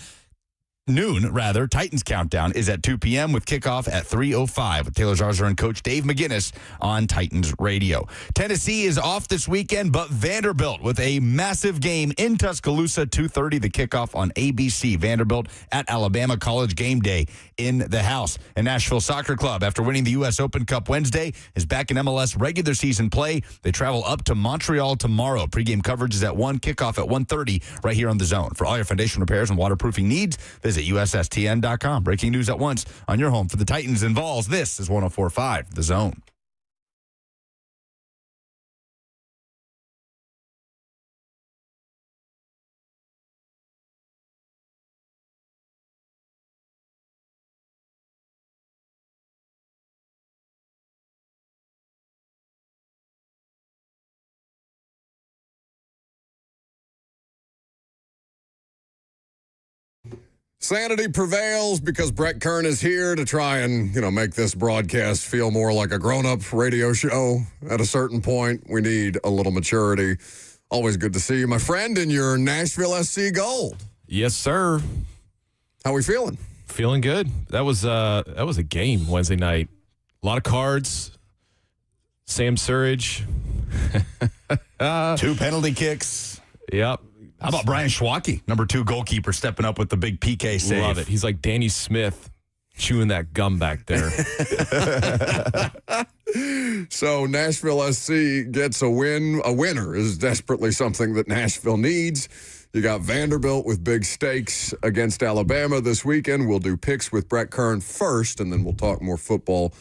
Noon, rather. Titans countdown is at 2 p.m. with kickoff at 3:05 with Taylor Zarzer and Coach Dave McGinness on Titans Radio. Tennessee is off this weekend, but Vanderbilt with a massive game in Tuscaloosa, 2:30 the kickoff on ABC. Vanderbilt at Alabama College game day in the house. And Nashville Soccer Club, after winning the U.S. Open Cup Wednesday, is back in MLS regular season play. They travel up to Montreal tomorrow. Pregame coverage is at 1, kickoff at 1:30 right here on The Zone. For all your foundation repairs and waterproofing needs, visit USSTN.com. Breaking news at once on your home for the Titans and Vols. This is 104.5 The Zone. Sanity prevails because Brett Kern is here to try and, make this broadcast feel more like a grown-up radio show. At a certain point, we need a little maturity. Always good to see you, my friend, in your Nashville SC gold. Yes, sir. How we feeling? Feeling good. That was a game Wednesday night. A lot of cards. Sam Surridge. 2 penalty kicks. Yep. How about Brian Schwacke, number 2 goalkeeper, stepping up with the big PK save? Love it. He's like Danny Smith chewing that gum back there. So Nashville SC gets a win. A winner is desperately something that Nashville needs. You got Vanderbilt with big stakes against Alabama this weekend. We'll do picks with Brett Kern first, and then we'll talk more football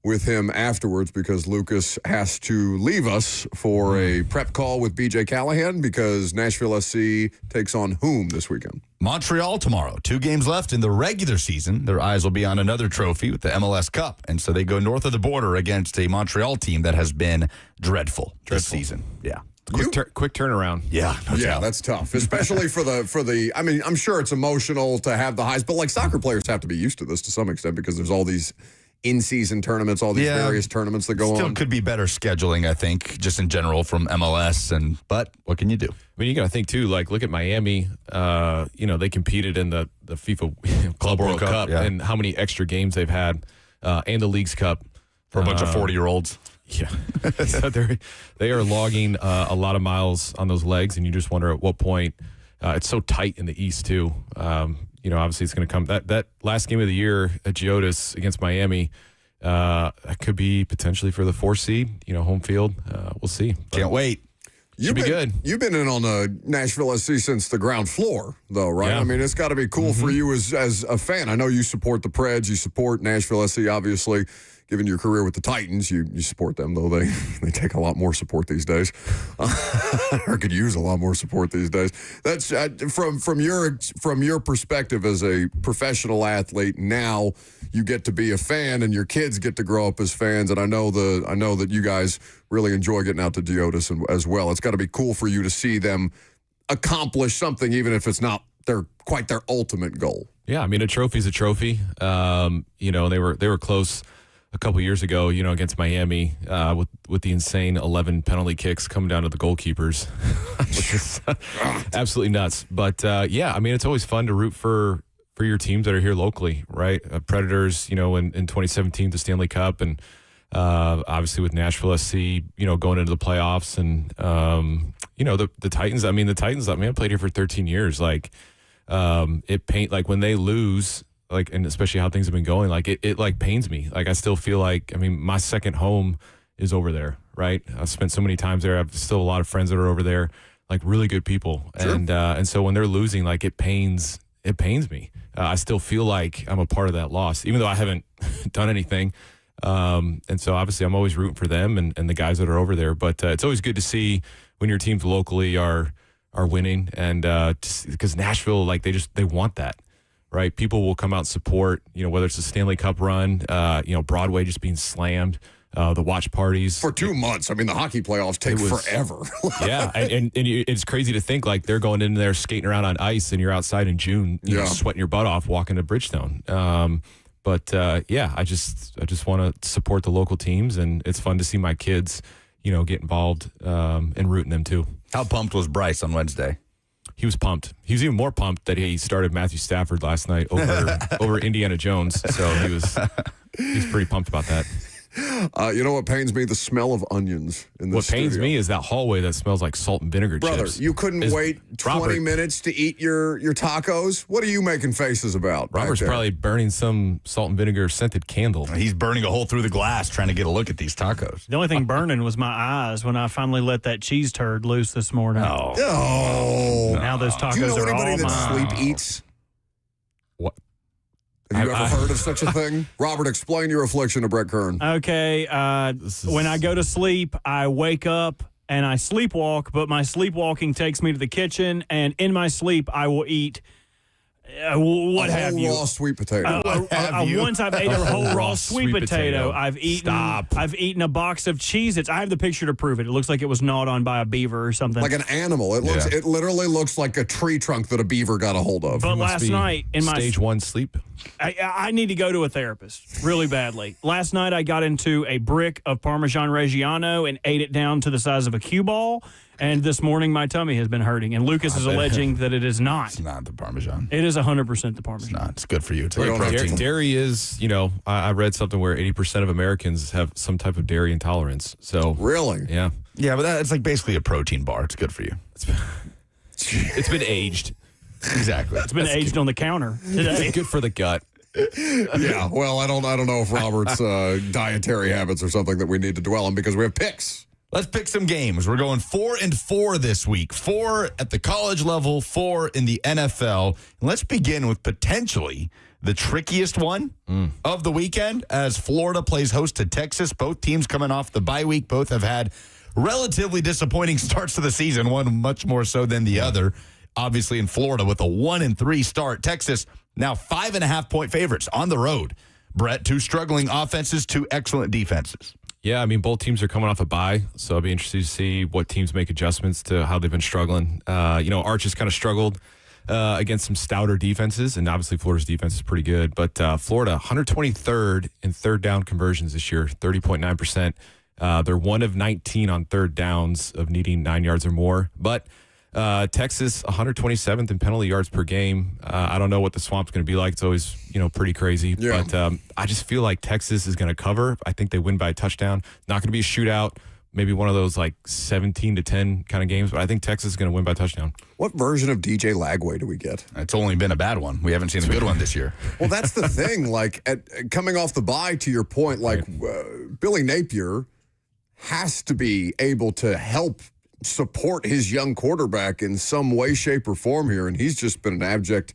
with him afterwards because Lucas has to leave us for a prep call with BJ Callahan because Nashville SC takes on whom this weekend? Montreal tomorrow. 2 games left in the regular season. Their eyes will be on another trophy with the MLS Cup. And so they go north of the border against a Montreal team that has been dreadful this season. Yeah. Quick turnaround. Yeah. Yeah, that's tough, especially for the. I mean, I'm sure it's emotional to have the highs, but like soccer players have to be used to this to some extent because there's all these in-season tournaments, all these various tournaments that go on. Still could be better scheduling, I think, just in general from MLS. But what can you do? I mean, you got to think, too, like, look at Miami. They competed in the FIFA Club World Cup and how many extra games they've had and the Leagues Cup. For a bunch of 40-year-olds. Yeah. So they are logging a lot of miles on those legs, and you just wonder at what point it's so tight in the East, too. Obviously it's going to come. That last game of the year at Geodis against Miami, that could be potentially for the 4 seed, home field. We'll see. Can't wait. Should be good. You've been in on Nashville SC since the ground floor, though, right? Yeah. I mean, it's got to be cool for you as a fan. I know you support the Preds. You support Nashville SC, obviously. Given your career with the Titans, you support them, though they take a lot more support these days, or could use a lot more support these days. That's from your perspective as a professional athlete. Now you get to be a fan, and your kids get to grow up as fans. And I know that you guys really enjoy getting out to Geodis as well. It's got to be cool for you to see them accomplish something, even if it's not their ultimate goal. Yeah, I mean, a trophy's a trophy. They were close a couple years ago, against Miami with the insane 11 penalty kicks coming down to the goalkeepers, which is absolutely nuts. But, I mean, it's always fun to root for your teams that are here locally, right? Predators, in 2017, the Stanley Cup, and obviously with Nashville SC, going into the playoffs. And, the Titans, I played here for 13 years. Like, when they lose, like, and especially how things have been going, like it like pains me. Like I still feel like, my second home is over there, right? I've spent so many times there. I've still a lot of friends that are over there, like really good people. Sure. And so when they're losing, like it pains me. I still feel like I'm a part of that loss, even though I haven't done anything. And so obviously I'm always rooting for them and the guys that are over there. But it's always good to see when your teams locally are winning, and because Nashville, like they want that. right? People will come out and support, whether it's a Stanley Cup run, Broadway just being slammed, the watch parties. For 2 months. I mean, the hockey playoffs take forever. Yeah, and it's crazy to think like they're going in there skating around on ice and you're outside in June, sweating your butt off walking to Bridgestone. I just want to support the local teams, and it's fun to see my kids, get involved and rooting them too. How pumped was Bryce on Wednesday? He was pumped. He was even more pumped that he started Matthew Stafford last night over Indiana Jones. So he's pretty pumped about that. You know what pains me? The smell of onions in this What pains studio. me is that hallway that smells like salt and vinegar Brother, chips. you couldn't wait 20 minutes to eat your tacos? What are you making faces about? Robert's probably burning some salt and vinegar scented candle. He's burning a hole through the glass trying to get a look at these tacos. The only thing burning was my eyes when I finally let that cheese turd loose this morning. Oh. Now those tacos Do you know are anybody all that mine. sleep eats? What? Have you ever heard of such a thing? Robert, explain your affliction to Brett Kern. Okay, when I go to sleep, I wake up and I sleepwalk, but my sleepwalking takes me to the kitchen, and in my sleep, I will eat what a have whole you? raw sweet potato. Once I've ate a whole raw sweet potato, I've eaten a box of Cheez-Its. I have the picture to prove it. It looks like it was gnawed on by a beaver or something. Like an animal. It literally looks like a tree trunk that a beaver got a hold of. But last night in my stage 1 sleep. I need to go to a therapist really badly. Last night I got into a brick of Parmesan Reggiano and ate it down to the size of a cue ball. And this morning my tummy has been hurting. And Lucas is alleging that it is not. It's not the Parmesan. It is 100% the Parmesan. It's not. It's good for you. It's We don't have protein. Dairy is, I read something where 80% of Americans have some type of dairy intolerance. So Really? yeah, Yeah, but it's like basically a protein bar. It's good for you. it's been aged. Exactly. It's been aged on the counter today. It's good for the gut. Yeah, well, I don't know if Robert's dietary habits are something that we need to dwell on because we have picks. Let's pick some games. We're going 4-4 this week. 4 at the college level, 4 in the NFL. And let's begin with potentially the trickiest one of the weekend as Florida plays host to Texas. Both teams coming off the bye week. Both have had relatively disappointing starts to the season, one much more so than the other. Obviously in Florida with a 1-3 start. Texas now 5.5-point favorites on the road. Brett, 2 struggling offenses, 2 excellent defenses. Yeah, I mean, both teams are coming off a bye, so I'll be interested to see what teams make adjustments to how they've been struggling. Arch has kind of struggled against some stouter defenses, and obviously Florida's defense is pretty good. But Florida, 123rd in third down conversions this year, 30.9%. They're 1 of 19 on third downs of needing 9 yards or more. But Texas, 127th in penalty yards per game. I don't know what the swamp's going to be like. It's always, pretty crazy. Yeah. But I just feel like Texas is going to cover. I think they win by a touchdown. Not going to be a shootout. Maybe one of those like 17-10 kind of games. But I think Texas is going to win by a touchdown. What version of DJ Lagway do we get? It's only been a bad one. We haven't seen a good one this year. Well, that's the thing. Like, coming off the bye, to your point, like Billy Napier has to be able to help support his young quarterback in some way, shape, or form here, and he's just been an abject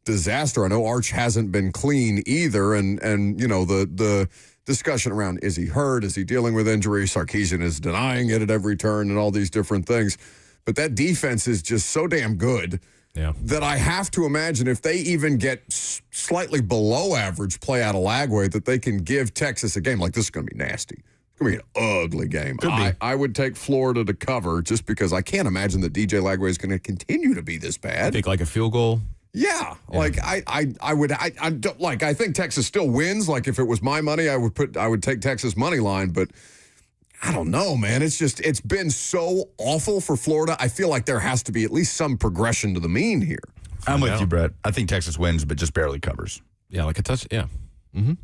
disaster. I know Arch hasn't been clean either, and the discussion around, is he hurt? Is he dealing with injury? Sarkisian is denying it at every turn and all these different things. But that defense is just so damn good that I have to imagine if they even get slightly below average play out of Lagway, that they can give Texas a game. Like, this is going to be nasty. It's going to be an ugly game. I would take Florida to cover just because I can't imagine that DJ Lagway is going to continue to be this bad. Think like a field goal. Yeah. Like I think Texas still wins. Like, if it was my money, I would take Texas money line, but I don't know, man. It's been so awful for Florida. I feel like there has to be at least some progression to the mean here. I'm with you, Brett. I think Texas wins, but just barely covers. Yeah, like a touch. Yeah. Mm-hmm.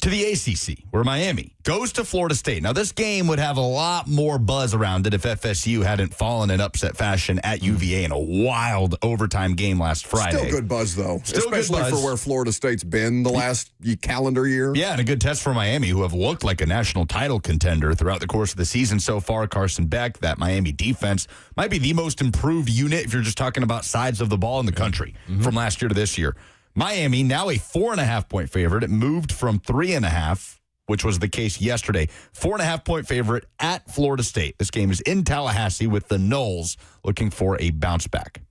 To the ACC, where Miami goes to Florida State. Now, this game would have a lot more buzz around it if FSU hadn't fallen in upset fashion at UVA in a wild overtime game last Friday. Still good buzz, though. Still especially good buzz. for where Florida State's been the last calendar year. Yeah, and a good test for Miami, who have looked like a national title contender throughout the course of the season so far. Carson Beck, that Miami defense, might be the most improved unit if you're just talking about sides of the ball in the country from last year to this year. Miami, now a 4.5-point favorite. It moved from 3.5, which was the case yesterday. 4.5-point favorite at Florida State. This game is in Tallahassee with the Noles looking for a bounce back.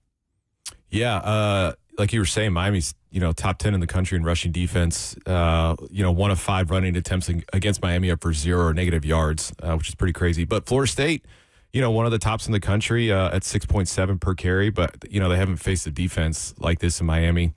Yeah, like you were saying, Miami's, top 10 in the country in rushing defense. 1 of 5 running attempts against Miami up for 0 or negative yards, which is pretty crazy. But Florida State, one of the tops in the country at 6.7 per carry, but, they haven't faced a defense like this in Miami.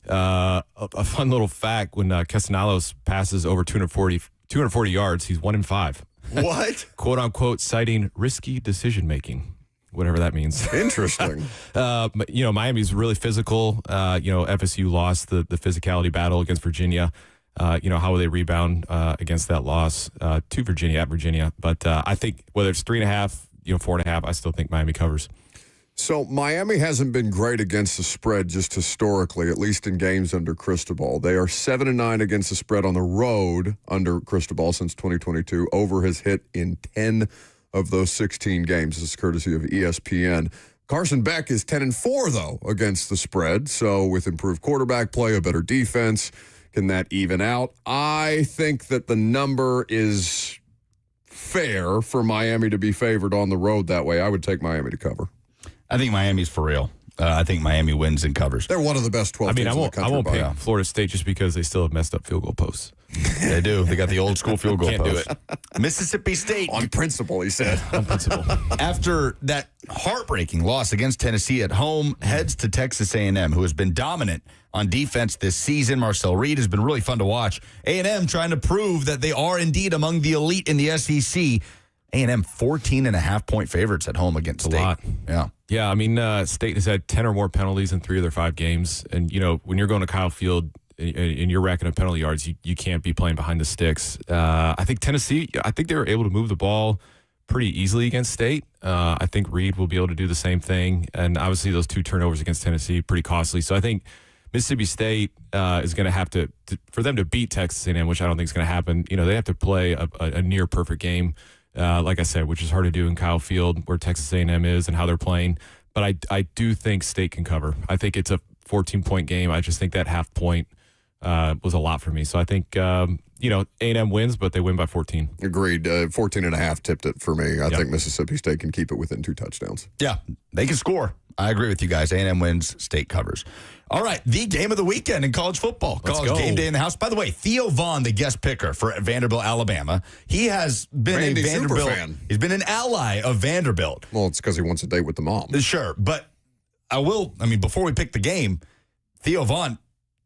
A fun little fact, when Castellanos passes over 240 yards, he's 1 in 5. What? "Quote unquote," citing risky decision making, whatever that means. Interesting. Miami's really physical. FSU lost the physicality battle against Virginia. How will they rebound against that loss to Virginia at Virginia? But I think whether it's 3.5, 4.5, I still think Miami covers. So Miami hasn't been great against the spread just historically, at least in games under Cristobal. They are 7-9 against the spread on the road under Cristobal since 2022. Over has hit in 10 of those 16 games. This is courtesy of ESPN. Carson Beck is 10-4 though against the spread. So with improved quarterback play, a better defense, can that even out? I think that the number is fair for Miami to be favored on the road that way. I would take Miami to cover. I think Miami's for real. I think Miami wins and covers. They're one of the best 12 teams in the country. I won't pick Florida State just because they still have messed up field goal posts. They do. They got the old school field goal Can't post. do it. Mississippi State. On principle, he said. On principle. After that heartbreaking loss against Tennessee at home, heads to Texas A&M, who has been dominant on defense this season. Marcel Reed has been really fun to watch. A&M trying to prove that they are indeed among the elite in the SEC. A&M 14.5-point favorites at home against State. A lot. Yeah. Yeah, I mean, State has had 10 or more penalties in 3 of their 5 games. And, when you're going to Kyle Field and you're racking up penalty yards, you can't be playing behind the sticks. I think Tennessee, they were able to move the ball pretty easily against State. I think Reed will be able to do the same thing. And obviously those 2 turnovers against Tennessee, pretty costly. So I think Mississippi State is going to have to, for them to beat Texas A&M, which I don't think is going to happen, they have to play a near perfect game. Like I said, which is hard to do in Kyle Field, where Texas A&M is and how they're playing. But I do think State can cover. I think it's a 14-point game. I just think that half point was a lot for me. So I think, A&M wins, but they win by 14. Agreed. 14.5 tipped it for me. I think Mississippi State can keep it within 2 touchdowns. Yeah, they can score. I agree with you guys. A&M wins, State covers. All right, the game of the weekend in college football. College game day in the house. By the way, Theo Vaughn, the guest picker for Vanderbilt, Alabama. He has been Randy a Vanderbilt fan. He's been an ally of Vanderbilt. Well, it's because he wants a date with the mom. Sure, but before we pick the game, Theo Vaughn,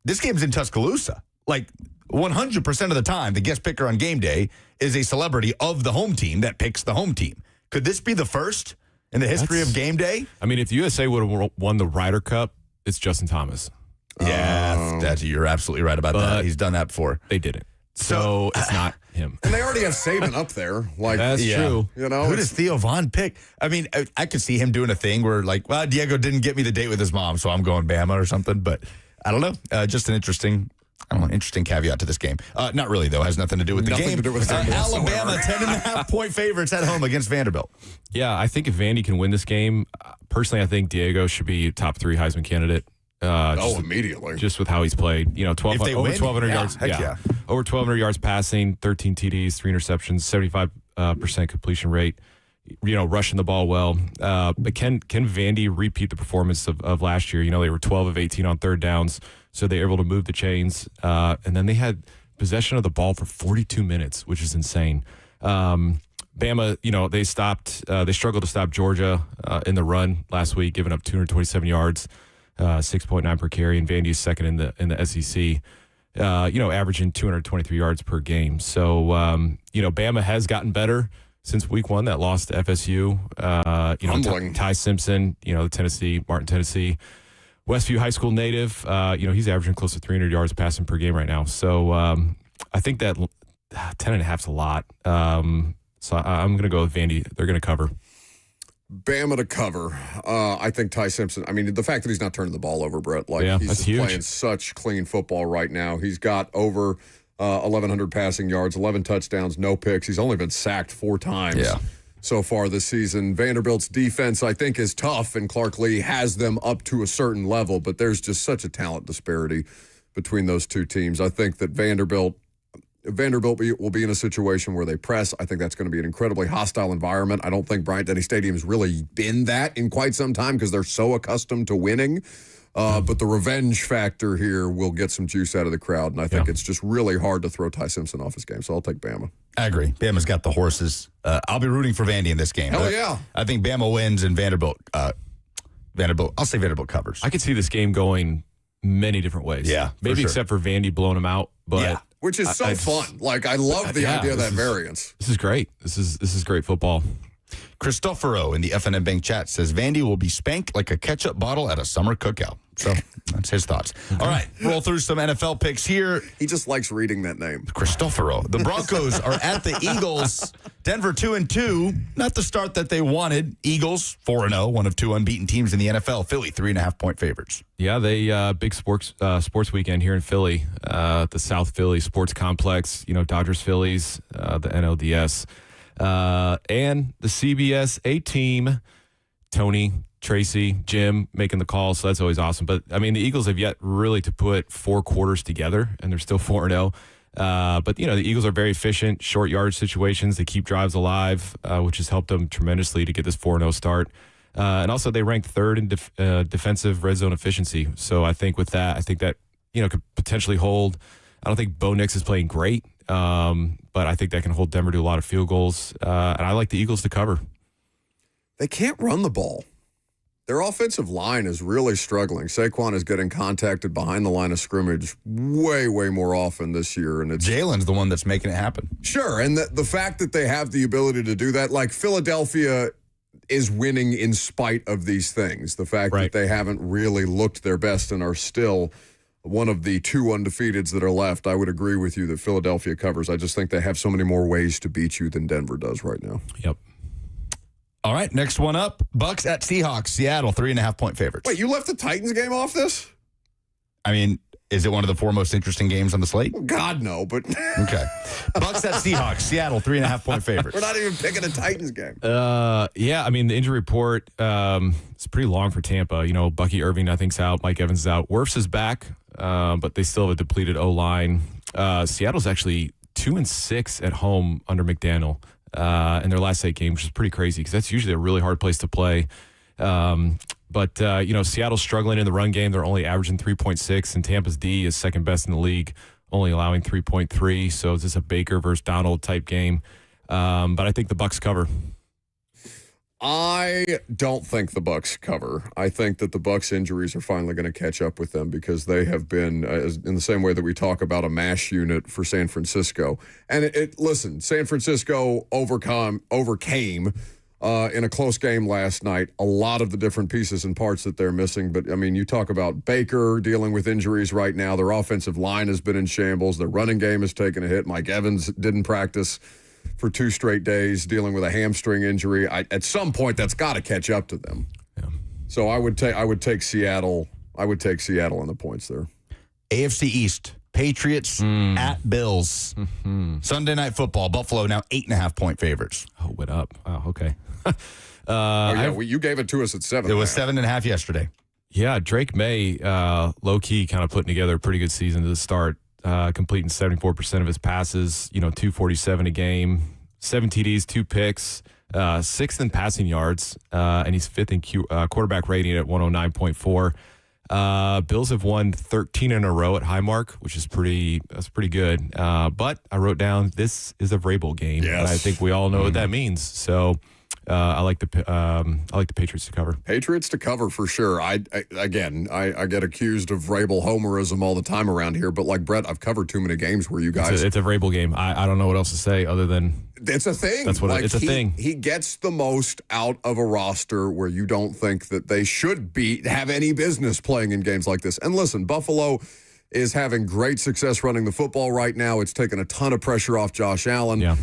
this game's in Tuscaloosa. Like 100% of the time, the guest picker on game day is a celebrity of the home team that picks the home team. Could this be the first in the history of game day? I mean, if USA would have won the Ryder Cup, it's Justin Thomas. Yeah, you're absolutely right about that. He's done that before. They didn't. So it's not him. And they already have Saban up there. Like, that's true. You know, who does Theo Vaughn pick? I mean, I could see him doing a thing where, like, well, Diego didn't get me the date with his mom, so I'm going Bama or something. But I don't know. Just an interesting caveat to this game. Not really, though. It has nothing to do with the game. Alabama, 10.5-point favorites at home against Vanderbilt. Yeah, I think if Vandy can win this game, personally, I think Diego should be top 3 Heisman candidate. Immediately. Just with how he's played. 1,200 yards. Yeah. Over 1,200 yards passing, 13 TDs, 3 interceptions, 75% completion rate. Rushing the ball well. But can Vandy repeat the performance of last year? They were 12 of 18 on third downs, so they were able to move the chains. And then they had possession of the ball for 42 minutes, which is insane. Bama, they struggled to stop Georgia in the run last week, giving up 227 yards, 6.9 per carry, and Vandy's second in the SEC. Averaging 223 yards per game. So, Bama has gotten better since week 1, that loss to FSU. Ty Simpson, the Martin, Tennessee, Westview High School native. He's averaging close to 300 yards passing per game right now. So I think that 10.5 is a lot. So I'm going to go with Vandy. They're going to cover. Bama to cover. I think Ty Simpson, the fact that he's not turning the ball over, Brett, he's just playing such clean football right now. He's got over 1,100 passing yards, 11 touchdowns, no picks. He's only been sacked 4 times so far this season. Vanderbilt's defense, I think, is tough, and Clark Lee has them up to a certain level, but there's just such a talent disparity between those two teams. I think that Vanderbilt will be in a situation where they press. I think that's going to be an incredibly hostile environment. I don't think Bryant-Denny Stadium has really been that in quite some time because they're so accustomed to winning. But the revenge factor here will get some juice out of the crowd, and I think it's just really hard to throw Ty Simpson off his game, so I'll take Bama. I agree. Bama's got the horses. I'll be rooting for Vandy in this game. Hell yeah. I think Bama wins and Vanderbilt, I'll say Vanderbilt covers. I could see this game going many different ways. Yeah, maybe sure. except for Vandy blowing them out. But which is fun. Like, I love the idea of that variance. This is great. This is great football. Cristoforo in the FNM Bank chat says Vandy will be spanked like a ketchup bottle at a summer cookout. So that's his thoughts. All right, roll through some NFL picks here. He just likes reading that name. Cristoforo. The Broncos are at the Eagles. Denver 2-2. Not the start that they wanted. Eagles 4-0, one of two unbeaten teams in the NFL. Philly 3.5-point favorites. Yeah, they big sports weekend here in Philly, the South Philly Sports Complex. Dodgers, Phillies, the NLDS, and the CBS A team. Tony, Tracy, Jim making the call, so that's always awesome. But, the Eagles have yet really to put 4 quarters together, and they're still 4-0. But, the Eagles are very efficient, short yardage situations. They keep drives alive, which has helped them tremendously to get this 4-0 start. And also they ranked third in defensive red zone efficiency. So I think with that, could potentially hold. I don't think Bo Nix is playing great, but I think that can hold Denver to a lot of field goals. And I like the Eagles to cover. They can't run the ball. Their offensive line is really struggling. Saquon is getting contacted behind the line of scrimmage way, way more often this year. And it's Jalen's the one that's making it happen. Sure, and the fact that they have the ability to do that, like Philadelphia is winning in spite of these things. The fact that they haven't really looked their best and are still one of the 2 undefeateds that are left, I would agree with you that Philadelphia covers. I just think they have so many more ways to beat you than Denver does right now. Yep. All right, next one up. Bucks at Seahawks. Seattle, 3.5-point favorites. Wait, you left the Titans game off this? Is it one of the 4 most interesting games on the slate? Well, God, no, but... Okay. Bucks at Seahawks. Seattle, 3.5-point favorites. We're not even picking a Titans game. The injury report is pretty long for Tampa. Bucky Irving, I think, is out. Mike Evans is out. Wirfs is back, but they still have a depleted O-line. Seattle's actually 2-6 at home under McDaniel. In their last 8 games, which is pretty crazy because that's usually a really hard place to play. But Seattle's struggling in the run game. They're only averaging 3.6, and Tampa's D is second best in the league, only allowing 3.3. So is this a Baker versus Donald type game? But I think the Bucks cover. I don't think the Bucks cover. I think that the Bucks injuries are finally going to catch up with them because they have been in the same way that we talk about a MASH unit for San Francisco. And listen, San Francisco overcame in a close game last night a lot of the different pieces and parts that they're missing. But you talk about Baker dealing with injuries right now. Their offensive line has been in shambles. Their running game has taken a hit. Mike Evans didn't practice for 2 straight days, dealing with a hamstring injury. At some point, that's got to catch up to them. Yeah. So I would take Seattle. I would take Seattle on the points there. AFC East, Patriots at Bills. Mm-hmm. Sunday Night Football, Buffalo now 8.5-point favorites. Oh, what up? Oh, okay. You gave it to us at 7. It was 7.5 yesterday. Yeah, Drake May, low-key kind of putting together a pretty good season to the start. Completing 74% of his passes, 247 a game, 7 TDs, 2 picks, 6th in passing yards, and he's 5th in quarterback rating at 109.4. Bills have won 13 in a row at Highmark, which is pretty good. But I wrote down this is a Vrabel game, and I think we all know what that means. So I like the Patriots to cover. Patriots to cover for sure. I get accused of Vrabel homerism all the time around here, but like Brett, I've covered too many games where you guys. It's a Vrabel game. I don't know what else to say other than it's a thing. That's what it's a thing. He gets the most out of a roster where you don't think that they should have any business playing in games like this. And listen, Buffalo is having great success running the football right now. It's taken a ton of pressure off Josh Allen. Yeah.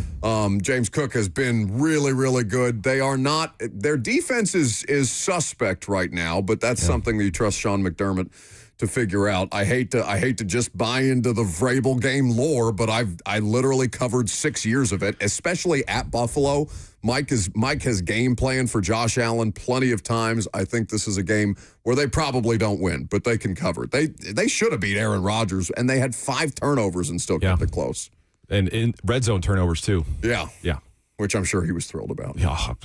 James Cook has been really, really good. They are not – their defense is suspect right now, but that's something that you trust Sean McDermott to figure out. I hate to just buy into the Vrabel game lore, but I literally covered 6 years of it, especially at Buffalo. Mike has game planned for Josh Allen plenty of times. I think this is a game where they probably don't win, but they can cover. They should have beat Aaron Rodgers, and they had 5 turnovers and still kept it close. And in red zone turnovers too. Yeah. Yeah. Which I'm sure he was thrilled about. Yeah, I'm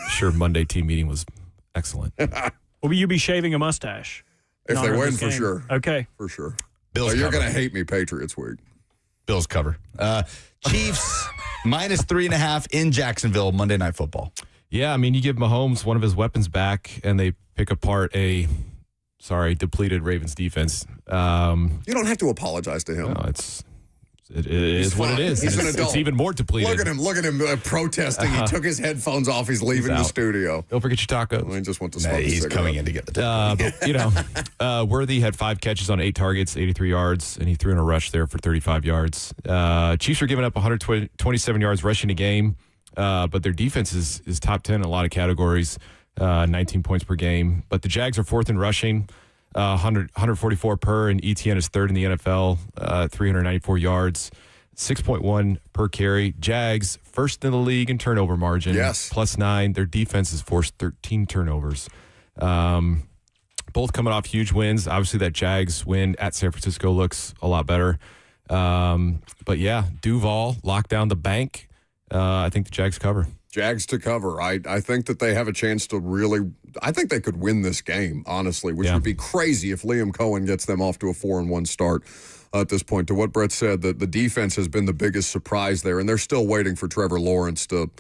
sure Monday team meeting was excellent. Will you be shaving a mustache? If they honor win, this for game. sure. Okay. For sure. Bills So you're cover. going to hate me Patriots week. Bills cover. Chiefs -3.5 in Jacksonville, Monday Night Football. Yeah, I mean, you give Mahomes one of his weapons back, and they pick apart a depleted Ravens defense. You don't have to apologize to him. No, it is what it is. He's an adult. It's even more depleted. Look at him protesting. He took his headphones off. He's leaving the out. studio. Don't forget your tacos. I just want to smoke a He's cigarette. coming in to get the tacos. But, Worthy had 5 catches on 8 targets, 83 yards, and he threw in a rush there for 35 yards. Chiefs are giving up 127 yards rushing a game, but their defense is top 10 in a lot of categories, 19 points per game. But the Jags are 4th in rushing, 144 per, and ETN is 3rd in the NFL, 394 yards. 6.1 per carry. Jags, 1st in the league in turnover margin. Yes. +9. Their defense has forced 13 turnovers. Both coming off huge wins. Obviously, that Jags win at San Francisco looks a lot better. But yeah, Duval locked down the bank. I think the Jags cover. Jags to cover. I think that they have a chance to really. I think they could win this game, honestly, which would be crazy if Liam Cohen gets them off to a 4-1 start at this point. To what Brett said, the defense has been the biggest surprise there, and they're still waiting for Trevor Lawrence to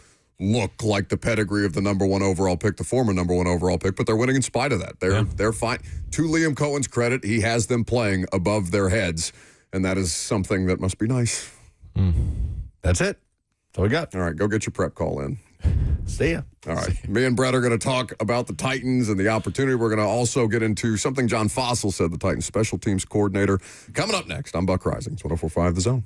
look like the pedigree of the number 1 overall pick, the former number 1 overall pick, but they're winning in spite of that. They're fine. To Liam Cohen's credit, he has them playing above their heads, and that is something that must be nice. That's it. That's all we got. All right, go get your prep call in. See ya. All right. Me and Brett are going to talk about the Titans and the opportunity. We're going to also get into something John Fossil said, the Titans special teams coordinator. Coming up next, I'm Buck Rising. It's 104.5 The Zone.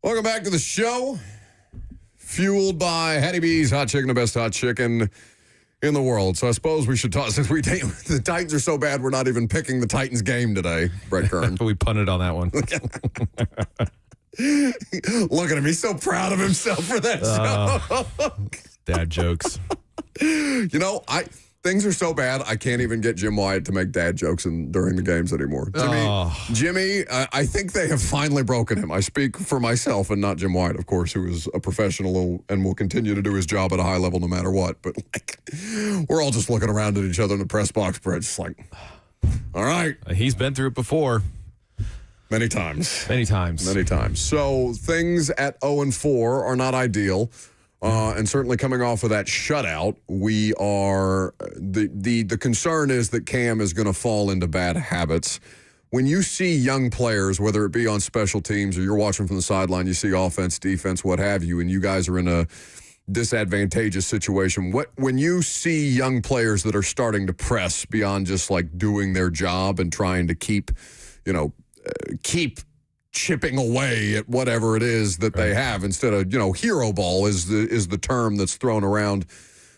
Welcome back to the show. Fueled by Hattie B's Hot Chicken, the best hot chicken in the world. So I suppose we should talk, since the Titans are so bad, we're not even picking the Titans game today, Brett Kern. We punted on that one. Look at him. He's so proud of himself for that show. Dad jokes. Things are so bad, I can't even get Jim Wyatt to make dad jokes during the games anymore. Jimmy, I think they have finally broken him. I speak for myself and not Jim Wyatt, of course, who is a professional and will continue to do his job at a high level no matter what. But we're all just looking around at each other in the press box, Brett, just like, all right. He's been through it before. Many times. Many times. So things at 0-4 are not ideal. And certainly coming off of that shutout, we are the concern is that Cam is going to fall into bad habits. When you see young players, whether it be on special teams or you're watching from the sideline, you see offense, defense, what have you, and you guys are in a disadvantageous situation. When you see young players that are starting to press beyond just like doing their job and trying to keep chipping away at whatever it is that they have instead of, hero ball is the term that's thrown around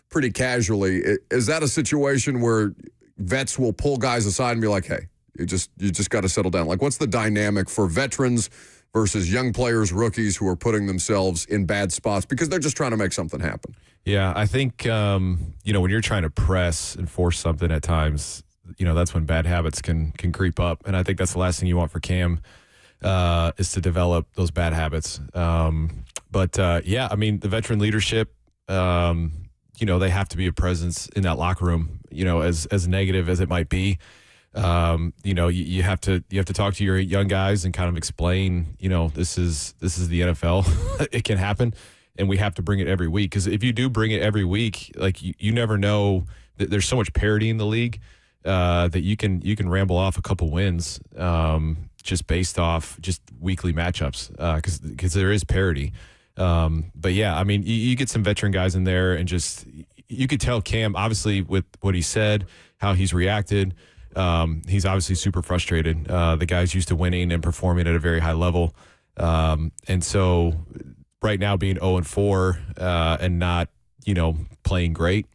pretty casually. Is that a situation where vets will pull guys aside and be like, hey, you just got to settle down? Like, what's the dynamic for veterans versus young players, rookies who are putting themselves in bad spots because they're just trying to make something happen? Yeah, I think, when you're trying to press and force something at times, that's when bad habits can creep up. And I think that's the last thing you want for Cam. Is to develop those bad habits. The veteran leadership, they have to be a presence in that locker room, as negative as it might be. You have to talk to your young guys and kind of explain, this is the NFL. It can happen, and we have to bring it every week. Because if you do bring it every week, like you never know. There's so much parity in the league that you can ramble off a couple wins. Just based off just weekly matchups, because there is parity. You get some veteran guys in there, and just you could tell Cam, obviously, with what he said, how he's reacted. He's obviously super frustrated. The guy's used to winning and performing at a very high level. And so right now being 0-4 and not, playing great.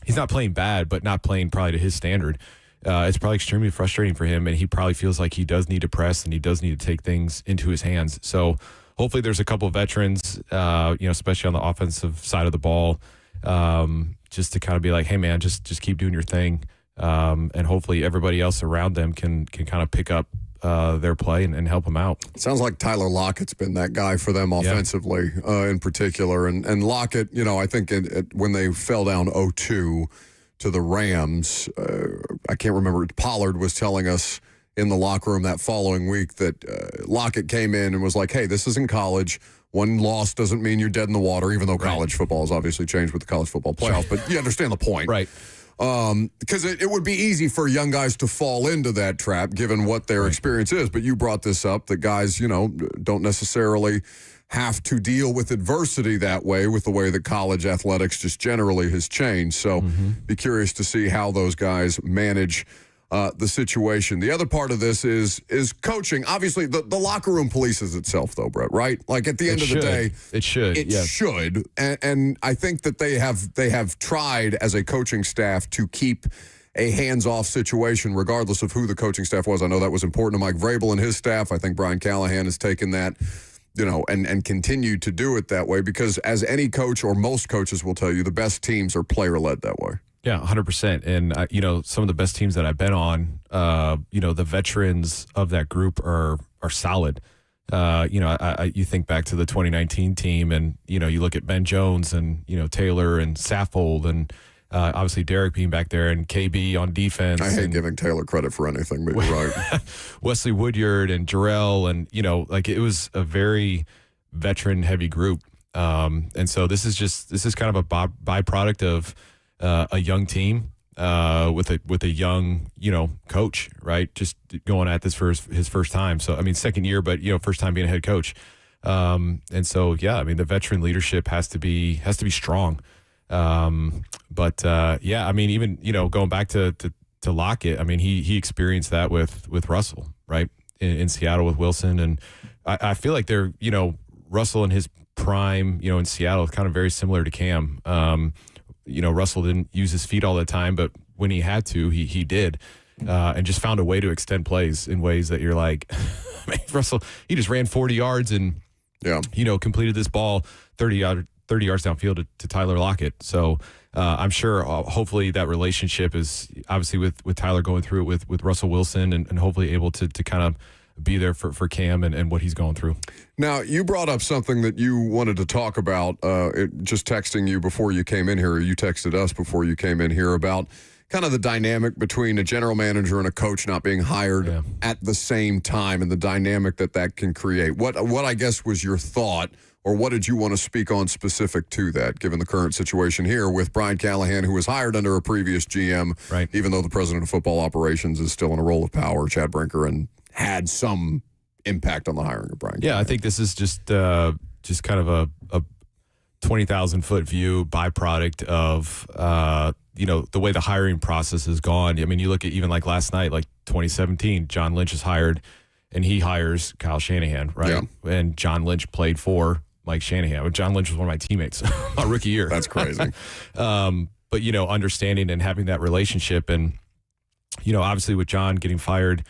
He's not playing bad, but not playing probably to his standard. It's probably extremely frustrating for him, and he probably feels like he does need to press and he does need to take things into his hands. So hopefully there's a couple of veterans, especially on the offensive side of the ball, just to kind of be like, hey, man, just keep doing your thing. And hopefully everybody else around them can kind of pick up their play and help them out. It sounds like Tyler Lockett's been that guy for them offensively in particular. And Lockett, I think when they fell down 0-2 to the Rams, I can't remember. Pollard was telling us in the locker room that following week that Lockett came in and was like, hey, this isn't college. One loss doesn't mean you're dead in the water, even though college football has obviously changed with the college football playoff. But you understand the point. Right. Because it would be easy for young guys to fall into that trap given what their experience is. But you brought this up that guys, don't necessarily have to deal with adversity that way with the way that college athletics just generally has changed. So be curious to see how those guys manage the situation. The other part of this is coaching. Obviously, the locker room polices itself, though, Brett, right? Like at the end of the day, it should. And I think that they have tried as a coaching staff to keep a hands-off situation regardless of who the coaching staff was. I know that was important to Mike Vrabel and his staff. I think Brian Callahan has taken that, and continued to do it that way because as any coach or most coaches will tell you, the best teams are player-led that way. Yeah, 100%. And, some of the best teams that I've been on, the veterans of that group are solid. You think back to the 2019 team and, you look at Ben Jones and, Taylor and Saffold and obviously Derek being back there and KB on defense. I hate giving Taylor credit for anything, but you're right. Wesley Woodyard and Jarrell and, it was a very veteran-heavy group. And so this is kind of a byproduct of a young team with a young, coach, right? Just going at this for his first time. So, second year, but, first time being a head coach. And so, the veteran leadership has to be strong. Even, going back to Lockett, he experienced that with Russell, right? In Seattle with Wilson. And I feel like they're, Russell in his prime, in Seattle is kind of very similar to Cam. Russell didn't use his feet all the time, but when he had to, he did, and just found a way to extend plays in ways that you're like, Russell, he just ran 40 yards and, completed this ball 30 yards downfield to Tyler Lockett. So I'm sure hopefully that relationship is obviously with Tyler going through it with Russell Wilson and hopefully able to kind of be there for Cam and what he's going through. Now, you brought up something that you wanted to talk about, just texting you before you came in here, or you texted us before you came in here about kind of the dynamic between a general manager and a coach not being hired at the same time and the dynamic that can create. What I guess was your thought, or what did you want to speak on specific to that, given the current situation here with Brian Callahan, who was hired under a previous GM, right, even though the president of football operations is still in a role of power, Chad Brinker, and had some impact on the hiring of Brian Callahan. I think this is just kind of a 20,000-foot view byproduct of the way the hiring process has gone. I mean, you look at even like last night, like 2017, John Lynch is hired, and he hires Kyle Shanahan, right? Yeah. And John Lynch played for Mike Shanahan. John Lynch was one of my teammates my rookie year. That's crazy. But, understanding and having that relationship and, obviously with John getting fired,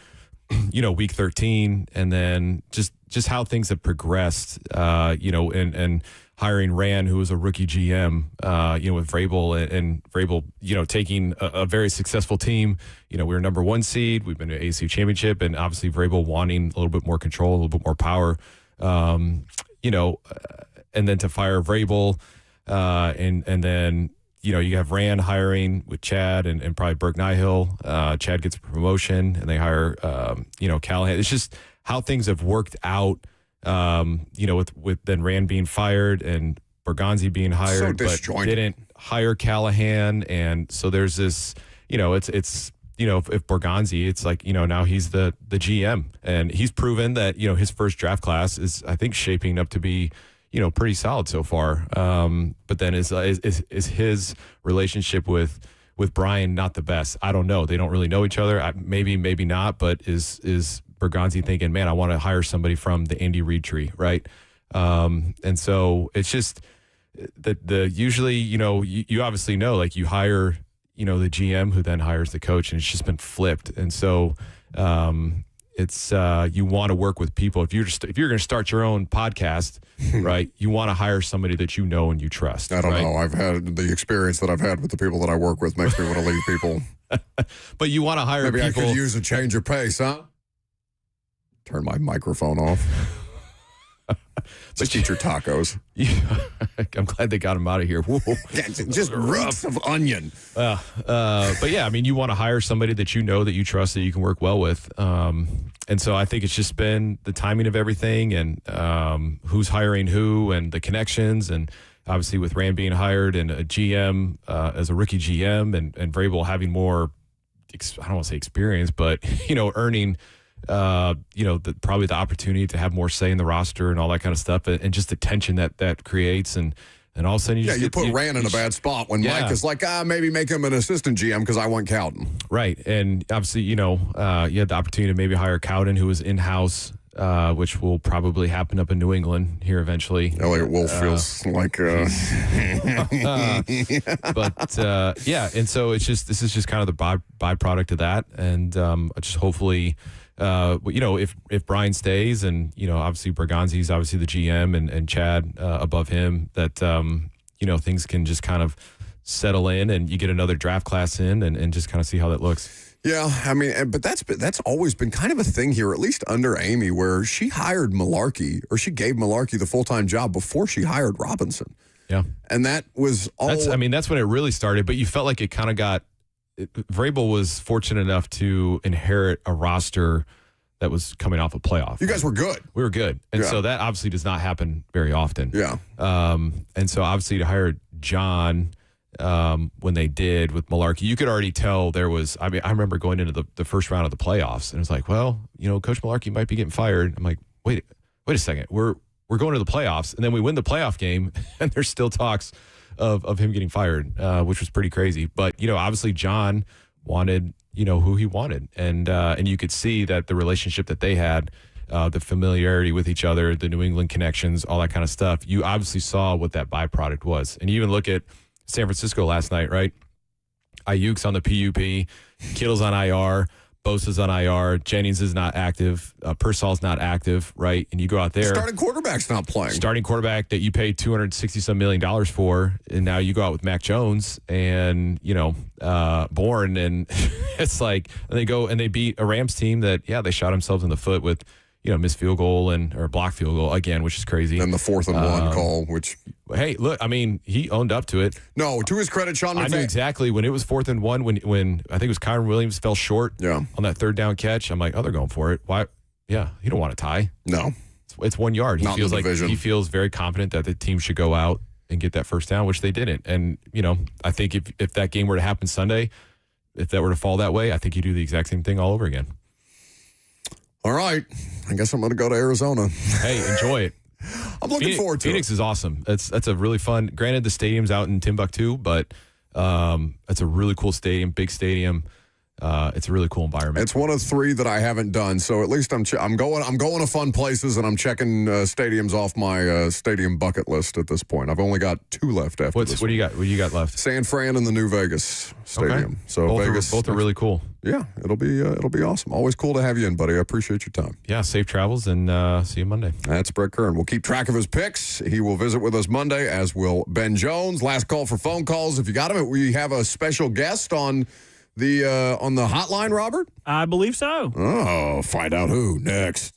week 13, and then just how things have progressed, and hiring Rand, who was a rookie GM, with Vrabel and Vrabel, taking a very successful team. We were number 1 seed. We've been to ACC championship, and obviously Vrabel wanting a little bit more control, a little bit more power, and then to fire Vrabel, and then, you have Rand hiring with Chad and probably Burke Nihill. Chad gets a promotion, and they hire, Callahan. It's just how things have worked out, with then Rand being fired and Bergonzi being hired, but didn't hire Callahan. And so there's this, if Bergonzi, it's like, now he's the GM, and he's proven that, his first draft class is, I think, shaping up to be, pretty solid so far. But then is his relationship with Brian not the best? I don't know. They don't really know each other. Maybe not. But is Bergonzi thinking, man, I want to hire somebody from the Andy Reid tree, right? And so it's just the usually, you obviously know, like, you hire, the GM who then hires the coach, and it's just been flipped. And so it's you want to work with people. If you're going to start your own podcast, right, you want to hire somebody that you know and you trust. I don't know. I've had the experience that I've had with the people that I work with makes me want to leave people. But you want to hire Maybe people. I could use a change of pace, huh? Turn my microphone off. Just eat your tacos. I'm glad they got him out of here. Just reeks of onion. But yeah, I mean, you want to hire somebody that you know, that you trust, that you can work well with. And so I think it's just been the timing of everything, and who's hiring who, and the connections, and obviously with Rand being hired and a GM as a rookie GM, and Vrabel having more, I don't want to say experience, but earning. Probably the opportunity to have more say in the roster and all that kind of stuff, and just the tension that creates, and all of a sudden you put Rand in a bad spot when Mike is like, maybe make him an assistant GM because I want Cowden. Right, and obviously you had the opportunity to maybe hire Cowden, who was in house, which will probably happen up in New England here eventually. Elliot Wolf feels like, but and so this is just kind of the byproduct of that, and just hopefully. If Brian stays, and obviously Bergonzi's obviously the GM, and Chad above him, that things can just kind of settle in, and you get another draft class in, and just kind of see how that looks. Yeah, I mean, but that's always been kind of a thing here, at least under Amy, where she hired Malarkey, or she gave Malarkey the full-time job before she hired Robinson. Yeah, and that was all. That's when it really started. But you felt like it kind of got. Vrabel was fortunate enough to inherit a roster that was coming off a playoff. You guys were good. We were good. And so that obviously does not happen very often. Yeah. And so obviously to hire John when they did with Malarkey, you could already tell there was, I remember going into the first round of the playoffs, and it was like, well, Coach Malarkey might be getting fired. I'm like, wait a second. We're going to the playoffs, and then we win the playoff game, and there's still talks of him getting fired, which was pretty crazy. But, obviously John wanted, who he wanted. And you could see that the relationship that they had the familiarity with each other, the New England connections, all that kind of stuff. You obviously saw what that byproduct was. And you even look at San Francisco last night, right? Ayuk's on the PUP, Kittle's on IR, Bosa's on IR, Jennings is not active, Purcell's not active, right? And you go out there. Starting quarterback's not playing. Starting quarterback that you paid $260-some million for, and now you go out with Mac Jones and, Bourne, and it's like, and they go and they beat a Rams team that, they shot themselves in the foot with, missed field goal or blocked field goal again, which is crazy. And the 4th and 1 call, which. Hey, look, I mean, he owned up to it. No, to his credit, Sean McVay. I knew exactly when it was 4th and 1, when I think it was Kyron Williams fell short on that 3rd down catch. I'm like, they're going for it. Why? Yeah, you don't want to tie. No. It's 1 yard. Not in the division. He feels very confident that the team should go out and get that first down, which they didn't. And, I think if that game were to happen Sunday, if that were to fall that way, I think you do the exact same thing all over again. All right. I guess I'm going to go to Arizona. Hey, enjoy it. I'm looking forward to Phoenix it. is awesome. That's a really fun. Granted, the stadium's out in Timbuktu, but it's a really cool stadium, big stadium. It's a really cool environment. It's one of 3 that I haven't done, so at least I'm going to fun places, and I'm checking stadiums off my stadium bucket list at this point. I've only got 2 left after this. What do you got? What do you got left? San Fran and the new Vegas stadium. Okay. So both are really cool. Yeah, it'll be awesome. Always cool to have you in, buddy. I appreciate your time. Yeah, safe travels, and see you Monday. That's Brett Kern. We'll keep track of his picks. He will visit with us Monday, as will Ben Jones. Last call for phone calls. If you got him, we have a special guest on the hotline, Robert? I believe so. Oh, find out who next.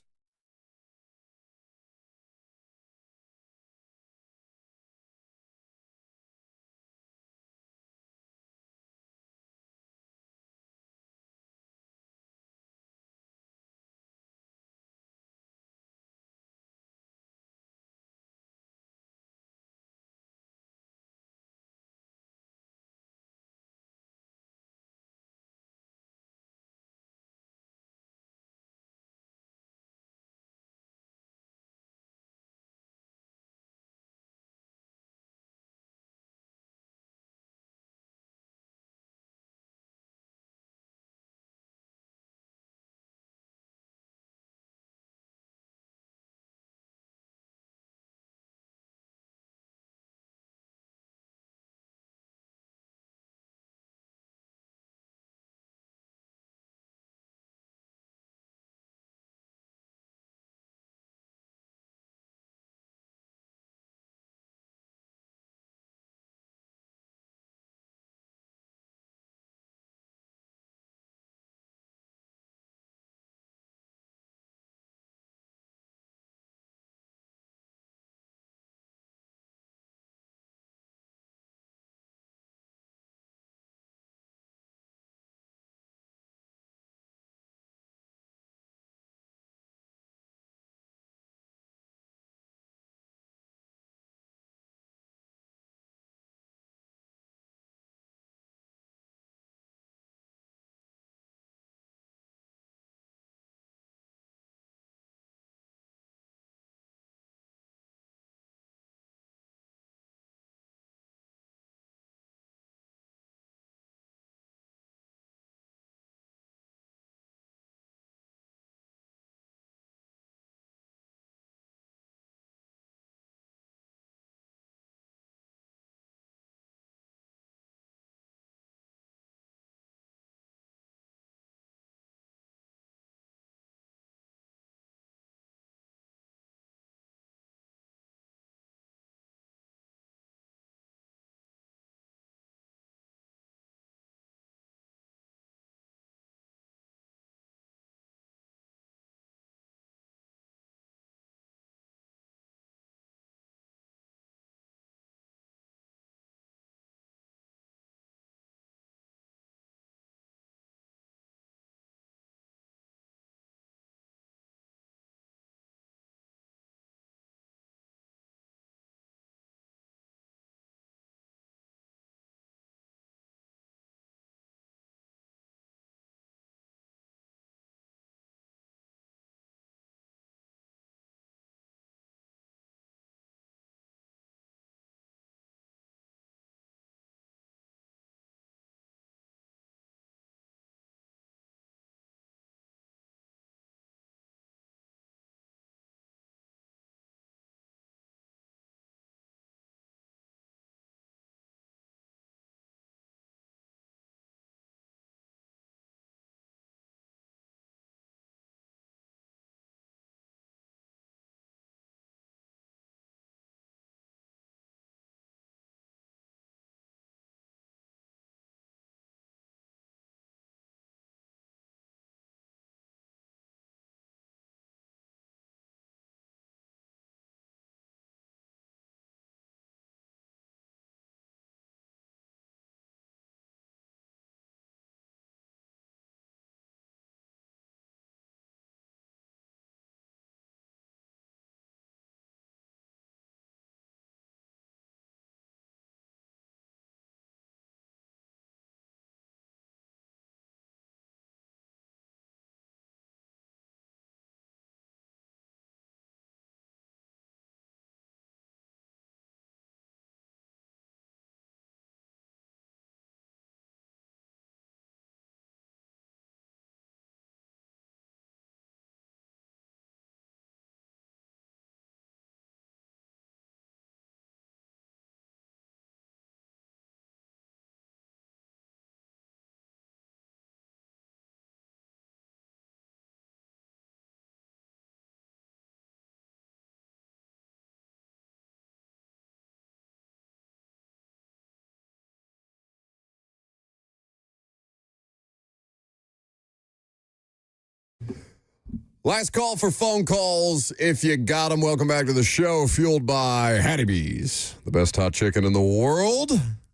Last call for phone calls. If you got them, welcome back to the show, fueled by Hattie B's, the best hot chicken in the world.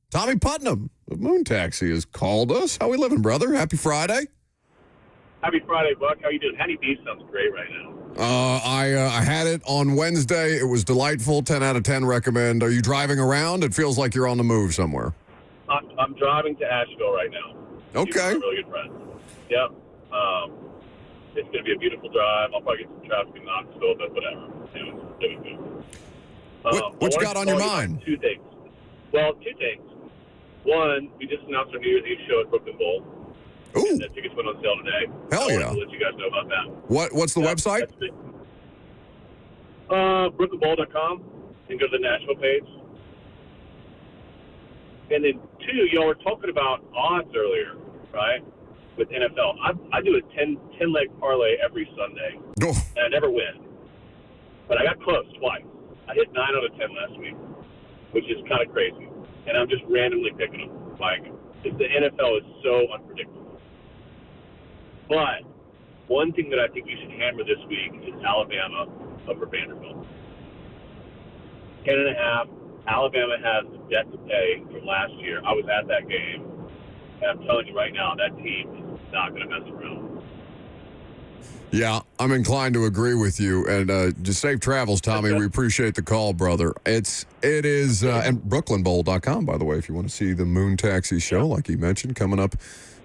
Tommy Putnam of Moon Taxi has called us. How we living, brother? Happy Friday. Happy Friday, Buck. How you doing? Hattie B's sounds great right now. I had it on Wednesday. It was delightful. 10 out of 10 recommend. Are you driving around? It feels like you're on the move somewhere. I'm driving to Asheville right now. Okay. I'm a really good friend. Yep. It's going to be a beautiful drive. I'll probably get some traffic in Knoxville, but whatever. It was good. What you got on your mind? Two things. Well, two things. One, we just announced our New Year's Eve show at Brooklyn Bowl. Ooh. And the tickets went on sale today. Hell yeah. I wanted to let you guys know about that. What's the website? BrooklynBowl.com. And go to the Nashville page. And then two, y'all were talking about odds earlier, right? With NFL. I do a 10-leg parlay every Sunday. Oh. And I never win. But I got close twice. I hit 9 out of 10 last week, which is kind of crazy. And I'm just randomly picking them. Like, the NFL is so unpredictable. But one thing that I think you should hammer this week is Alabama over Vanderbilt. 10.5. Alabama has the debt to pay from last year. I was at that game. And I'm telling you right now, that team is not going to mess around. Yeah, I'm inclined to agree with you. And just safe travels, Tommy. We appreciate the call, brother. It is, and BrooklynBowl.com, by the way, if you want to see the Moon Taxi show, like you mentioned, coming up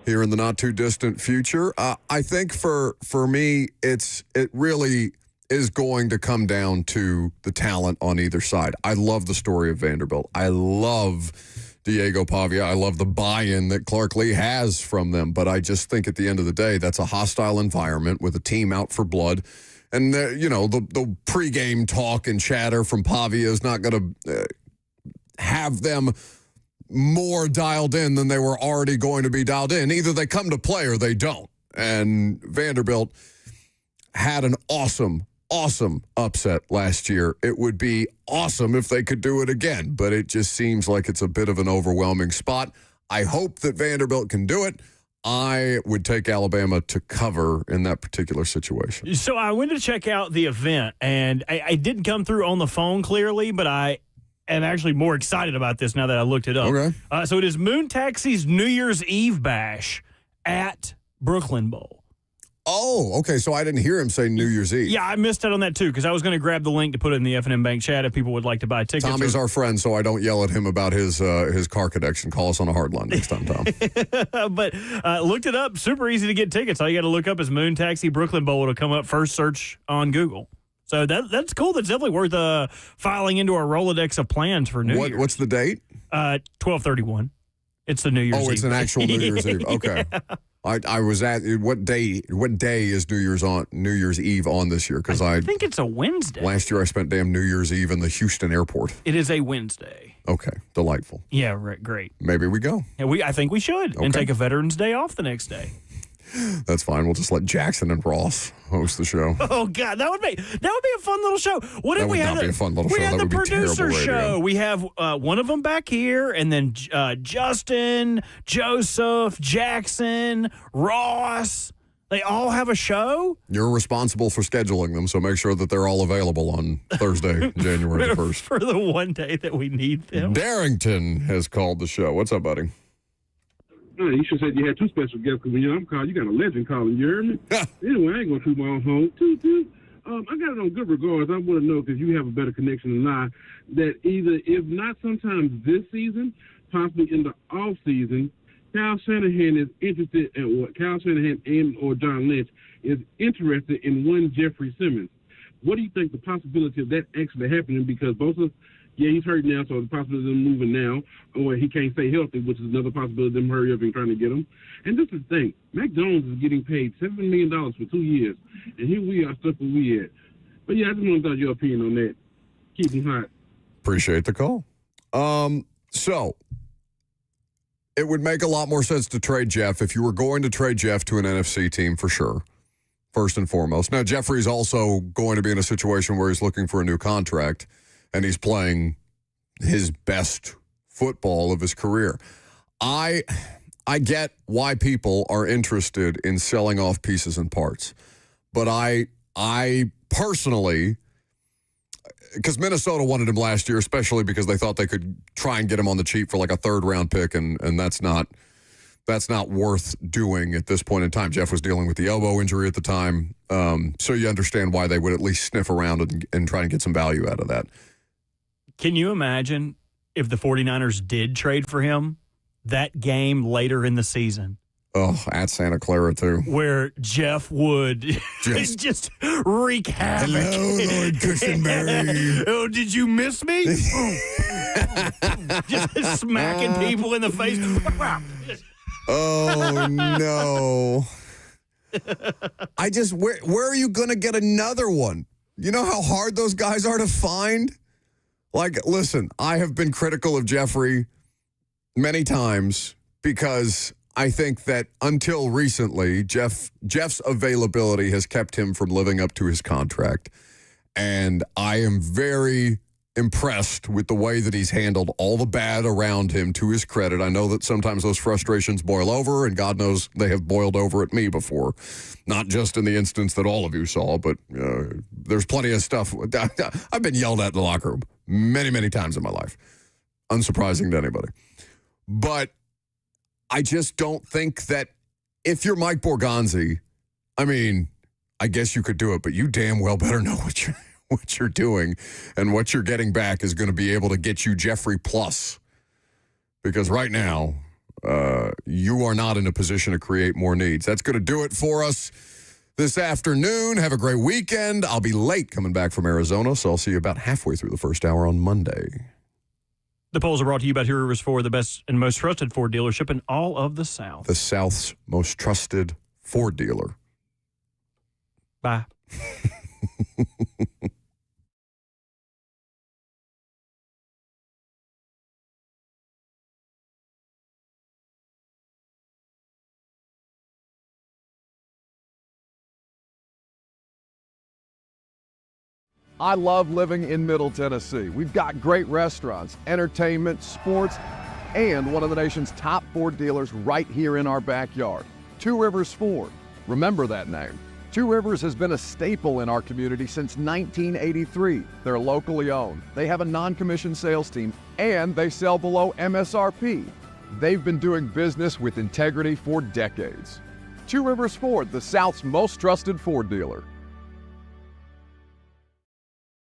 here in the not-too-distant future. I think for me, it really is going to come down to the talent on either side. I love the story of Vanderbilt. I love Diego Pavia. I love the buy-in that Clark Lee has from them. But I just think at the end of the day, that's a hostile environment with a team out for blood. And, the pregame talk and chatter from Pavia is not going to have them more dialed in than they were already going to be dialed in. Either they come to play or they don't. And Vanderbilt had an awesome upset last year. It would be awesome if they could do it again, but it just seems like it's a bit of an overwhelming spot. I hope that Vanderbilt can do it. I would take Alabama to cover in that particular situation. So I went to check out the event, and I didn't come through on the phone clearly, but I am actually more excited about this now that I looked it up. Okay. So it is Moon Taxi's New Year's Eve bash at Brooklyn Bowl. Oh, okay. So I didn't hear him say New Year's Eve. Yeah, I missed out on that too because I was going to grab the link to put it in the F&M Bank chat if people would like to buy tickets. Tommy's our friend, so I don't yell at him about his car connection. Call us on a hard line next time, Tom. But looked it up. Super easy to get tickets. All you got to look up is Moon Taxi Brooklyn Bowl. It'll come up first search on Google. So that's cool. That's definitely worth filing into our Rolodex of plans for New Year's. What's the date? 12/31. It's the New Year's Eve. Oh, it's an actual New Year's Eve. Okay. Yeah. I was at what day is New Year's Eve on this year? Because I think it's a Wednesday. Last year I spent damn New Year's Eve in the Houston airport. It is a Wednesday. Okay, delightful. Yeah, right, great. Maybe we go. Yeah, I think we should and take a Veterans Day off the next day. That's fine. We'll just let Jackson and Ross host the show. Oh God, that would be a fun little show. What if we had a fun little show? We had the producer show. We have one of them back here, and then Justin, Joseph, Jackson, Ross. They all have a show. You're responsible for scheduling them, so make sure that they're all available on Thursday, January the 1st. For the one day that we need them. Darrington has called the show. What's up, buddy? You should have said you had two special guests because when I'm calling, you got a legend calling. You heard me? Anyway, I ain't going to toot my own home. I got it on good regards. I want to know, because you have a better connection than I, that either, if not sometimes this season, possibly in the off season, Kyle Shanahan is interested in what Kyle Shanahan and or John Lynch is interested in one Jeffrey Simmons. What do you think the possibility of that actually happening? Because both of he's hurt now, so the possibility of them moving now, or he can't stay healthy, which is another possibility of them hurry up and trying to get him. And this is the thing. Mac Jones is getting paid $7 million for 2 years, and here we are stuck where we at. But, yeah, I just want to know your opinion on that. Keep him hot. Appreciate the call. So it would make a lot more sense to trade Jeff if you were going to trade Jeff to an NFC team for sure, first and foremost. Now, Jeffrey's also going to be in a situation where he's looking for a new contract, and he's playing his best football of his career. I get why people are interested in selling off pieces and parts, But I personally, because Minnesota wanted him last year, especially because they thought they could try and get him on the cheap for like a 3rd-round pick, and that's not worth doing at this point in time. Jeff was dealing with the elbow injury at the time, so you understand why they would at least sniff around and try and get some value out of that. Can you imagine if the 49ers did trade for him that game later in the season? Oh, at Santa Clara, too. Where Jeff would just wreak havoc. Hello, Lord Cushenberry. Oh, did you miss me? Just smacking people in the face. Oh, no. Where are you going to get another one? You know how hard those guys are to find? Like, listen, I have been critical of Jeffrey many times because I think that until recently, Jeff's availability has kept him from living up to his contract. And I am very impressed with the way that he's handled all the bad around him, to his credit. I know that sometimes those frustrations boil over, and God knows they have boiled over at me before. Not just in the instance that all of you saw, but there's plenty of stuff. I've been yelled at in the locker room many, many times in my life. Unsurprising to anybody. But I just don't think that if you're Mike Borgonzi, I mean, I guess you could do it, but you damn well better know what you're doing, and what you're getting back is going to be able to get you Jeffrey plus. Because right now, you are not in a position to create more needs. That's going to do it for us this afternoon. Have a great weekend. I'll be late coming back from Arizona, so I'll see you about halfway through the first hour on Monday. The polls are brought to you by Two Rivers Ford, the best and most trusted Ford dealership in all of the South. The South's most trusted Ford dealer. Bye. I love living in Middle Tennessee. We've got great restaurants, entertainment, sports, and one of the nation's top Ford dealers right here in our backyard. Two Rivers Ford. Remember that name. Two Rivers has been a staple in our community since 1983. They're locally owned. They have a non-commissioned sales team, and they sell below MSRP. They've been doing business with integrity for decades. Two Rivers Ford, the South's most trusted Ford dealer.